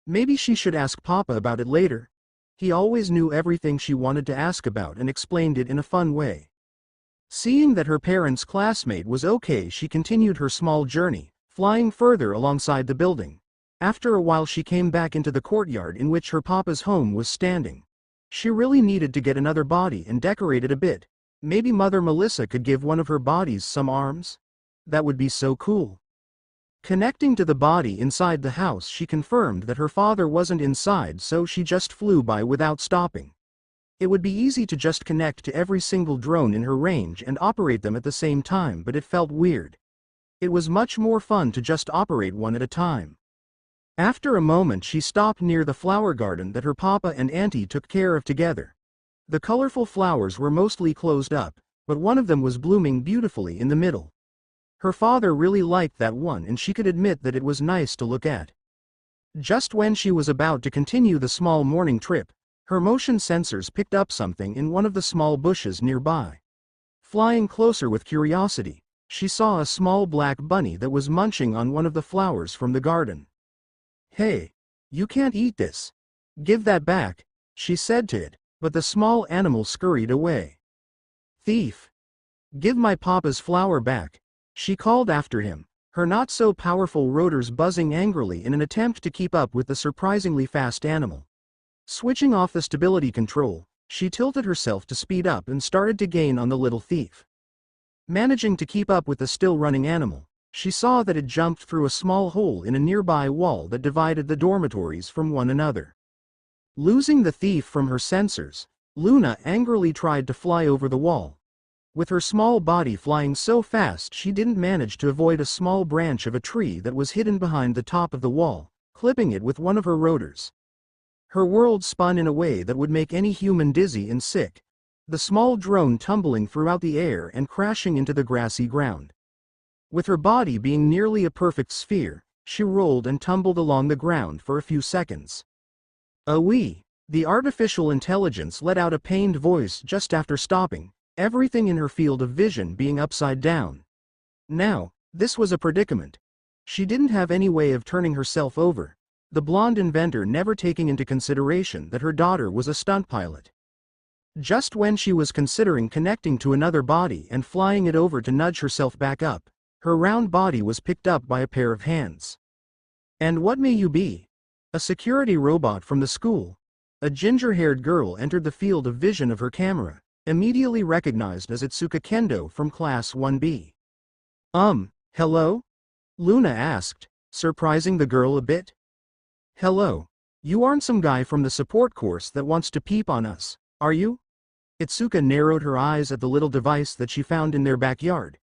Maybe she should ask Papa about it later. He always knew everything she wanted to ask about and explained it in a fun way. Seeing that her parents' classmate was okay, she continued her small journey, flying further alongside the building. After a while she came back into the courtyard in which her papa's home was standing. She really needed to get another body and decorate it a bit. Maybe Mother Melissa could give one of her bodies some arms? That would be so cool. Connecting to the body inside the house, she confirmed that her father wasn't inside, so she just flew by without stopping. It would be easy to just connect to every single drone in her range and operate them at the same time, but it felt weird. It was much more fun to just operate one at a time. After a moment she stopped near the flower garden that her papa and auntie took care of together. The colorful flowers were mostly closed up, but one of them was blooming beautifully in the middle. Her father really liked that one, and she could admit that it was nice to look at. Just when she was about to continue the small morning trip, her motion sensors picked up something in one of the small bushes nearby. Flying closer with curiosity, she saw a small black bunny that was munching on one of the flowers from the garden. "Hey, you can't eat this. Give that back," she said to it, but the small animal scurried away. "Thief! Give my papa's flower back, she called after him, her not-so-powerful rotors buzzing angrily in an attempt to keep up with the surprisingly fast animal. Switching off the stability control, she tilted herself to speed up and started to gain on the little thief. Managing to keep up with the still-running animal, she saw that it jumped through a small hole in a nearby wall that divided the dormitories from one another. Losing the thief from her sensors, Luna angrily tried to fly over the wall. With her small body flying so fast she didn't manage to avoid a small branch of a tree that was hidden behind the top of the wall, clipping it with one of her rotors. Her world spun in a way that would make any human dizzy and sick, the small drone tumbling throughout the air and crashing into the grassy ground. With her body being nearly a perfect sphere, she rolled and tumbled along the ground for a few seconds. "Wee!" The artificial intelligence let out a pained voice just after stopping, everything in her field of vision being upside down. Now, this was a predicament. She didn't have any way of turning herself over, the blonde inventor never taking into consideration that her daughter was a stunt pilot. Just when she was considering connecting to another body and flying it over to nudge herself back up, her round body was picked up by a pair of hands. "And what may you be?" "A security robot from the school." A ginger-haired girl entered the field of vision of her camera, immediately recognized as Itsuka Kendo from Class 1B. Hello?" Luna asked, surprising the girl a bit. "Hello. You aren't some guy from the support course that wants to peep on us, are you?" Itsuka narrowed her eyes at the little device that she found in their backyard.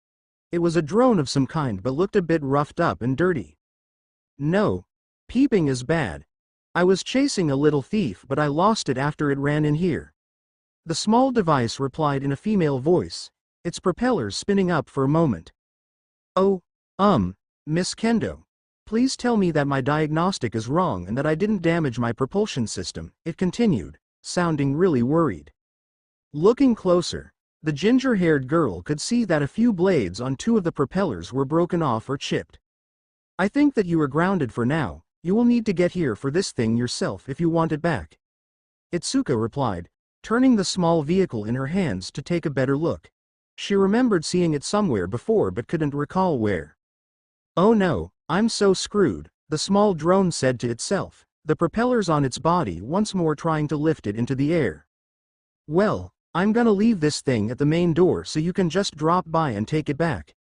It was a drone of some kind but looked a bit roughed up and dirty. "No. Peeping is bad. I was chasing a little thief but I lost it after it ran in here." The small device replied in a female voice, its propellers spinning up for a moment. "Oh, Miss Kendo. Please tell me that my diagnostic is wrong and that I didn't damage my propulsion system," it continued, sounding really worried. Looking closer, the ginger-haired girl could see that a few blades on two of the propellers were broken off or chipped. "I think that you are grounded for now. You will need to get here for this thing yourself if you want it back," Itsuka replied, turning the small vehicle in her hands to take a better look. She remembered seeing it somewhere before but couldn't recall where. "Oh no, I'm so screwed," the small drone said to itself, the propellers on its body once more trying to lift it into the air. "Well, I'm gonna leave this thing at the main door so you can just drop by and take it back."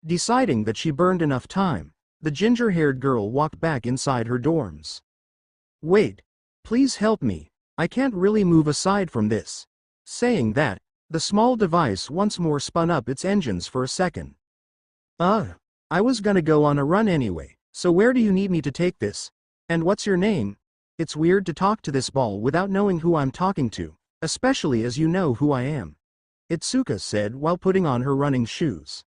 Deciding that she burned enough time, the ginger-haired girl walked back inside her dorms. "Wait. Please help me. I can't really move aside from this." Saying that, the small device once more spun up its engines for a second. I was gonna go on a run anyway, so where do you need me to take this? And what's your name?" It's weird to talk to this ball without knowing who I'm talking to, especially as you know who I am, Itsuka said while putting on her running shoes.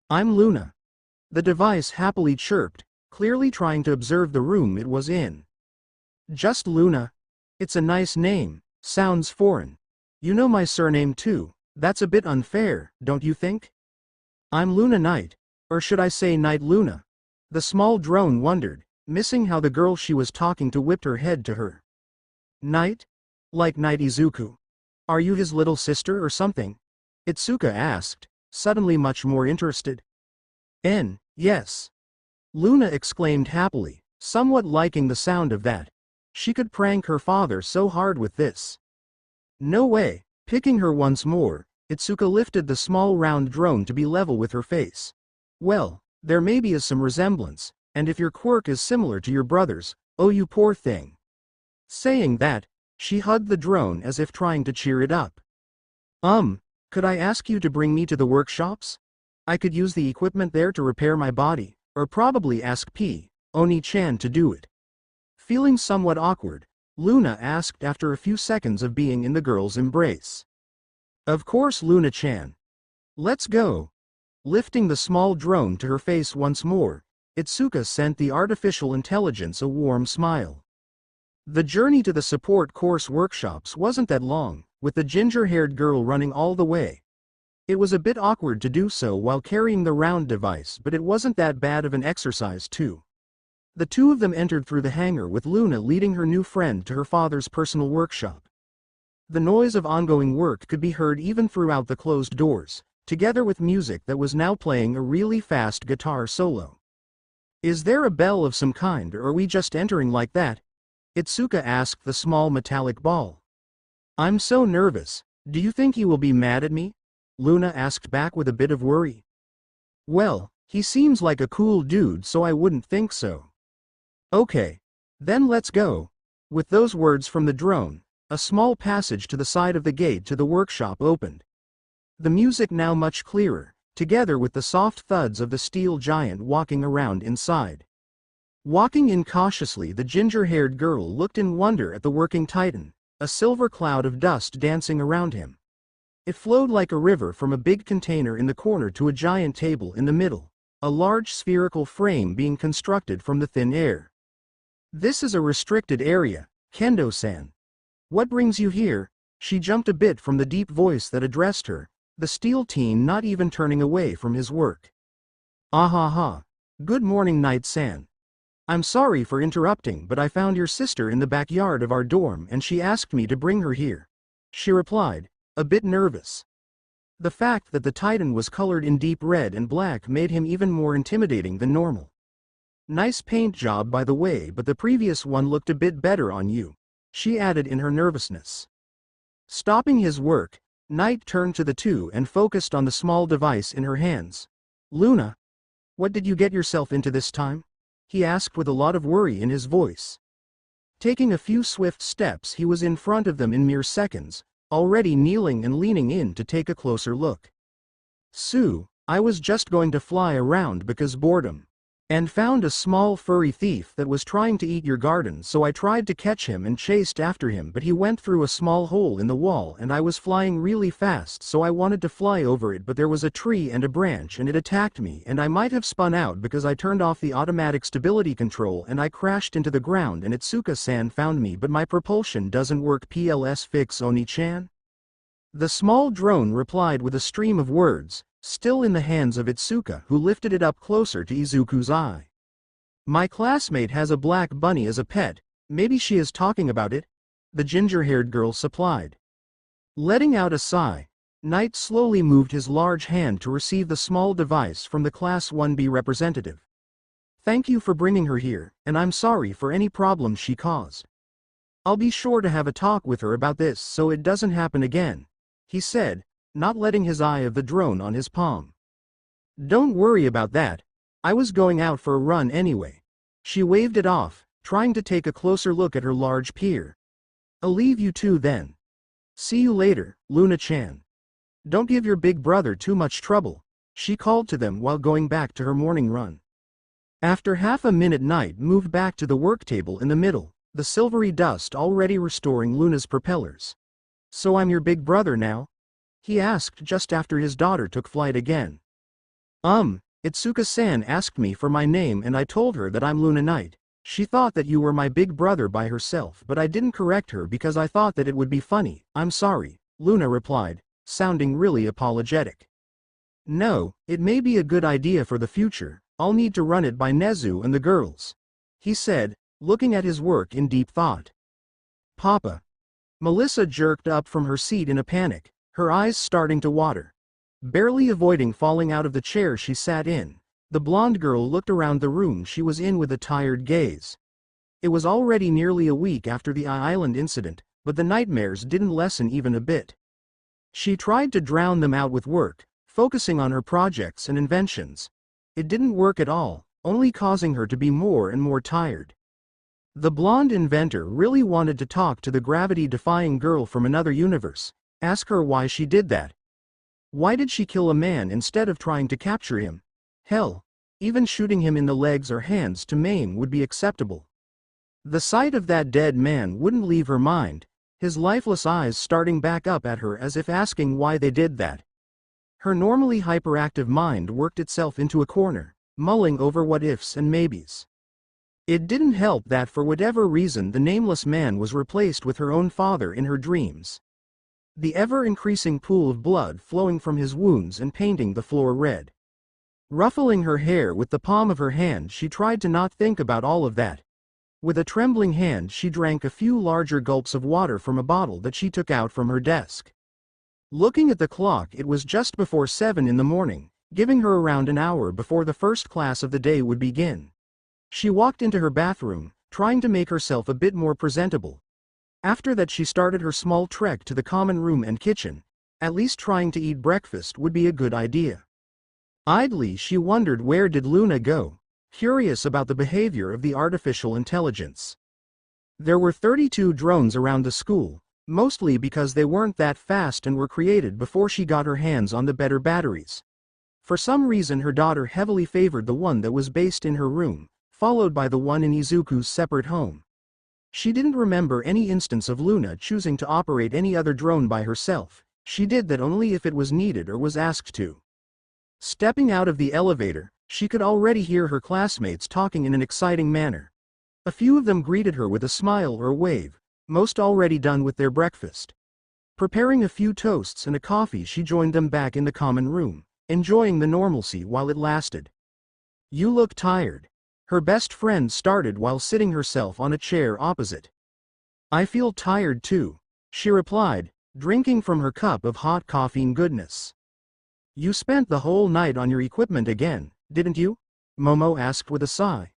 "I'm Luna." The device happily chirped, clearly trying to observe the room it was in. "Just Luna? It's a nice name, sounds foreign. You know my surname too, that's a bit unfair, don't you think?" "I'm Luna Knight, or should I say Knight Luna?" The small drone wondered, missing how the girl she was talking to whipped her head to her. "Knight? Like Knight Izuku? Are you his little sister or something?" Itsuka asked, suddenly much more interested. Yes. Luna exclaimed happily, somewhat liking the sound of that. She could prank her father so hard with this. "No way." Picking her once more, Itsuka lifted the small round drone to be level with her face. "Well, there maybe is some resemblance, and if your quirk is similar to your brother's, oh you poor thing." Saying that, she hugged the drone as if trying to cheer it up. Could I ask you to bring me to the workshops? I could use the equipment there to repair my body, or probably ask Oni-chan to do it." Feeling somewhat awkward, Luna asked after a few seconds of being in the girl's embrace. "Of course Luna-chan. Let's go." Lifting the small drone to her face once more, Itsuka sent the artificial intelligence a warm smile. The journey to the support course workshops wasn't that long, with the ginger-haired girl running all the way. It was a bit awkward to do so while carrying the round device, but it wasn't that bad of an exercise too. The two of them entered through the hangar with Luna leading her new friend to her father's personal workshop. The noise of ongoing work could be heard even throughout the closed doors, together with music that was now playing a really fast guitar solo. Is there a bell of some kind, or are we just entering like that? Itsuka asked the small metallic ball. I'm so nervous. Do you think he will be mad at me? Luna asked back with a bit of worry. Well, he seems like a cool dude, so I wouldn't think so. Okay. Then let's go. With those words from the drone, a small passage to the side of the gate to the workshop opened. The music now much clearer, together with the soft thuds of the steel giant walking around inside. Walking in cautiously, the ginger-haired girl looked in wonder at the working titan, a silver cloud of dust dancing around him. It flowed like a river from a big container in the corner to a giant table in the middle, a large spherical frame being constructed from the thin air. This is a restricted area, Kendo-san. What brings you here? She jumped a bit from the deep voice that addressed her, the steel teen not even turning away from his work. Ah ha ha. Good morning, Knight-san. I'm sorry for interrupting, but I found your sister in the backyard of our dorm and she asked me to bring her here. She replied, a bit nervous. The fact that the titan was colored in deep red and black made him even more intimidating than normal. Nice paint job by the way, but the previous one looked a bit better on you, she added in her nervousness. Stopping his work, Knight turned to the two and focused on the small device in her hands. Luna, what did you get yourself into this time? He asked with a lot of worry in his voice. Taking a few swift steps, he was in front of them in mere seconds, already kneeling and leaning in to take a closer look. Sue, I was just going to fly around because boredom. And found a small furry thief that was trying to eat your garden, so I tried to catch him and chased after him, but he went through a small hole in the wall and I was flying really fast, so I wanted to fly over it, but there was a tree and a branch and it attacked me and I might have spun out because I turned off the automatic stability control and I crashed into the ground and Itsuka-san found me, but my propulsion doesn't work. PLS fix Oni-chan? The small drone replied with a stream of words, still in the hands of Itsuka, who lifted it up closer to Izuku's eye. My classmate has a black bunny as a pet, maybe she is talking about it? The ginger-haired girl supplied. Letting out a sigh, Knight slowly moved his large hand to receive the small device from the Class 1B representative. Thank you for bringing her here, and I'm sorry for any problems she caused. I'll be sure to have a talk with her about this so it doesn't happen again, he said, not letting his eye of the drone on his palm. Don't worry about that. I was going out for a run anyway. She waved it off, trying to take a closer look at her large peer. I'll leave you two then. See you later, Luna-chan. Don't give your big brother too much trouble, she called to them while going back to her morning run. After half a minute, Knight moved back to the work table in the middle, the silvery dust already restoring Luna's propellers. So I'm your big brother now? He asked just after his daughter took flight again. Itsuka-san asked me for my name and I told her that I'm Luna Knight. She thought that you were my big brother by herself, but I didn't correct her because I thought that it would be funny. I'm sorry, Luna replied, sounding really apologetic. No, it may be a good idea for the future. I'll need to run it by Nezu and the girls, he said, looking at his work in deep thought. Papa. Melissa jerked up from her seat in a panic, her eyes starting to water. Barely avoiding falling out of the chair she sat in, the blonde girl looked around the room she was in with a tired gaze. It was already nearly a week after the island incident, but the nightmares didn't lessen even a bit. She tried to drown them out with work, focusing on her projects and inventions. It didn't work at all, only causing her to be more and more tired. The blonde inventor really wanted to talk to the gravity-defying girl from another universe. Ask her why she did that. Why did she kill a man instead of trying to capture him? Hell, even shooting him in the legs or hands to maim would be acceptable. The sight of that dead man wouldn't leave her mind, his lifeless eyes starting back up at her as if asking why they did that. Her normally hyperactive mind worked itself into a corner, mulling over what-ifs and maybes. It didn't help that for whatever reason the nameless man was replaced with her own father in her dreams. The ever-increasing pool of blood flowing from his wounds and painting the floor red. Ruffling her hair with the palm of her hand, she tried to not think about all of that. With a trembling hand she drank a few larger gulps of water from a bottle that she took out from her desk. Looking at the clock, it was just before 7 in the morning, giving her around an hour before the first class of the day would begin. She walked into her bathroom, trying to make herself a bit more presentable. After that, she started her small trek to the common room and kitchen. At least trying to eat breakfast would be a good idea. Idly, she wondered, where did Luna go? Curious about the behavior of the artificial intelligence. There were 32 drones around the school, mostly because they weren't that fast and were created before she got her hands on the better batteries. For some reason, her daughter heavily favored the one that was based in her room, followed by the one in Izuku's separate home. She didn't remember any instance of Luna choosing to operate any other drone by herself. She did that only if it was needed or was asked to. Stepping out of the elevator, she could already hear her classmates talking in an exciting manner. A few of them greeted her with a smile or a wave, most already done with their breakfast. Preparing a few toasts and a coffee, she joined them back in the common room, enjoying the normalcy while it lasted. "You look tired," her best friend started while sitting herself on a chair opposite. "I feel tired too," she replied, drinking from her cup of hot caffeine goodness. "You spent the whole night on your equipment again, didn't you?" Momo asked with a sigh.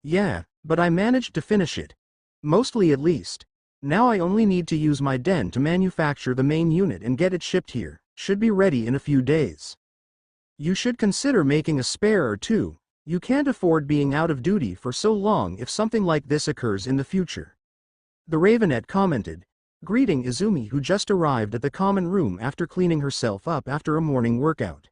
"Yeah, but I managed to finish it. Mostly at least. Now I only need to use my den to manufacture the main unit and get it shipped here. Should be ready in a few days. You should consider making a spare or two. You can't afford being out of duty for so long if something like this occurs in the future." The Ravenette commented, greeting Izumi, who just arrived at the common room after cleaning herself up after a morning workout.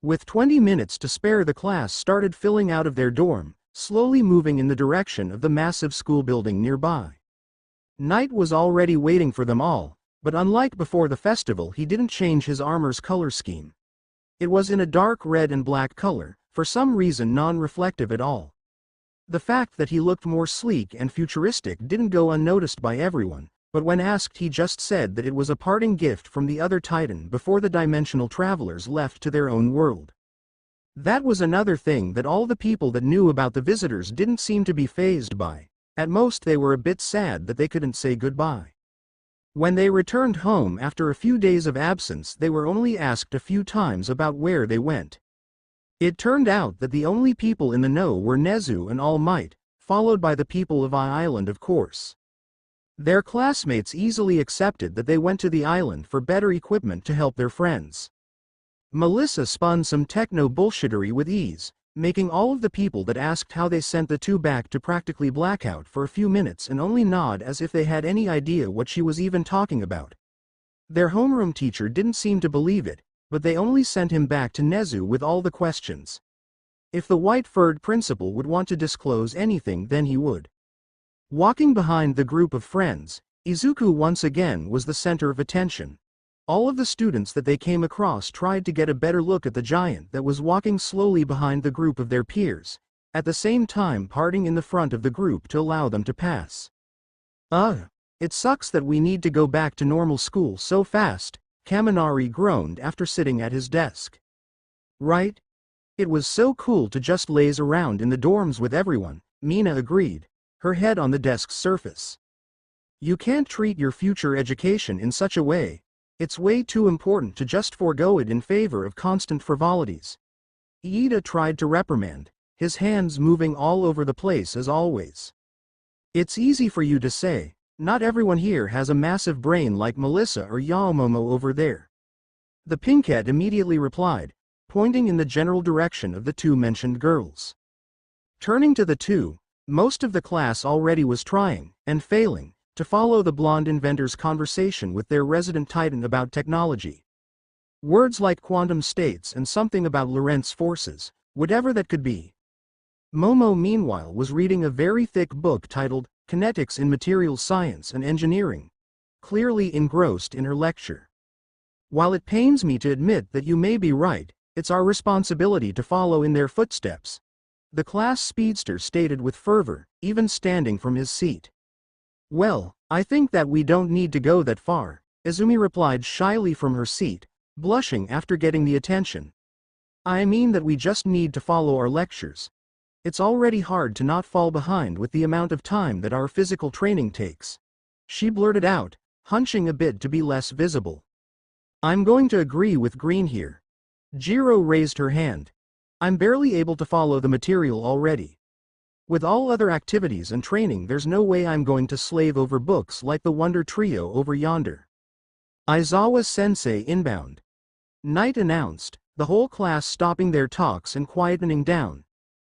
With 20 minutes to spare, the class started filing out of their dorm, slowly moving in the direction of the massive school building nearby. Knight was already waiting for them all, but unlike before the festival, he didn't change his armor's color scheme. It was in a dark red and black color, for some reason non-reflective at all. The fact that he looked more sleek and futuristic didn't go unnoticed by everyone, but when asked, he just said that it was a parting gift from the other Titan before the dimensional travelers left to their own world. That was another thing that all the people that knew about the visitors didn't seem to be fazed by. At most, they were a bit sad that they couldn't say goodbye. When they returned home after a few days of absence, they were only asked a few times about where they went. It turned out that the only people in the know were Nezu and All Might, followed by the people of Island, of course. Their classmates easily accepted that they went to the island for better equipment to help their friends. Melissa spun some techno-bullshittery with ease, making all of the people that asked how they sent the two back to practically blackout for a few minutes and only nod as if they had any idea what she was even talking about. Their homeroom teacher didn't seem to believe it, but they only sent him back to Nezu with all the questions. If the white-furred principal would want to disclose anything, then he would. Walking behind the group of friends, Izuku once again was the center of attention. All of the students that they came across tried to get a better look at the giant that was walking slowly behind the group of their peers, at the same time parting in the front of the group to allow them to pass. It sucks that we need to go back to normal school so fast," Kaminari groaned after sitting at his desk. "Right? It was so cool to just laze around in the dorms with everyone," Mina agreed, her head on the desk's surface. "You can't treat your future education in such a way. It's way too important to just forego it in favor of constant frivolities." Iida tried to reprimand, his hands moving all over the place as always. "It's easy for you to say. Not everyone here has a massive brain like Melissa or Yaomomo over there." The Pinkette immediately replied, pointing in the general direction of the two mentioned girls. Turning to the two, most of the class already was trying, and failing, to follow the blonde inventor's conversation with their resident Titan about technology. Words like quantum states and something about Lorentz forces, whatever that could be. Momo, meanwhile, was reading a very thick book titled Kinetics in Materials Science and Engineering, clearly engrossed in her lecture. "While it pains me to admit that you may be right, it's our responsibility to follow in their footsteps," the class speedster stated with fervor, even standing from his seat. "Well, I think that we don't need to go that far," Izumi replied shyly from her seat, blushing after getting the attention. "I mean that we just need to follow our lectures. It's already hard to not fall behind with the amount of time that our physical training takes," she blurted out, hunching a bit to be less visible. I'm going to agree with Green here. Jiro raised her hand. I'm barely able to follow the material already. With all other activities and training, there's no way I'm going to slave over books like the Wonder Trio over yonder. Aizawa-sensei inbound. Knight announced, the whole class stopping their talks and quietening down.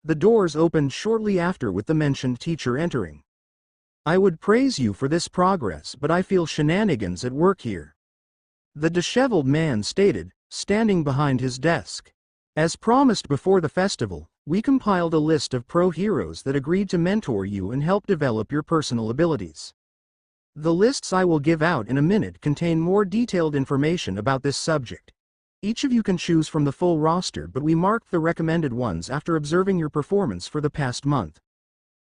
The doors opened shortly after with the mentioned teacher entering. I would praise you for this progress, but I feel shenanigans at work here. The disheveled man stated, standing behind his desk. As promised before the festival, we compiled a list of pro heroes that agreed to mentor you and help develop your personal abilities. The lists I will give out in a minute contain more detailed information about this subject. Each of you can choose from the full roster, but we marked the recommended ones after observing your performance for the past month.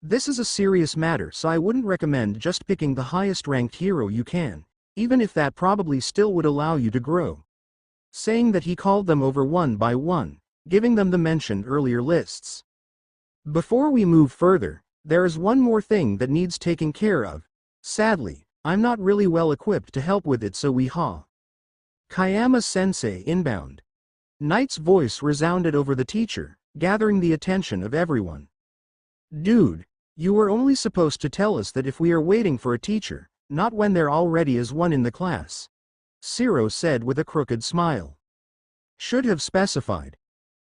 This is a serious matter, so I wouldn't recommend just picking the highest ranked hero you can, even if that probably still would allow you to grow. Saying that, he called them over one by one, giving them the mentioned earlier lists. Before we move further, there is one more thing that needs taking care of. Sadly, I'm not really well equipped to help with it, so we Kayama-sensei inbound. Knight's voice resounded over the teacher, gathering the attention of everyone. Dude, you were only supposed to tell us that if we are waiting for a teacher, not when there already is one in the class. Zero said with a crooked smile. Should have specified.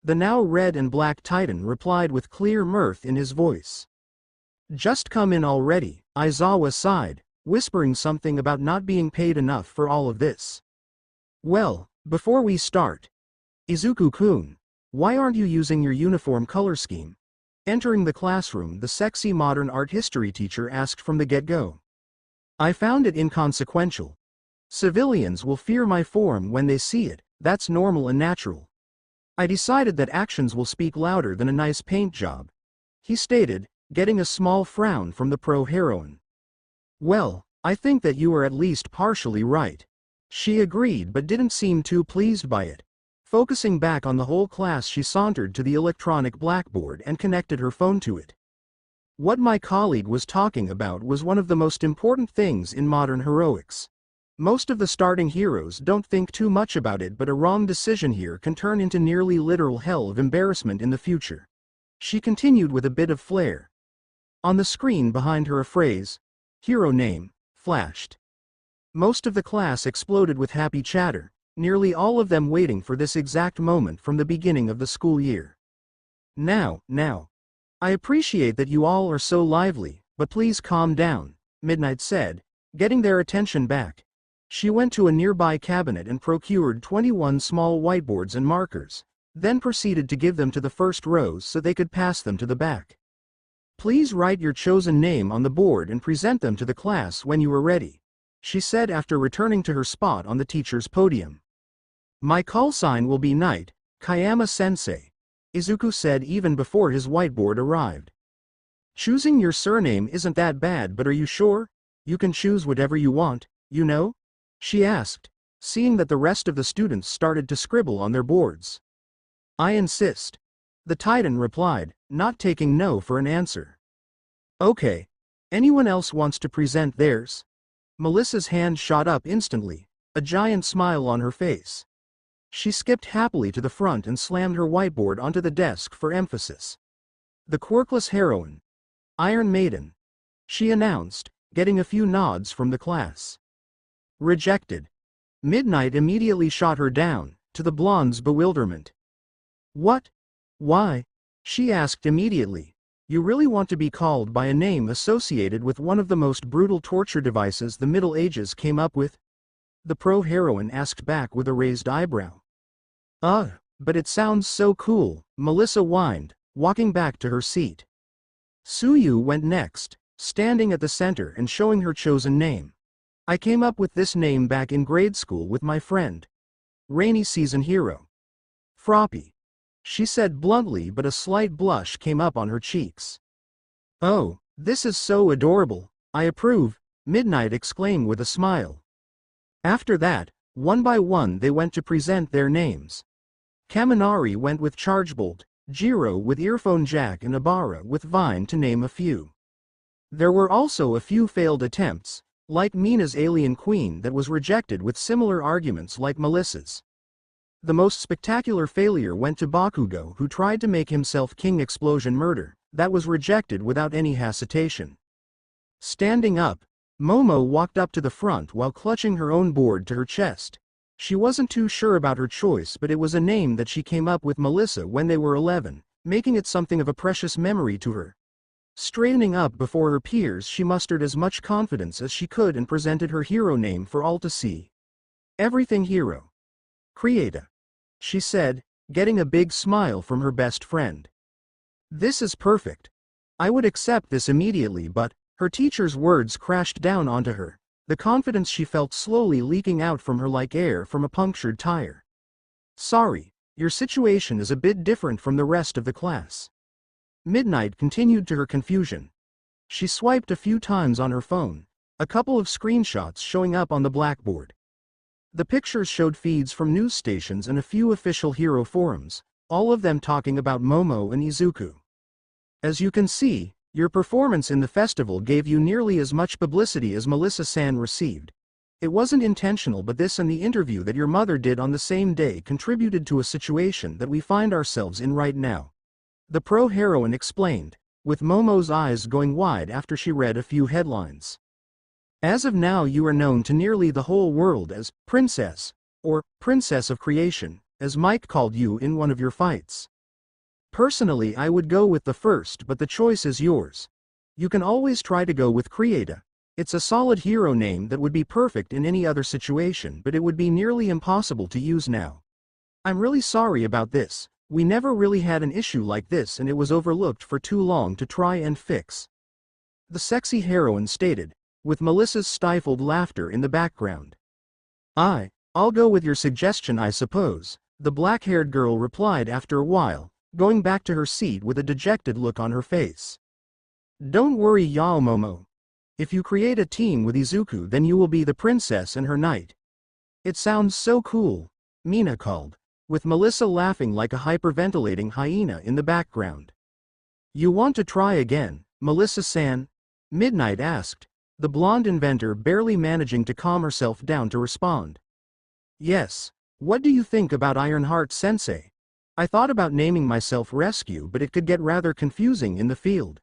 The now red and black Titan replied with clear mirth in his voice. Just come in already, Aizawa sighed, whispering something about not being paid enough for all of this. Well, before we start, Izuku-kun, why aren't you using your uniform color scheme? Entering the classroom, the sexy modern art history teacher asked from the get-go. I found it inconsequential. Civilians will fear my form when they see it, that's normal and natural. I decided that actions will speak louder than a nice paint job, he stated, getting a small frown from the pro-heroine. Well, I think that you are at least partially right. She agreed but didn't seem too pleased by it. Focusing back on the whole class, she sauntered to the electronic blackboard and connected her phone to it. What my colleague was talking about was one of the most important things in modern heroics. Most of the starting heroes don't think too much about it, but a wrong decision here can turn into nearly literal hell of embarrassment in the future. She continued with a bit of flair. On the screen behind her, a phrase, hero name, flashed. Most of the class exploded with happy chatter, nearly all of them waiting for this exact moment from the beginning of the school year. Now, I appreciate that you all are so lively, but please calm down, Midnight said, getting their attention back. She went to a nearby cabinet and procured 21 small whiteboards and markers, then proceeded to give them to the first rows so they could pass them to the back. Please write your chosen name on the board and present them to the class when you are ready, she said after returning to her spot on the teacher's podium. My call sign will be Knight, Kayama-sensei, Izuku said even before his whiteboard arrived. Choosing your surname isn't that bad, but are you sure? You can choose whatever you want, you know? She asked, seeing that the rest of the students started to scribble on their boards. I insist. The Titan replied, not taking no for an answer. Okay. Anyone else wants to present theirs? Melissa's hand shot up instantly, a giant smile on her face. She skipped happily to the front and slammed her whiteboard onto the desk for emphasis. The quirkless heroine. Iron Maiden. She announced, getting a few nods from the class. Rejected. Midnight immediately shot her down, to the blonde's bewilderment. What? Why? She asked immediately. You really want to be called by a name associated with one of the most brutal torture devices the Middle Ages came up with? The pro-heroine asked back with a raised eyebrow. But it sounds so cool, Melissa whined, walking back to her seat. Suyu went next, standing at the center and showing her chosen name. I came up with this name back in grade school with my friend. Rainy season hero. Froppy. She said bluntly, but a slight blush came up on her cheeks. Oh, this is so adorable, I approve, Midnight exclaimed with a smile. After that, one by one they went to present their names. Kaminari went with Chargebolt, Jiro with Earphone Jack, and Ibarra with Vine, to name a few. There were also a few failed attempts, Like Mina's alien queen that was rejected with similar arguments like Melissa's. The most spectacular failure went to Bakugo, who tried to make himself king explosion murder, that was rejected without any hesitation. Standing up, Momo walked up to the front while clutching her own board to her chest. She wasn't too sure about her choice, but it was a name that she came up with Melissa when they were 11, making it something of a precious memory to her. Straightening up before her peers, she mustered as much confidence as she could and presented her hero name for all to see. Everything Hero. Creata, she said, getting a big smile from her best friend. This is perfect. I would accept this immediately, but her teacher's words crashed down onto her, the confidence she felt slowly leaking out from her like air from a punctured tire. Sorry, your situation is a bit different from the rest of the class. Midnight continued to her confusion. She swiped a few times on her phone, a couple of screenshots showing up on the blackboard. The pictures showed feeds from news stations and a few official hero forums, all of them talking about Momo and Izuku. As you can see, your performance in the festival gave you nearly as much publicity as Melissa-san received. It wasn't intentional, but this and the interview that your mother did on the same day contributed to a situation that we find ourselves in right now. The pro-heroine explained, with Momo's eyes going wide after she read a few headlines. As of now, you are known to nearly the whole world as Princess, or Princess of Creation, as Mike called you in one of your fights. Personally, I would go with the first, but the choice is yours. You can always try to go with Creata. It's a solid hero name that would be perfect in any other situation, but it would be nearly impossible to use now. I'm really sorry about this. We never really had an issue like this, and it was overlooked for too long to try and fix. The sexy heroine stated, with Melissa's stifled laughter in the background. I'll go with your suggestion, I suppose, the black-haired girl replied after a while, going back to her seat with a dejected look on her face. Don't worry, Yao Momo. If you create a team with Izuku, then you will be the princess and her knight. It sounds so cool, Mina called, with Melissa laughing like a hyperventilating hyena in the background. You want to try again, Melissa-san? Midnight asked, the blonde inventor barely managing to calm herself down to respond. Yes. What do you think about Ironheart-sensei? I thought about naming myself Rescue, but it could get rather confusing in the field.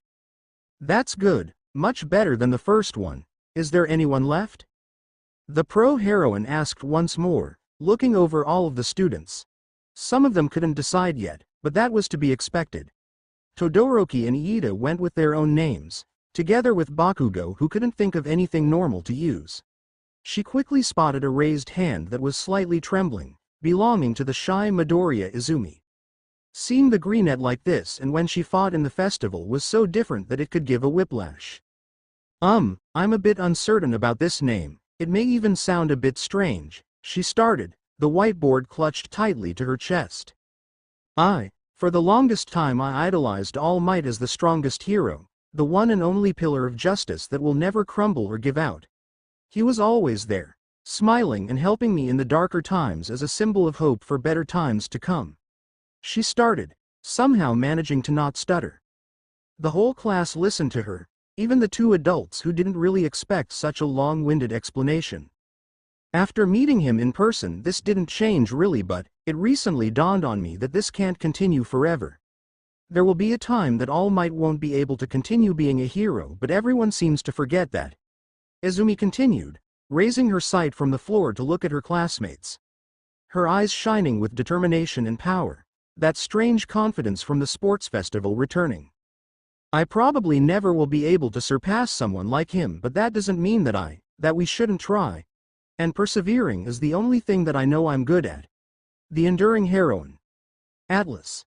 That's good, much better than the first one. Is there anyone left? The pro-heroine asked once more, looking over all of the students. Some of them couldn't decide yet, but that was to be expected. Todoroki and Iida went with their own names, together with Bakugo, who couldn't think of anything normal to use. She quickly spotted a raised hand that was slightly trembling, belonging to the shy Midoriya Izumi. Seeing the greenette like this and when she fought in the festival was so different that it could give a whiplash. I'm a bit uncertain about this name, it may even sound a bit strange, she started, the whiteboard clutched tightly to her chest. For the longest time I idolized All Might as the strongest hero, the one and only pillar of justice that will never crumble or give out. He was always there, smiling and helping me in the darker times as a symbol of hope for better times to come. She started, somehow managing to not stutter. The whole class listened to her, even the two adults who didn't really expect such a long-winded explanation. After meeting him in person, this didn't change really, but it recently dawned on me that this can't continue forever. There will be a time that All Might won't be able to continue being a hero, but everyone seems to forget that. Izumi continued, raising her sight from the floor to look at her classmates. Her eyes shining with determination and power, that strange confidence from the sports festival returning. I probably never will be able to surpass someone like him, but that doesn't mean that we shouldn't try. And persevering is the only thing that I know I'm good at. The enduring heroine. Atlas.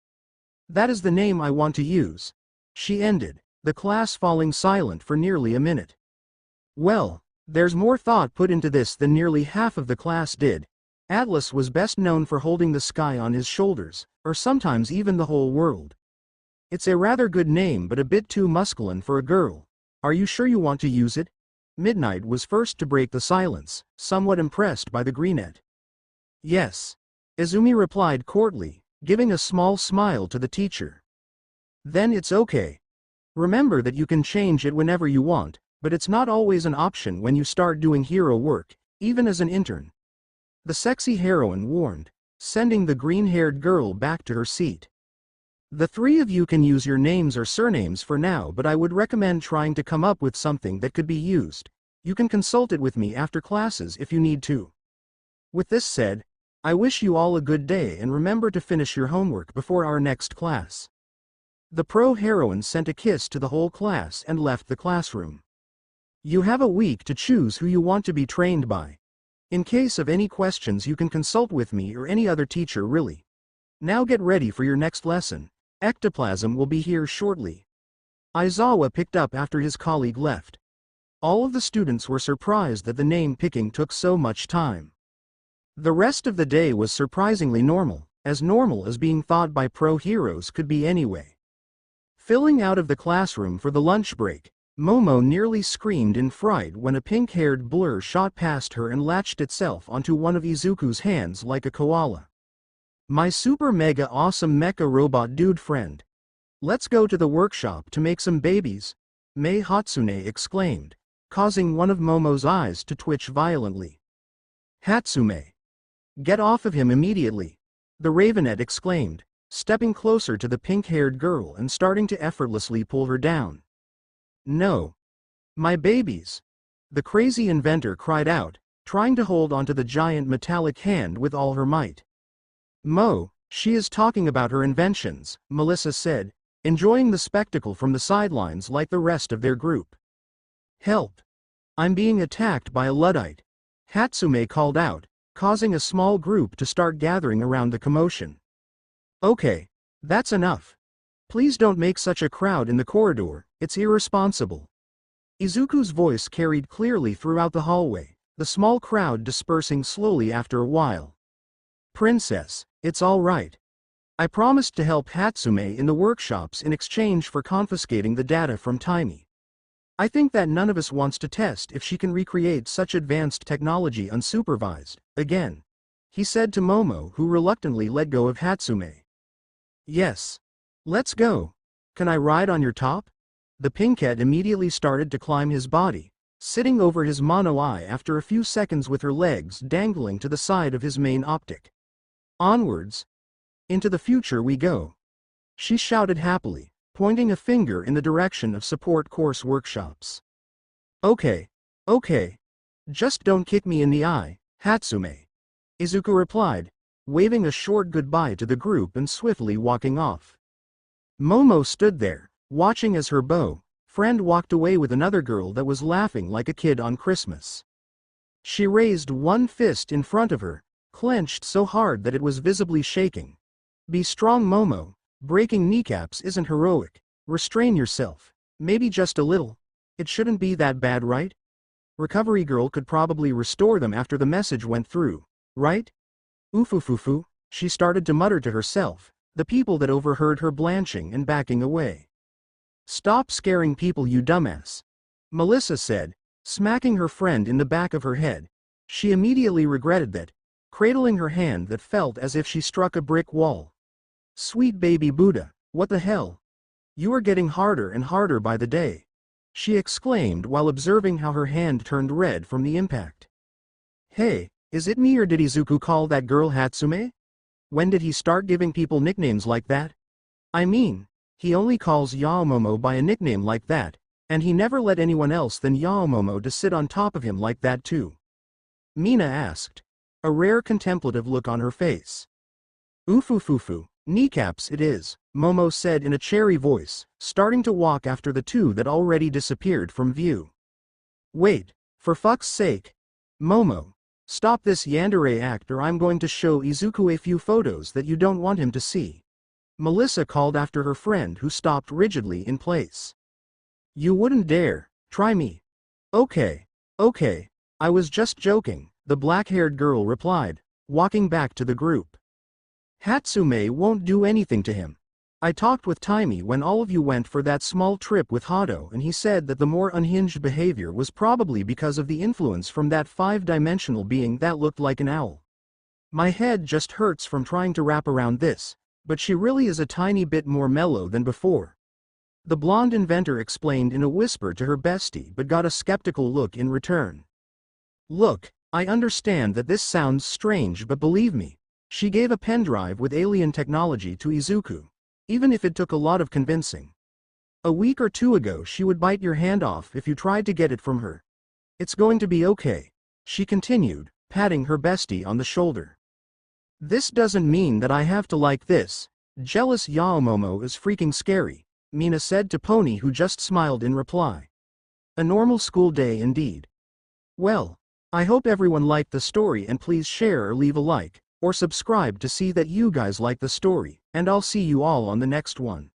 That is the name I want to use. She ended, the class falling silent for nearly a minute. Well, there's more thought put into this than nearly half of the class did. Atlas was best known for holding the sky on his shoulders, or sometimes even the whole world. It's a rather good name, but a bit too masculine for a girl. Are you sure you want to use it? Midnight was first to break the silence, somewhat impressed by the greenette. Yes. Izumi replied courtly, giving a small smile to the teacher. Then it's okay. Remember that you can change it whenever you want, But it's not always an option when you start doing hero work, even as an intern. The sexy heroine warned, sending the green-haired girl back to her seat. The three of you can use your names or surnames for now, but I would recommend trying to come up with something that could be used. You can consult it with me after classes if you need to. With this said, I wish you all a good day and remember to finish your homework before our next class. The pro-heroine sent a kiss to the whole class and left the classroom. You have a week to choose who you want to be trained by. In case of any questions you can consult with me or any other teacher really. Now get ready for your next lesson. Ectoplasm will be here shortly. Aizawa picked up after his colleague left. All of the students were surprised that the name picking took so much time. The rest of the day was surprisingly normal as being thought by pro-heroes could be anyway. Filling out of the classroom for the lunch break, Momo nearly screamed in fright when a pink-haired blur shot past her and latched itself onto one of Izuku's hands like a koala. My super mega awesome mecha robot dude friend. Let's go to the workshop to make some babies, Mei Hatsune exclaimed, causing one of Momo's eyes to twitch violently. Hatsume. Get off of him immediately, the Ravenette exclaimed, stepping closer to the pink-haired girl and starting to effortlessly pull her down. No. My babies. The crazy inventor cried out, trying to hold onto the giant metallic hand with all her might. Mo, she is talking about her inventions, Melissa said, enjoying the spectacle from the sidelines like the rest of their group. Help! I'm being attacked by a Luddite, Hatsume called out, causing a small group to start gathering around the commotion. Okay, that's enough. Please don't make such a crowd in the corridor, it's irresponsible. Izuku's voice carried clearly throughout the hallway, the small crowd dispersing slowly after a while. Princess, it's all right. I promised to help Hatsume in the workshops in exchange for confiscating the data from Timey. I think that none of us wants to test if she can recreate such advanced technology unsupervised, again, he said to Momo, who reluctantly let go of Hatsume. Yes. Let's go. Can I ride on your top? The pinkette immediately started to climb his body, sitting over his mono eye after a few seconds with her legs dangling to the side of his main optic. Onwards. Into the future we go. She shouted happily, pointing a finger in the direction of support course workshops. Okay. Just don't kick me in the eye, Hatsume. Izuku replied, waving a short goodbye to the group and swiftly walking off. Momo stood there, watching as her friend walked away with another girl that was laughing like a kid on Christmas. She raised one fist in front of her, clenched so hard that it was visibly shaking. Be strong, Momo. Breaking kneecaps isn't heroic. Restrain yourself. Maybe just a little. It shouldn't be that bad, right? Recovery girl could probably restore them after the message went through, right? Oofufufu, she started to mutter to herself, the people that overheard her blanching and backing away. Stop scaring people, you dumbass, Melissa said, smacking her friend in the back of her head. She immediately regretted that, cradling her hand that felt as if she struck a brick wall. Sweet baby Buddha, what the hell? You are getting harder and harder by the day, she exclaimed while observing how her hand turned red from the impact. Hey, is it me or did Izuku call that girl Hatsume? When did he start giving people nicknames like that? I mean, he only calls Yaomomo by a nickname like that, and he never let anyone else than Yaomomo to sit on top of him like that too. Mina asked, a rare contemplative look on her face. Oofufufu, kneecaps it is, Momo said in a cherry voice, starting to walk after the two that already disappeared from view. Wait, for fuck's sake. Momo, stop this yandere act or I'm going to show Izuku a few photos that you don't want him to see. Melissa called after her friend who stopped rigidly in place. You wouldn't dare, try me. Okay, I was just joking, the black-haired girl replied, walking back to the group. Hatsume won't do anything to him. I talked with Timey when all of you went for that small trip with Hado and he said that the more unhinged behavior was probably because of the influence from that five-dimensional being that looked like an owl. My head just hurts from trying to wrap around this, but she really is a tiny bit more mellow than before. The blonde inventor explained in a whisper to her bestie but got a skeptical look in return. Look, I understand that this sounds strange but believe me. She gave a pendrive with alien technology to Izuku. Even if it took a lot of convincing. A week or two ago she would bite your hand off if you tried to get it from her. It's going to be okay, she continued, patting her bestie on the shoulder. This doesn't mean that I have to like this. Jealous Yao Momo is freaking scary, Mina said to Pony, who just smiled in reply. A normal school day indeed. Well, I hope everyone liked the story and please share or leave a like, or subscribe to see that you guys like the story, and I'll see you all on the next one.